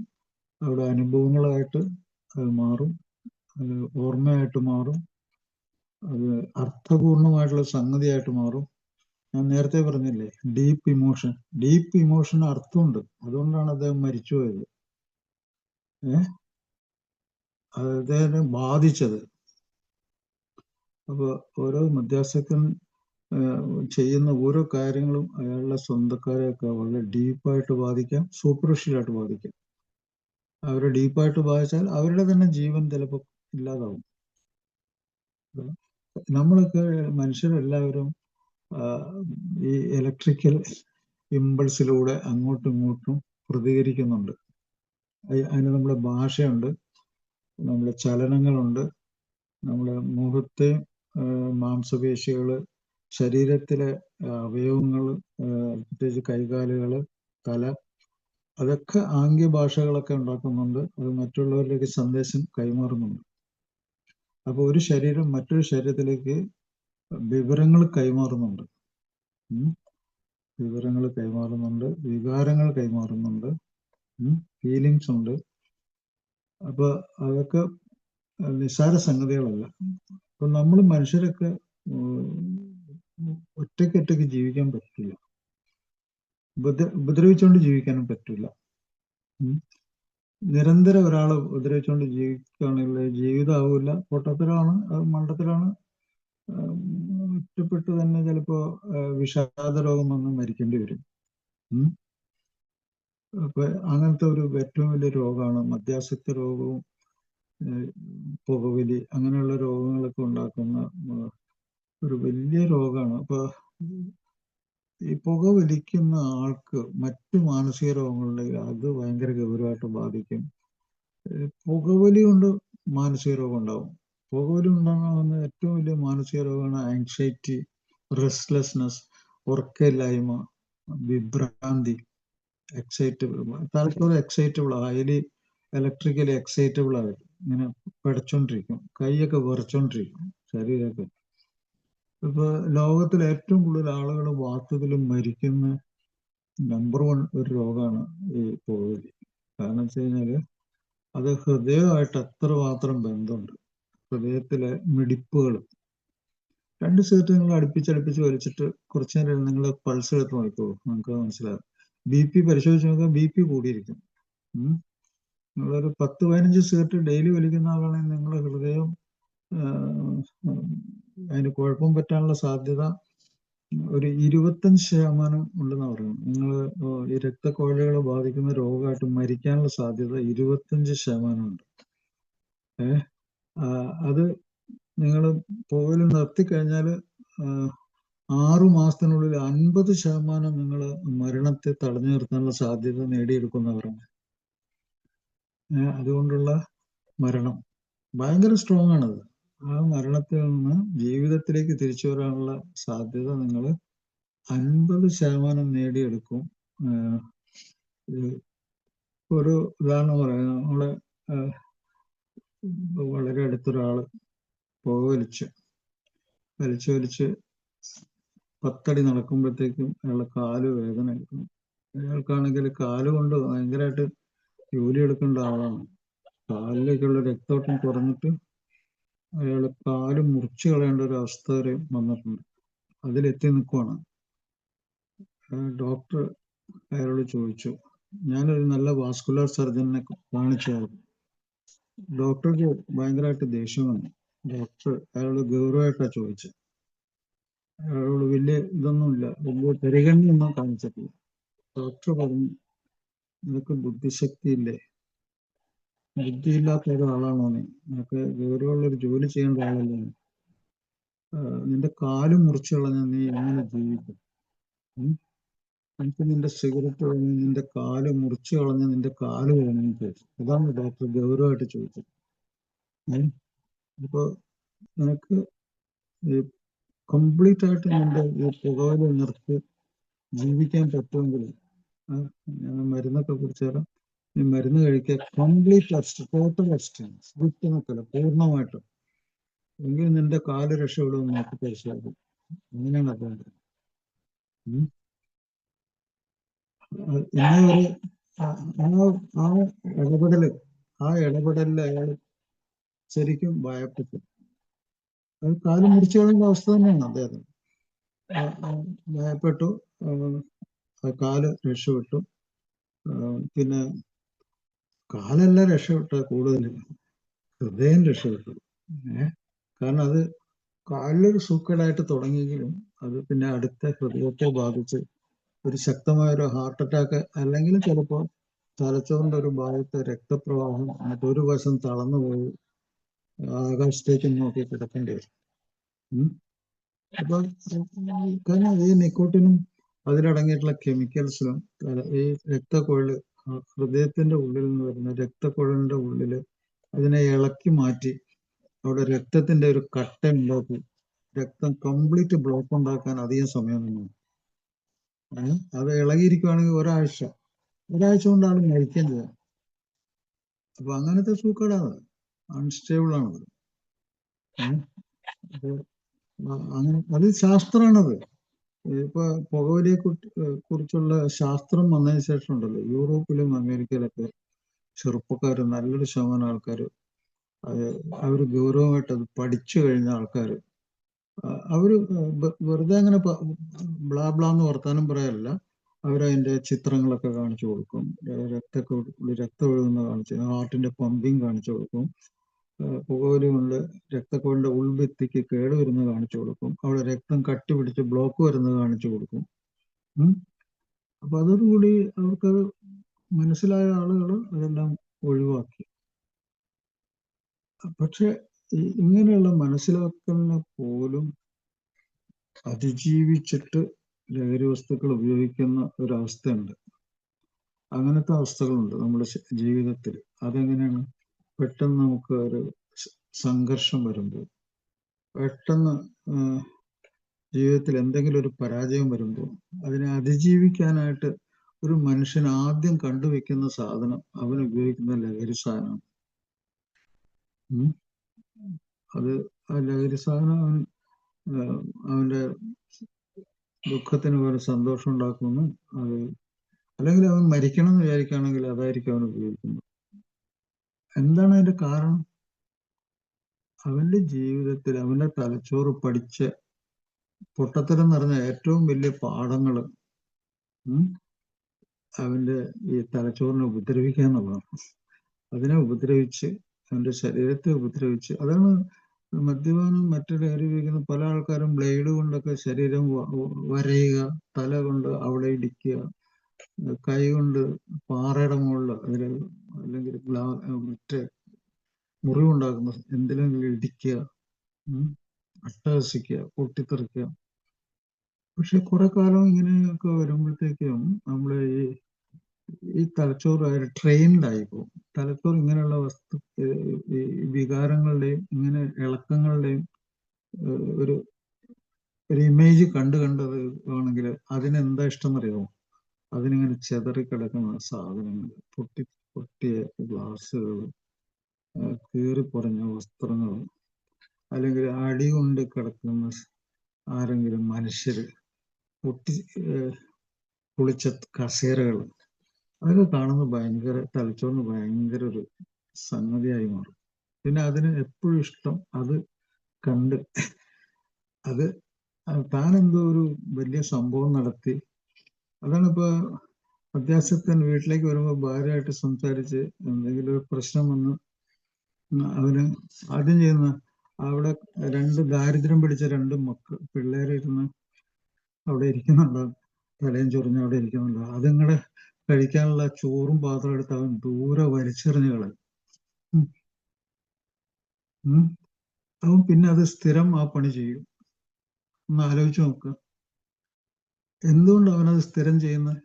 അവിടെ അനുഭവങ്ങളായിട്ട് അത് മാറും, അത് ഓർമ്മയായിട്ട് മാറും, അത് അർത്ഥപൂർണമായിട്ടുള്ള സംഗതിയായിട്ട് മാറും. ഞാൻ നേരത്തെ പറഞ്ഞില്ലേ, ഡീപ്പ് ഇമോഷൻ അർത്ഥമുണ്ട്. അതുകൊണ്ടാണ് അദ്ദേഹം മരിച്ചുപോയത്. അദ്ദേഹത്തെ ബാധിച്ചത്. അപ്പോൾ ഓരോ മധ്യാസക്തൻ ചെയ്യുന്ന ഓരോ കാര്യങ്ങളും അയാളുടെ സ്വന്തക്കാരെയൊക്കെ വളരെ ഡീപ്പായിട്ട് ബാധിക്കാം, സൂപ്പർഫിഷ്യലായിട്ട് ബാധിക്കാം. അവരെ ഡീപ്പായിട്ട് ബാധിച്ചാൽ അവരുടെ തന്നെ ജീവൻ ചിലപ്പോൾ ഇല്ലാതാവും. നമ്മളൊക്കെ മനുഷ്യരെല്ലാവരും ഈ ഇലക്ട്രിക്കൽ ഇമ്പൾസിലൂടെ അങ്ങോട്ടും ഇങ്ങോട്ടും പ്രതികരിക്കുന്നുണ്ട്. അതിന് നമ്മുടെ ഭാഷയുണ്ട്, നമ്മുടെ ചലനങ്ങളുണ്ട്, നമ്മുടെ മുഖത്തെ മാംസപേശികള്, ശരീരത്തിലെ അവയവങ്ങൾ, പ്രത്യേകിച്ച് കൈകാലുകള്, തല, അതൊക്കെ ആംഗ്യ ഭാഷകളൊക്കെ ഉണ്ടാക്കുന്നുണ്ട്. അത് മറ്റുള്ളവരിലേക്ക് സന്ദേശം കൈമാറുന്നുണ്ട്. അപ്പോൾ ഒരു ശരീരം മറ്റൊരു ശരീരത്തിലേക്ക് വിവരങ്ങൾ കൈമാറുന്നുണ്ട്. വിവരങ്ങൾ കൈമാറുന്നുണ്ട്, വികാരങ്ങൾ കൈമാറുന്നുണ്ട്, ഫീലിങ്സ് ഉണ്ട്. അപ്പൊ അതൊക്കെ നിസ്സാര സംഗതികളല്ല. അപ്പൊ നമ്മൾ മനുഷ്യരൊക്കെ ഒറ്റയ്ക്ക് ജീവിക്കാൻ പറ്റില്ല, ഉപദ്രവിച്ചുകൊണ്ട് ജീവിക്കാനും പറ്റില്ല. നിരന്തരം ഒരാളെ ഉപദ്രവിച്ചുകൊണ്ട് ജീവിക്കുകയാണെങ്കിൽ ജീവിതമാവില്ല, പൊട്ടത്തരമാണ്, അത് മണ്ടത്തരമാണ്. ഒറ്റപ്പെട്ട് തന്നെ ചിലപ്പോ വിഷാദ രോഗം വന്ന് മരിക്കേണ്ടി വരും. അപ്പൊ അങ്ങനത്തെ ഒരു ഏറ്റവും വലിയ രോഗമാണ് മദ്യാസക്ത രോഗവും പുകവലി, അങ്ങനെയുള്ള രോഗങ്ങളൊക്കെ ഉണ്ടാക്കുന്ന ഒരു വലിയ രോഗമാണ്. അപ്പൊ ഈ പുകവലിക്കുന്ന ആൾക്ക് മറ്റു മാനസിക രോഗങ്ങളുണ്ടെങ്കിൽ അത് ഭയങ്കര ഗൗരവമായിട്ട് ബാധിക്കും. പുകവലി കൊണ്ട് മാനസിക രോഗം ഉണ്ടാവും. പുകവലി ഉണ്ടാകുന്ന ഏറ്റവും വലിയ മാനസിക രോഗമാണ് ആങ്സൈറ്റി, റെസ്റ്റ്ലെസ്നെസ്, ഉറക്കമില്ലായ്മ, വിഭ്രാന്തി, എക്സൈറ്റബിൾ, തലച്ചോറ് എക്സൈറ്റബിൾ, ഹൈലി ഇലക്ട്രിക്കലി എക്സൈറ്റബിൾ ആയിട്ട് ഇങ്ങനെ പഠിച്ചോണ്ടിരിക്കും, കൈയൊക്കെ വിറച്ചോണ്ടിരിക്കും, ശരീരമൊക്കെ. ഇപ്പൊ ലോകത്തിൽ ഏറ്റവും കൂടുതൽ ആളുകൾ വാസ്തവത്തിൽ മരിക്കുന്ന നമ്പർ 1 ഒരു രോഗമാണ് ഈ പുകവലി. കാരണം വെച്ച് കഴിഞ്ഞാല് അത് ഹൃദയമായിട്ട് എത്രമാത്രം ബന്ധമുണ്ട്. ഹൃദയത്തിലെ മിടിപ്പുകൾ, 2 സിഗരറ്റ് നിങ്ങൾ അടുപ്പിച്ചടുപ്പിച്ച് വലിച്ചിട്ട് കുറച്ചു നേരം നിങ്ങൾ പൾസ് എടുത്ത് നോക്കിക്കോളൂ, നമുക്ക് മനസ്സിലാകും. BP പരിശോധിച്ച് നോക്കുക, BP കൂടിയിരിക്കും. നിങ്ങളൊരു 10-15 സിഗരറ്റ് ഡെയിലി വലിക്കുന്ന ആളാണെങ്കിൽ നിങ്ങളുടെ ഹൃദയം അതിന് കുഴപ്പം പറ്റാനുള്ള സാധ്യത ഒരു 25% ഉണ്ടെന്ന് പറയുന്നു. നിങ്ങൾ ഈ രക്തക്കുഴലുകളെ ബാധിക്കുന്ന രോഗമായിട്ട് മരിക്കാനുള്ള സാധ്യത 25% ഉണ്ട്. അത് നിങ്ങൾ പുകവലി നിർത്തിക്കഴിഞ്ഞാൽ 6 മാസത്തിനുള്ളിൽ 50% നിങ്ങൾ മരണത്തെ തടഞ്ഞു നിർത്താനുള്ള സാധ്യത നേടിയെടുക്കുന്നവരാണ്. അതുകൊണ്ടുള്ള മരണം ഭയങ്കര സ്ട്രോങ് ആണത്. ആ മരണത്തിൽ നിന്ന് ജീവിതത്തിലേക്ക് തിരിച്ചു വരാനുള്ള സാധ്യത നിങ്ങൾ 50% നേടിയെടുക്കും. ഒരു ഉദാഹരണം പറയാം. നമ്മളെ വളരെ അടുത്തൊരാള് പുക വലിച്ച് 10 അടി നടക്കുമ്പോഴത്തേക്കും അയാളുടെ കാല് വേദന എടുക്കും. അയാൾക്കാണെങ്കിൽ കാല് കൊണ്ട് ഭയങ്കരമായിട്ട് ജോലി എടുക്കേണ്ട ആളാണ്. കാലിലേക്കുള്ള രക്തോട്ടം കുറഞ്ഞിട്ട് അയാൾ കാല് മുറിച്ചു കളയേണ്ട ഒരു അവസ്ഥ വരെ വന്നിട്ടുണ്ട്. അതിലെത്തി നിൽക്കുവാണ്. ഡോക്ടർ അയാളോട് ചോദിച്ചു, ഞാനൊരു നല്ല വാസ്കുലർ സർജനെ കാണിച്ചു. ഡോക്ടർക്ക് ഭയങ്കരമായിട്ട് ദേഷ്യം വന്നു. ഡോക്ടർ അയാളോട് ഗൗരവമായിട്ടാണ് ചോദിച്ചത്. അയാളോട് വലിയ ഇതൊന്നുമില്ല, വലിയ പരിഗണനയൊന്നും കാണിച്ചിട്ടില്ല. ഡോക്ടർ പറഞ്ഞു, നിനക്ക് ബുദ്ധിശക്തി ഇല്ലേ? ബുദ്ധിയില്ലാത്ത ഒരാളാണോ നീ? നിനക്ക് ഗൗരവമുള്ളൊരു ജോലി ചെയ്യേണ്ട ആളല്ലേ? നിന്റെ കാല് മുറിച്ചു കളഞ്ഞാൽ നീ എങ്ങനെ ജീവിക്കും? എനിക്ക് നിന്റെ സിഗരറ്റ് വേണം, നിന്റെ കാല് മുറിച്ചു കളഞ്ഞ് നിന്റെ കാല് വേണമെന്ന് ചോദിച്ചു. അതാണ് ഡോക്ടർ ഗൗരവമായിട്ട് ചോദിച്ചത്. ഏഹ് അപ്പൊ നിനക്ക് ഈ കംപ്ലീറ്റ് ആയിട്ട് നിന്റെ ഈ പുകവലി നിർത്തി ജീവിക്കാൻ പറ്റുമെങ്കിൽ ഞാൻ മരുന്നൊക്കെ കുറിച്ച് തരാം. ഈ മരുന്ന് കഴിക്കുക, കംപ്ലീറ്റ് അബ്സ്റ്റ്, ടോട്ടൽ അബ്സ്റ്റൻസ്, വിട്ടു നിൽക്കില്ല, പൂർണ്ണമായിട്ടും. എങ്കിൽ നിന്റെ കാല് രക്ഷപ്പെടുമെന്ന് നോക്കി പരിശോധിക്കും. അങ്ങനെയാണ് അതുകൊണ്ട് ഇന്ന ഒരു ആ ഇടപെടല് ഇടപെടലിൽ അയാൾ ശരിക്കും ഭയപ്പെട്ടു. അത് കാല് മുറിച്ചു കളയുന്ന അവസ്ഥ തന്നെയാണ് അദ്ദേഹത്തിന്. ഭയപ്പെട്ടു. കാല് രക്ഷപ്പെട്ടു. പിന്നെ കാലല്ല രക്ഷപ്പെട്ട, കൂടുതൽ ഹൃദയം രക്ഷപ്പെട്ടു. കാരണം അത് കാലിലൊരു സൂക്കേടായിട്ട് തുടങ്ങിയെങ്കിലും അത് പിന്നെ അടുത്ത ഹൃദയത്തെ ബാധിച്ച് ഒരു ശക്തമായ ഒരു ഹാർട്ട് അറ്റാക്ക്, അല്ലെങ്കിൽ ചിലപ്പോൾ തലച്ചോറിന്റെ ഒരു ഭാഗത്ത് രക്തപ്രവാഹം മറ്റൊരു വശം തളർന്നു പോയി ആകാശത്തേക്ക് നോക്കി കിടക്കേണ്ടി വരും. അപ്പൊ കാരണം ഈ നിക്കോട്ടിനും അതിലടങ്ങിയിട്ടുള്ള കെമിക്കൽസിലും ഈ രക്തക്കുഴല്, ഹൃദയത്തിന്റെ ഉള്ളിൽ നിന്ന് വരുന്ന രക്തക്കുഴലിന്റെ ഉള്ളില് അതിനെ ഇളക്കി മാറ്റി അവിടെ രക്തത്തിന്റെ ഒരു കട്ട ഉണ്ടാക്കി രക്തം കംപ്ലീറ്റ് ബ്ലോക്ക് ഉണ്ടാക്കാൻ അധികം സമയം നിന്നു. അത് ഇളകിയിരിക്കുവാണെങ്കിൽ ഒരാഴ്ച കൊണ്ടാണ് മരിക്കാൻ ചെയ്യാം. അപ്പൊ അങ്ങനത്തെ സൂക്കേടാണ്, അൺസ്റ്റേബിൾ ആണത്. അങ്ങനെ അത് ശാസ്ത്രമാണത്. ഇപ്പൊ പുകവലിയെ കുറിച്ചുള്ള ശാസ്ത്രം വന്നതിന് ശേഷം ഉണ്ടല്ലോ, യൂറോപ്പിലും അമേരിക്കയിലൊക്കെ ചെറുപ്പക്കാർ, നല്ലൊരു ശതമാനം ആൾക്കാർ അവര് ഗൗരവമായിട്ട് അത് പഠിച്ചു കഴിഞ്ഞ ആൾക്കാർ, അവര് വെറുതെ അങ്ങനെ ബ്ലാ ബ്ലാന്ന് വർത്താനം പറയാനല്ല, അവരതിന്റെ ചിത്രങ്ങളൊക്കെ കാണിച്ചു കൊടുക്കും, രക്തം ഒഴുകുന്ന കാണിച്ചു, ഹാർട്ടിന്റെ പമ്പിങ് കാണിച്ചു കൊടുക്കും, പുകവലി കൊണ്ട് രക്തക്കുഴലിന്റെ ഉൾഭിത്തിക്ക് കേടുവരുന്നത് കാണിച്ചു കൊടുക്കും, അവിടെ രക്തം കട്ടി പിടിച്ച് ബ്ലോക്ക് വരുന്നത് കാണിച്ചു കൊടുക്കും. അപ്പൊ അതോടുകൂടി അവർക്കത് മനസ്സിലായ ആളുകൾ അതെല്ലാം ഒഴിവാക്കി. പക്ഷെ ഇങ്ങനെയുള്ള മനസ്സിലാക്കലിനെ പോലും അതിജീവിച്ചിട്ട് ലഹരി വസ്തുക്കൾ ഉപയോഗിക്കുന്ന ഒരവസ്ഥയുണ്ട്. അങ്ങനത്തെ അവസ്ഥകളുണ്ട് നമ്മുടെ ജീവിതത്തിൽ. അതെങ്ങനെയാണ്? പെട്ടെന്ന് നമുക്ക് ഒരു സംഘർഷം വരുമ്പോൾ, പെട്ടെന്ന് ജീവിതത്തിൽ എന്തെങ്കിലും ഒരു പരാജയം വരുമ്പോൾ അതിനെ അതിജീവിക്കാനായിട്ട് ഒരു മനുഷ്യൻ ആദ്യം കണ്ടുവെക്കുന്ന സാധനം അവൻ ഉപയോഗിക്കുന്ന ലഹരി സാധനം. അത് ആ ലഹരി സാധനം അവന്റെ ദുഃഖത്തിന് പോലെ സന്തോഷം ഉണ്ടാക്കുന്നു. അത് അല്ലെങ്കിൽ അവൻ മരിക്കണം എന്ന് വിചാരിക്കുകയാണെങ്കിൽ അതായിരിക്കും അവൻ ഉപയോഗിക്കുന്നത്. എന്താണ് അതിന്റെ കാരണം? അവന്റെ ജീവിതത്തിൽ അവന്റെ തലച്ചോറ് പഠിച്ച പൊട്ടത്തരം നിറഞ്ഞ ഏറ്റവും വലിയ പാഠങ്ങൾ അവന്റെ ഈ തലച്ചോറിനെ ഉപദ്രവിക്കുക എന്നുള്ളതാണ്. അതിനെ ഉപദ്രവിച്ച്, അവന്റെ ശരീരത്തെ ഉപദ്രവിച്ച്, അതാണ് മദ്യപാനം, മറ്റു ലഹരി ഉപയോഗിക്കുന്ന പല ആൾക്കാരും ബ്ലേഡ് കൊണ്ടൊക്കെ ശരീരം വരയുക, തല കൊണ്ട് അവിടെ ഇടിക്കുക, കൈ കൊണ്ട് പാറയുടെ മുകളിൽ അല്ലെങ്കിൽ മറ്റേ മുറിവുണ്ടാക്കുന്ന എന്തിലെങ്കിലും ഇടിക്കുക, അട്ടഹസിക്കുക, പൊട്ടിത്തെറിക്കുക. പക്ഷെ കുറെ കാലം ഇങ്ങനെയൊക്കെ വരുമ്പോഴത്തേക്കും നമ്മളെ ഈ തലച്ചോറ് ട്രെയിൻഡ് ആയിപ്പോകും. തലച്ചോറ് ഇങ്ങനെയുള്ള ഈ വികാരങ്ങളുടെയും ഇങ്ങനെ ഇളക്കങ്ങളുടെയും ഒരു ഇമേജ് കണ്ടത് ആണെങ്കിൽ അതിനെന്താ ഇഷ്ടം എന്നറിയാമോ? അതിനിങ്ങനെ ചെതറിക്കിടക്കുന്ന സാധനങ്ങൾ, പൊട്ടിയ ഗ്ലാസ്സുകൾ, കീറിപ്പറഞ്ഞ വസ്ത്രങ്ങൾ, അല്ലെങ്കിൽ അടി കൊണ്ട് കിടക്കുന്ന ആരെങ്കിലും മനുഷ്യര്, പൊളിച്ച കസേരകൾ, അതൊക്കെ കാണുമ്പോൾ തലച്ചോറിന് ഭയങ്കര ഒരു സംഗതിയായി മാറും. പിന്നെ അതിന് എപ്പോഴും ഇഷ്ടം അത് കണ്ട് അത് താൻ എന്തോ ഒരു വലിയ സംഭവം നടത്തി. അതാണ് ഇപ്പൊ അത്യാവശ്യത്തിന് വീട്ടിലേക്ക് വരുമ്പോൾ ഭാര്യയായിട്ട് സംസാരിച്ച് എന്തെങ്കിലും ഒരു പ്രശ്നം വന്ന് അവന് ആദ്യം ചെയ്യുന്ന, അവിടെ ദാരിദ്ര്യം പിടിച്ച രണ്ട് പിള്ളേരിരുന്ന് അവിടെ ഇരിക്കുന്നുണ്ടോ, തലയും ചൊറിഞ്ഞ് അവിടെ ഇരിക്കുന്നുണ്ടോ, അതിങ്ങടെ കഴിക്കാനുള്ള ചോറും പാത്രം എടുത്ത് അവൻ ദൂരെ വലിച്ചെറിഞ്ഞ് കളയും. അവൻ പിന്നെ അത് സ്ഥിരം ആ പണി ചെയ്യും. ഒന്ന് ആലോചിച്ച് നോക്കുക. എന്തുകൊണ്ട് അവനത് സ്ഥിരം ചെയ്യുന്നത്?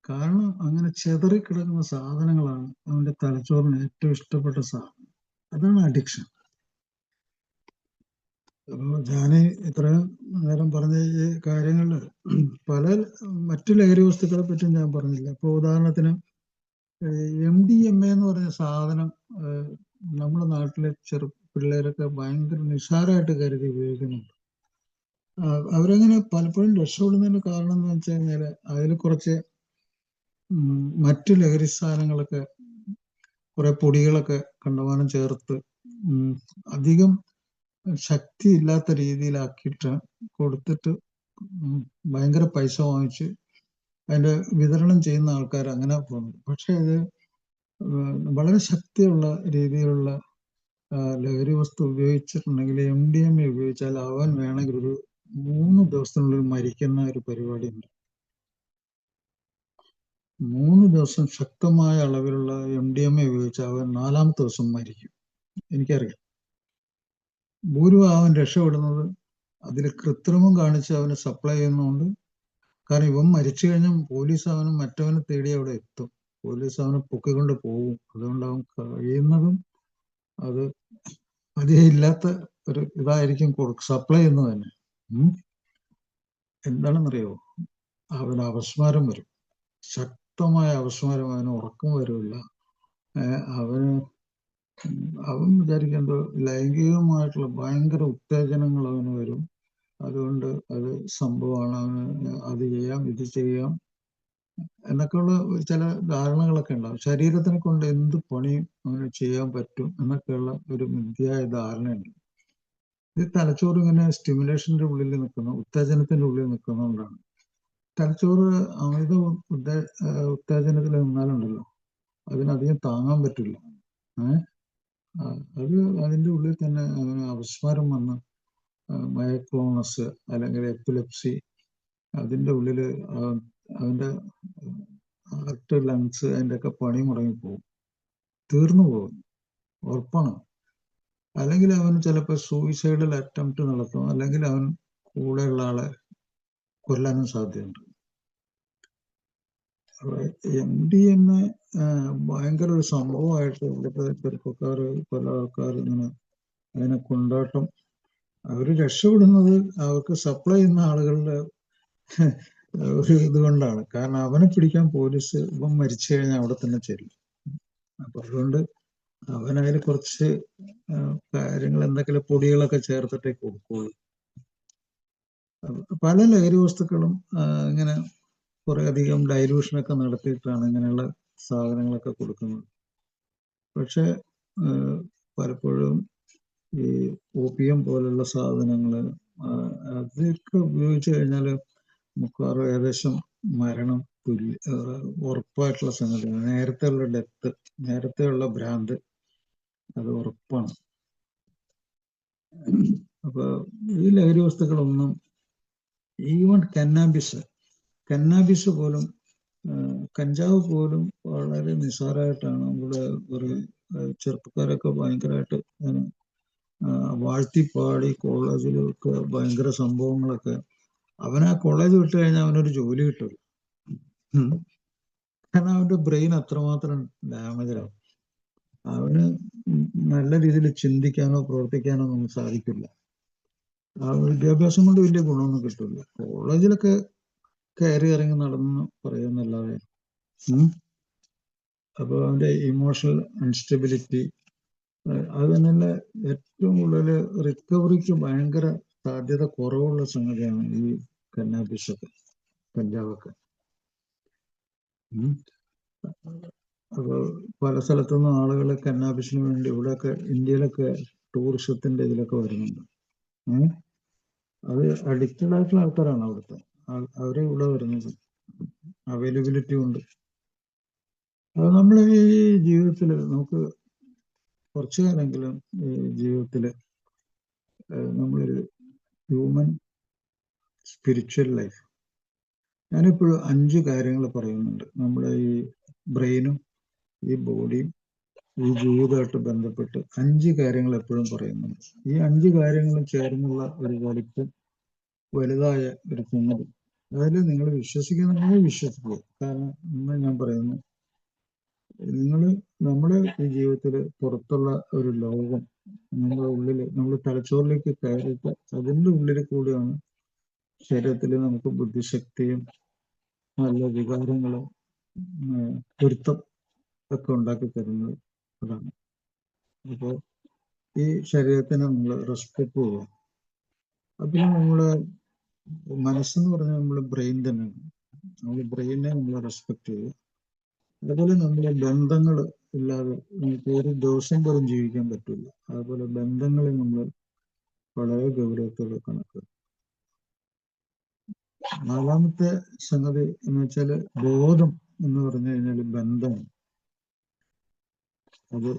കാരണം അങ്ങനെ ചെതറിക്കിടക്കുന്ന സാധനങ്ങളാണ് അവന്റെ തലച്ചോറിന് ഏറ്റവും ഇഷ്ടപ്പെട്ട സാധനം. അതാണ് അഡിക്ഷൻ. അപ്പോൾ ഞാൻ ഇത്രയും നേരം പറഞ്ഞ ഈ കാര്യങ്ങൾ പല മറ്റു ലഹരി വസ്തുക്കളെ പറ്റി ഞാൻ പറഞ്ഞില്ല. ഇപ്പോൾ ഉദാഹരണത്തിന് MDMA എന്ന് പറഞ്ഞ സാധനം നമ്മുടെ നാട്ടിലെ പിള്ളേരൊക്കെ ഭയങ്കര നിസ്സാരമായിട്ട് കരുതി ഉപയോഗിക്കുന്നുണ്ട്. അവരങ്ങനെ പലപ്പോഴും രക്ഷപ്പെടുന്നതിന് കാരണം എന്ന് വെച്ച് കഴിഞ്ഞാൽ അതിൽ കുറച്ച് മറ്റു ലഹരി സാധനങ്ങളൊക്കെ, കുറെ പൊടികളൊക്കെ കണ്ടമാനം ചേർത്ത് അധികം ശക്തി ഇല്ലാത്ത രീതിയിലാക്കിയിട്ട് കൊടുത്തിട്ട് ഭയങ്കര പൈസ വാങ്ങിച്ച് അതിന്റെ വിതരണം ചെയ്യുന്ന ആൾക്കാർ അങ്ങനെ പോകുന്നു. പക്ഷെ ഇത് വളരെ ശക്തിയുള്ള രീതിയിലുള്ള ലഹരി വസ്തു ഉപയോഗിച്ചിട്ടുണ്ടെങ്കിൽ MDMA ഉപയോഗിച്ചാൽ അവൻ വേണമെങ്കിൽ ഒരു 3 ദിവസത്തിനുള്ളിൽ മരിക്കുന്ന ഒരു പരിപാടിയുണ്ട്. 3 ദിവസം ശക്തമായ അളവിലുള്ള MDMA ഉപയോഗിച്ച് അവൻ 4ാമത്തെ ദിവസം മരിക്കും. എനിക്കറിയാം. ഭൂരിഭാഗം രക്ഷപ്പെടുന്നത് അതിൽ കൃത്രിമം കാണിച്ച് അവന് സപ്ലൈ ചെയ്യുന്നതുകൊണ്ട്. കാരണം ഇവൻ മരിച്ചു കഴിഞ്ഞാൽ പോലീസ് അവനും മറ്റവനെ തേടി അവിടെ എത്തും. പോലീസ് അവനെ പൊക്കിക്കൊണ്ട് പോകും. അതുകൊണ്ട് അവൻ കഴിയുന്നതും അത് ഇല്ലാത്ത ഒരു ഇതായിരിക്കും സപ്ലൈ ചെയ്യുന്നത് തന്നെ. എന്താണെന്നറിയോ? അവന് അപസ്മാരം വരും. ശക്തമായ അപസ്മാരം. അവന് ഉറക്കം വരില്ല. അവൻ വിചാരിക്കുന്നത് ലൈംഗികമായിട്ടുള്ള ഭയങ്കര ഉത്തേജനങ്ങൾ അവന് വരും. അതുകൊണ്ട് അത് സംഭവമാണ്, അവന് അത് ചെയ്യാം ഇത് ചെയ്യാം എന്നൊക്കെയുള്ള ചില ധാരണകളൊക്കെ ഉണ്ടാവും. ശരീരത്തിനെ കൊണ്ട് എന്ത് പണിയും അവന് ചെയ്യാൻ പറ്റും എന്നൊക്കെയുള്ള ഒരു മിഥ്യായ ധാരണയുണ്ട്. ഇത് തലച്ചോറ് ഇങ്ങനെ സ്റ്റിമുലേഷന്റെ ഉള്ളിൽ നിൽക്കുന്ന, ഉത്തേജനത്തിന്റെ ഉള്ളിൽ നിൽക്കുന്നതുകൊണ്ടാണ്. തലച്ചോറ് അമിത ഉത്തേജനത്തിൽ നിന്നാലുണ്ടല്ലോ അതിനധികം താങ്ങാൻ പറ്റില്ല. അത് അതിൻ്റെ ഉള്ളിൽ തന്നെ അവന് അപസ്മാരം വന്ന് മയക്ലോണസ് അല്ലെങ്കിൽ എപ്പിലെപ്സി, അതിൻ്റെ ഉള്ളിൽ അവൻ്റെ ഹാർട്ട്, ലങ്സ് അതിൻ്റെയൊക്കെ പണി മുടങ്ങിപ്പോകും, തീർന്നു പോകും, ഉറപ്പാണ്. അല്ലെങ്കിൽ അവൻ ചിലപ്പോൾ സൂയിസൈഡൽ അറ്റംപ്റ്റ് നടത്തും, അല്ലെങ്കിൽ അവൻ കൂടെയുള്ള ആളെ കൊല്ലാനും സാധ്യതയുണ്ട്. MDMA ഭയങ്കര ഒരു സംഭവമായിട്ട് ഇവിടുത്തെ ചെറുപ്പക്കാർ, പല ആൾക്കാർ ഇങ്ങനെ അതിനെ കൊണ്ടാട്ടം. അവർ രക്ഷപ്പെടുന്നത് അവർക്ക് സപ്ലൈ ചെയ്യുന്ന ആളുകളുടെ ഒരു ഇതുകൊണ്ടാണ്. കാരണം അവനെ പിടിക്കാൻ പോലീസ് ഇവൻ മരിച്ചു കഴിഞ്ഞാൽ അവിടെ തന്നെ ചെല്ലും. അപ്പൊ അതുകൊണ്ട് അവനതിൽ കുറച്ച് കാര്യങ്ങൾ, എന്തെങ്കിലും പൊടികളൊക്കെ ചേർത്തിട്ടേ കൊടുക്കുള്ളൂ. പല ലഹരി വസ്തുക്കളും ഇങ്ങനെ കുറെ അധികം ഡൈലൂഷനൊക്കെ നടത്തിയിട്ടാണ് ഇങ്ങനെയുള്ള സാധനങ്ങളൊക്കെ കൊടുക്കുന്നത്. പക്ഷെ പലപ്പോഴും ഈ ഓപ്പിയം പോലുള്ള സാധനങ്ങൾ അതൊക്കെ ഉപയോഗിച്ച് കഴിഞ്ഞാൽ മിക്കവാറും ഏകദേശം മരണം ഉറപ്പായിട്ടുള്ള സംഗതിയാണ്. നേരത്തെയുള്ള ഡെത്ത്, നേരത്തെയുള്ള ഭ്രാന്ത് അത് ഉറപ്പാണ്. അപ്പൊ ഈ ലഹരി വസ്തുക്കളൊന്നും, ഈവൻ കന്നാബിസ് പോലും, കഞ്ചാവ് പോലും വളരെ നിസ്സാരമായിട്ടാണ് നമ്മുടെ ഒരു ചെറുപ്പക്കാരൊക്കെ ഭയങ്കരമായിട്ട് വാഴ്ത്തിപ്പാടി കോളേജിലൊക്കെ ഭയങ്കര സംഭവങ്ങളൊക്കെ. അവനാ കോളേജ് വിട്ട് കഴിഞ്ഞാൽ അവനൊരു ജോലി കിട്ടില്ല. കാരണം അവന്റെ ബ്രെയിൻ അത്രമാത്രം ഡാമേജാവും. അവന് നല്ല രീതിയിൽ ചിന്തിക്കാനോ പ്രവർത്തിക്കാനോ ഒന്നും സാധിക്കില്ല. ആ വിദ്യാഭ്യാസം കൊണ്ട് വലിയ ഗുണമൊന്നും കിട്ടില്ല. കോളേജിലൊക്കെ കയറി ഇറങ്ങി നടന്ന് പറയുന്നല്ലാതെ. അപ്പൊ അവന്റെ ഇമോഷണൽ അൺസ്റ്റെബിലിറ്റി, അത് തന്നെയല്ല ഏറ്റവും കൂടുതൽ റിക്കവറിക്ക് ഭയങ്കര സാധ്യത കുറവുള്ള സംഗതിയാണ് ഈ കന്നാബിസൊക്കെ, കഞ്ചാവൊക്കെ. അപ്പൊ പല സ്ഥലത്തുനിന്നും ആളുകൾ കന്നാബിസിന് വേണ്ടി ഇവിടെയൊക്കെ ഇന്ത്യയിലൊക്കെ ടൂറിസത്തിന്റെ ഇതിലൊക്കെ വരുന്നുണ്ട്. അത് അഡിക്റ്റഡ് ആയിട്ടുള്ള ആൾക്കാരാണ് അവിടുത്തെ അവരെ ഇവിടെ വരുന്നത്. അവൈലബിലിറ്റി ഉണ്ട്. അത് നമ്മൾ ഈ ജീവിതത്തിൽ നമുക്ക് കുറച്ചു കാലെങ്കിലും ഈ ജീവിതത്തിൽ നമ്മളൊരു ഹ്യൂമൻ സ്പിരിച്വൽ ലൈഫ്, ഞാനിപ്പോഴും 5 കാര്യങ്ങൾ പറയുന്നുണ്ട്. നമ്മുടെ ഈ ബ്രെയിനും ഈ ബോഡിയും ഈ ജീവിതമായിട്ട് ബന്ധപ്പെട്ട് 5 കാര്യങ്ങൾ എപ്പോഴും പറയുന്നുണ്ട്. ഈ 5 കാര്യങ്ങളും ചേർന്നുള്ള ഒരു വലുതായ ഒരു സംഗതി അതിൽ നിങ്ങൾ വിശ്വസിക്കുന്നുണ്ടെങ്കിൽ വിശ്വസിക്കുക. കാരണം ഇന്ന് ഞാൻ പറയുന്നു, നമ്മുടെ ഈ ജീവിതത്തിൽ പുറത്തുള്ള ഒരു ലോകം നമ്മുടെ ഉള്ളിൽ, നമ്മൾ തലച്ചോറിലേക്ക് കയറിയിട്ട് അതിൻ്റെ ഉള്ളിൽ കൂടിയാണ് ശരീരത്തിൽ നമുക്ക് ബുദ്ധിശക്തിയും നല്ല വികാരങ്ങളും പൊരുത്തം ഒക്കെ ഉണ്ടാക്കി തരുന്നത് അതാണ്. അപ്പോൾ ഈ ശരീരത്തിനെ നമ്മൾ റെസ്പെക്ട് ചെയ്യുക. അതിന് നമ്മള് മനസ്സെന്ന് പറഞ്ഞാൽ നമ്മുടെ ബ്രെയിൻ തന്നെയാണ്. നമ്മൾ ബ്രെയിനെ നമ്മൾ റെസ്പെക്ട് ചെയ്യുക. അതുപോലെ നമ്മളെ ബന്ധങ്ങൾ ഇല്ലാതെ നമുക്ക് ഒരു ദിവസം പോലും ജീവിക്കാൻ പറ്റില്ല. അതുപോലെ ബന്ധങ്ങളെ നമ്മൾ വളരെ ഗൗരവത്തോടെ കണക്ക്. നാലാമത്തെ സംഗതി എന്ന് വെച്ചാൽ ബോധം എന്ന് പറഞ്ഞു കഴിഞ്ഞാൽ ബന്ധമാണ്. അത്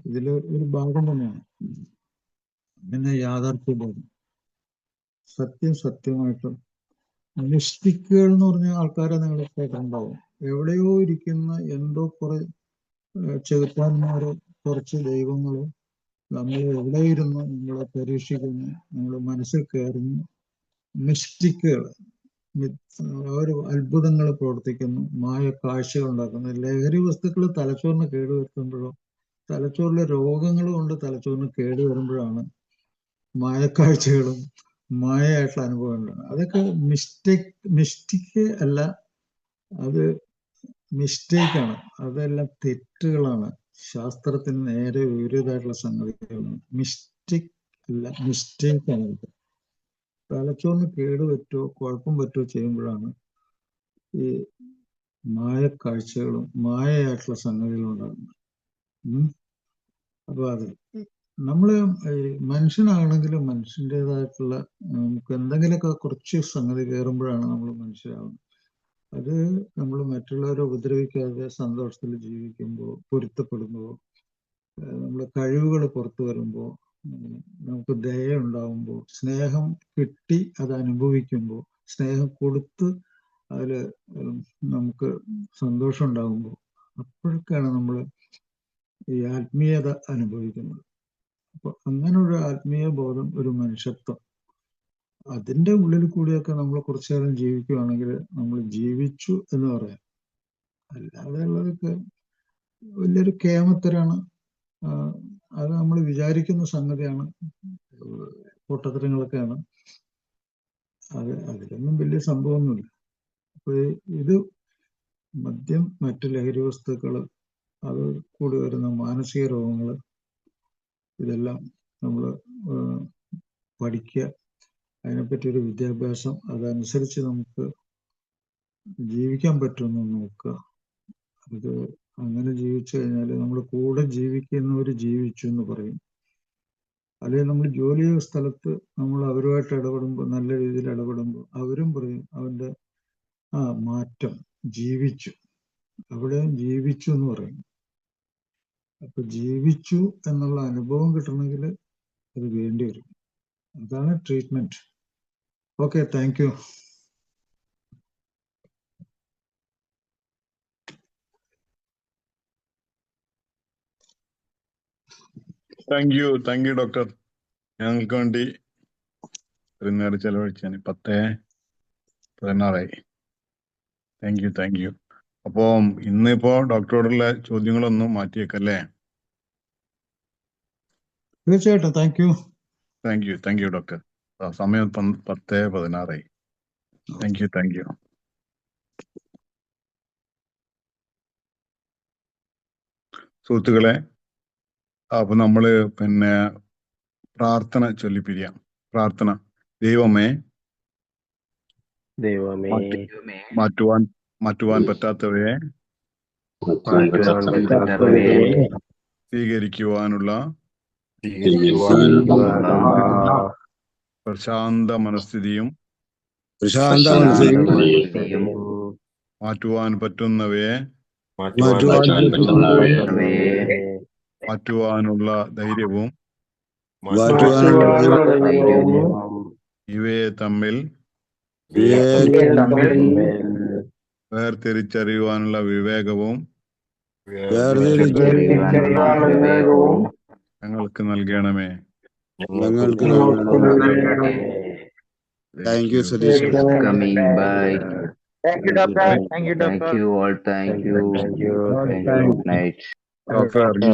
ഇതില് ഒരു ഭാഗം തന്നെയാണ്. പിന്നെ യാഥാർത്ഥ്യ ബോധം, സത്യമായിട്ടും മിസ്റ്റിക്കുകൾ എന്ന് പറഞ്ഞ ആൾക്കാരെ നിങ്ങൾ കേട്ടിട്ടുണ്ടാവും. എവിടെയോ ഇരിക്കുന്ന എന്തോ കുറെ ചെകുത്താന്മാരോ കുറച്ച് ദൈവങ്ങളോ നമ്മൾ എവിടെ ഇരുന്ന് നമ്മളെ പരീക്ഷിക്കുന്നു, നമ്മൾ മനസ്സിൽ കയറുന്നു. മിസ്റ്റിക്കുകൾ, ഒരു അത്ഭുതങ്ങൾ പ്രവർത്തിക്കുന്നു, മായ കാഴ്ചകൾ ഉണ്ടാക്കുന്നു. ലഹരി വസ്തുക്കൾ തലച്ചോറിന് കേടുവരുത്തുമ്പോഴോ തലച്ചോറിലെ രോഗങ്ങൾ കൊണ്ട് തലച്ചോറിന് കേടുവരുമ്പോഴാണ് മായക്കാഴ്ചകളും മായയായിട്ടുള്ള അനുഭവങ്ങളാണ്. അതൊക്കെ മിസ്റ്റേക്ക് അല്ല, അത് മിസ്റ്റേക്കാണ്. അതെല്ലാം തെറ്റുകളാണ്. ശാസ്ത്രത്തിന് നേരെ വിപരീതമായിട്ടുള്ള സംഗതികളാണ്. മിസ്റ്റേക്ക് അല്ല, മിസ്റ്റേക്കാണ്. ഇത് തലച്ചോറിന് കേടുപറ്റുമോ കുഴപ്പം പറ്റുമോ ചെയ്യുമ്പോഴാണ് ഈ മായക്കാഴ്ചകളും മായയായിട്ടുള്ള സംഗതികളും ഉണ്ടാകുന്നത്. അപ്പൊ അത് നമ്മള് മനുഷ്യനാണെങ്കിലും മനുഷ്യൻ്റെതായിട്ടുള്ള നമുക്ക് എന്തെങ്കിലുമൊക്കെ കുറച്ച് സംഗതി കയറുമ്പോഴാണ് നമ്മൾ മനുഷ്യരാകുന്നത്. അത് നമ്മൾ മറ്റുള്ളവരെ ഉപദ്രവിക്കാതെ സന്തോഷത്തിൽ ജീവിക്കുമ്പോൾ, പൊരുത്തപ്പെടുമ്പോൾ, നമ്മളെ കഴിവുകൾ പുറത്തു വരുമ്പോൾ, നമുക്ക് ദയ ഉണ്ടാവുമ്പോൾ, സ്നേഹം കിട്ടി അത് അനുഭവിക്കുമ്പോൾ, സ്നേഹം കൊടുത്ത് അതിൽ നമുക്ക് സന്തോഷം ഉണ്ടാകുമ്പോൾ, അപ്പോഴൊക്കെയാണ് നമ്മൾ ഈ ആത്മീയത അനുഭവിക്കുന്നത്. അപ്പൊ അങ്ങനൊരു ആത്മീയ ബോധം, ഒരു മനുഷ്യത്വം, അതിൻ്റെ ഉള്ളിൽ കൂടിയൊക്കെ നമ്മൾ കുറച്ചു നേരം ജീവിക്കുകയാണെങ്കിൽ നമ്മൾ ജീവിച്ചു എന്ന് പറയാം. അല്ലാതെ ഉള്ളതൊക്കെ വലിയൊരു കേമത്തരാണ്. അത് നമ്മൾ വിചാരിക്കുന്ന സംഗതിയാണ്, പൊട്ടത്തരങ്ങളൊക്കെയാണ്. അതിലൊന്നും വലിയ സംഭവമൊന്നുമില്ല. അപ്പൊ ഇത് മദ്യം, മറ്റു ലഹരി വസ്തുക്കൾ, അത് കൂടി വരുന്ന മാനസിക രോഗങ്ങൾ, ഇതെല്ലാം നമ്മൾ പഠിക്കുക, അതിനെപ്പറ്റി ഒരു വിദ്യാഭ്യാസം, അതനുസരിച്ച് നമുക്ക് ജീവിക്കാൻ പറ്റുമെന്ന് നോക്കുക. അത് അങ്ങനെ ജീവിച്ചു കഴിഞ്ഞാൽ നമ്മൾ കൂടെ ജീവിക്കുന്നവർ ജീവിച്ചു എന്ന് പറയും. അല്ലെങ്കിൽ നമ്മൾ ജോലി ചെയ്യുന്ന സ്ഥലത്ത് നമ്മൾ അവരുമായിട്ട് ഇടപെടുമ്പോൾ, നല്ല രീതിയിൽ ഇടപെടുമ്പോൾ, അവരും പറയും അവന്റെ മാറ്റം, ജീവിച്ചു, അവിടെയും ജീവിച്ചു എന്ന് പറയും. അപ്പൊ ജീവിച്ചു എന്നുള്ള അനുഭവം കിട്ടണമെങ്കിൽ അത് വേണ്ടി വരും. അതാണ് treatment. Okay, thank you. Thank you doctor. ഞങ്ങൾക്ക് വേണ്ടി ഇത്രയും നേരം ചെലവഴിച്ചാണ്. 10:16. Thank you. അപ്പോ ഇന്നിപ്പോ ഡോക്ടറോടുള്ള ചോദ്യങ്ങളൊന്നും മാറ്റിയേക്കല്ലേ? തീർച്ചയായിട്ടും. Thank you doctor. സമയം 10:16. Thank you. സുഹൃത്തുക്കളെ, അപ്പൊ നമ്മള് പ്രാർത്ഥന ചൊല്ലിപ്പിരിയാം. പ്രാർത്ഥന. ദൈവമേ, മാറ്റുവാൻ പറ്റാത്തവയെ സ്വീകരിക്കുവാനുള്ള പ്രശാന്ത മനസ്ഥിതിയും മാറ്റുവാൻ പറ്റുന്നവയെ മാറ്റുവാനുള്ള ധൈര്യവും ഇവയെ തമ്മിൽ വേർതിരിച്ചറിയുവാനുള്ള വിവേകവും ഞങ്ങൾക്ക് നൽകണമേ. Thank you, Satish. Thank you for coming. Bye. Thank you, doctor. Thank you, Thank doctor. you all. Thank you. Thank you. Thank you. Good night. Doctor അറിഞ്ഞു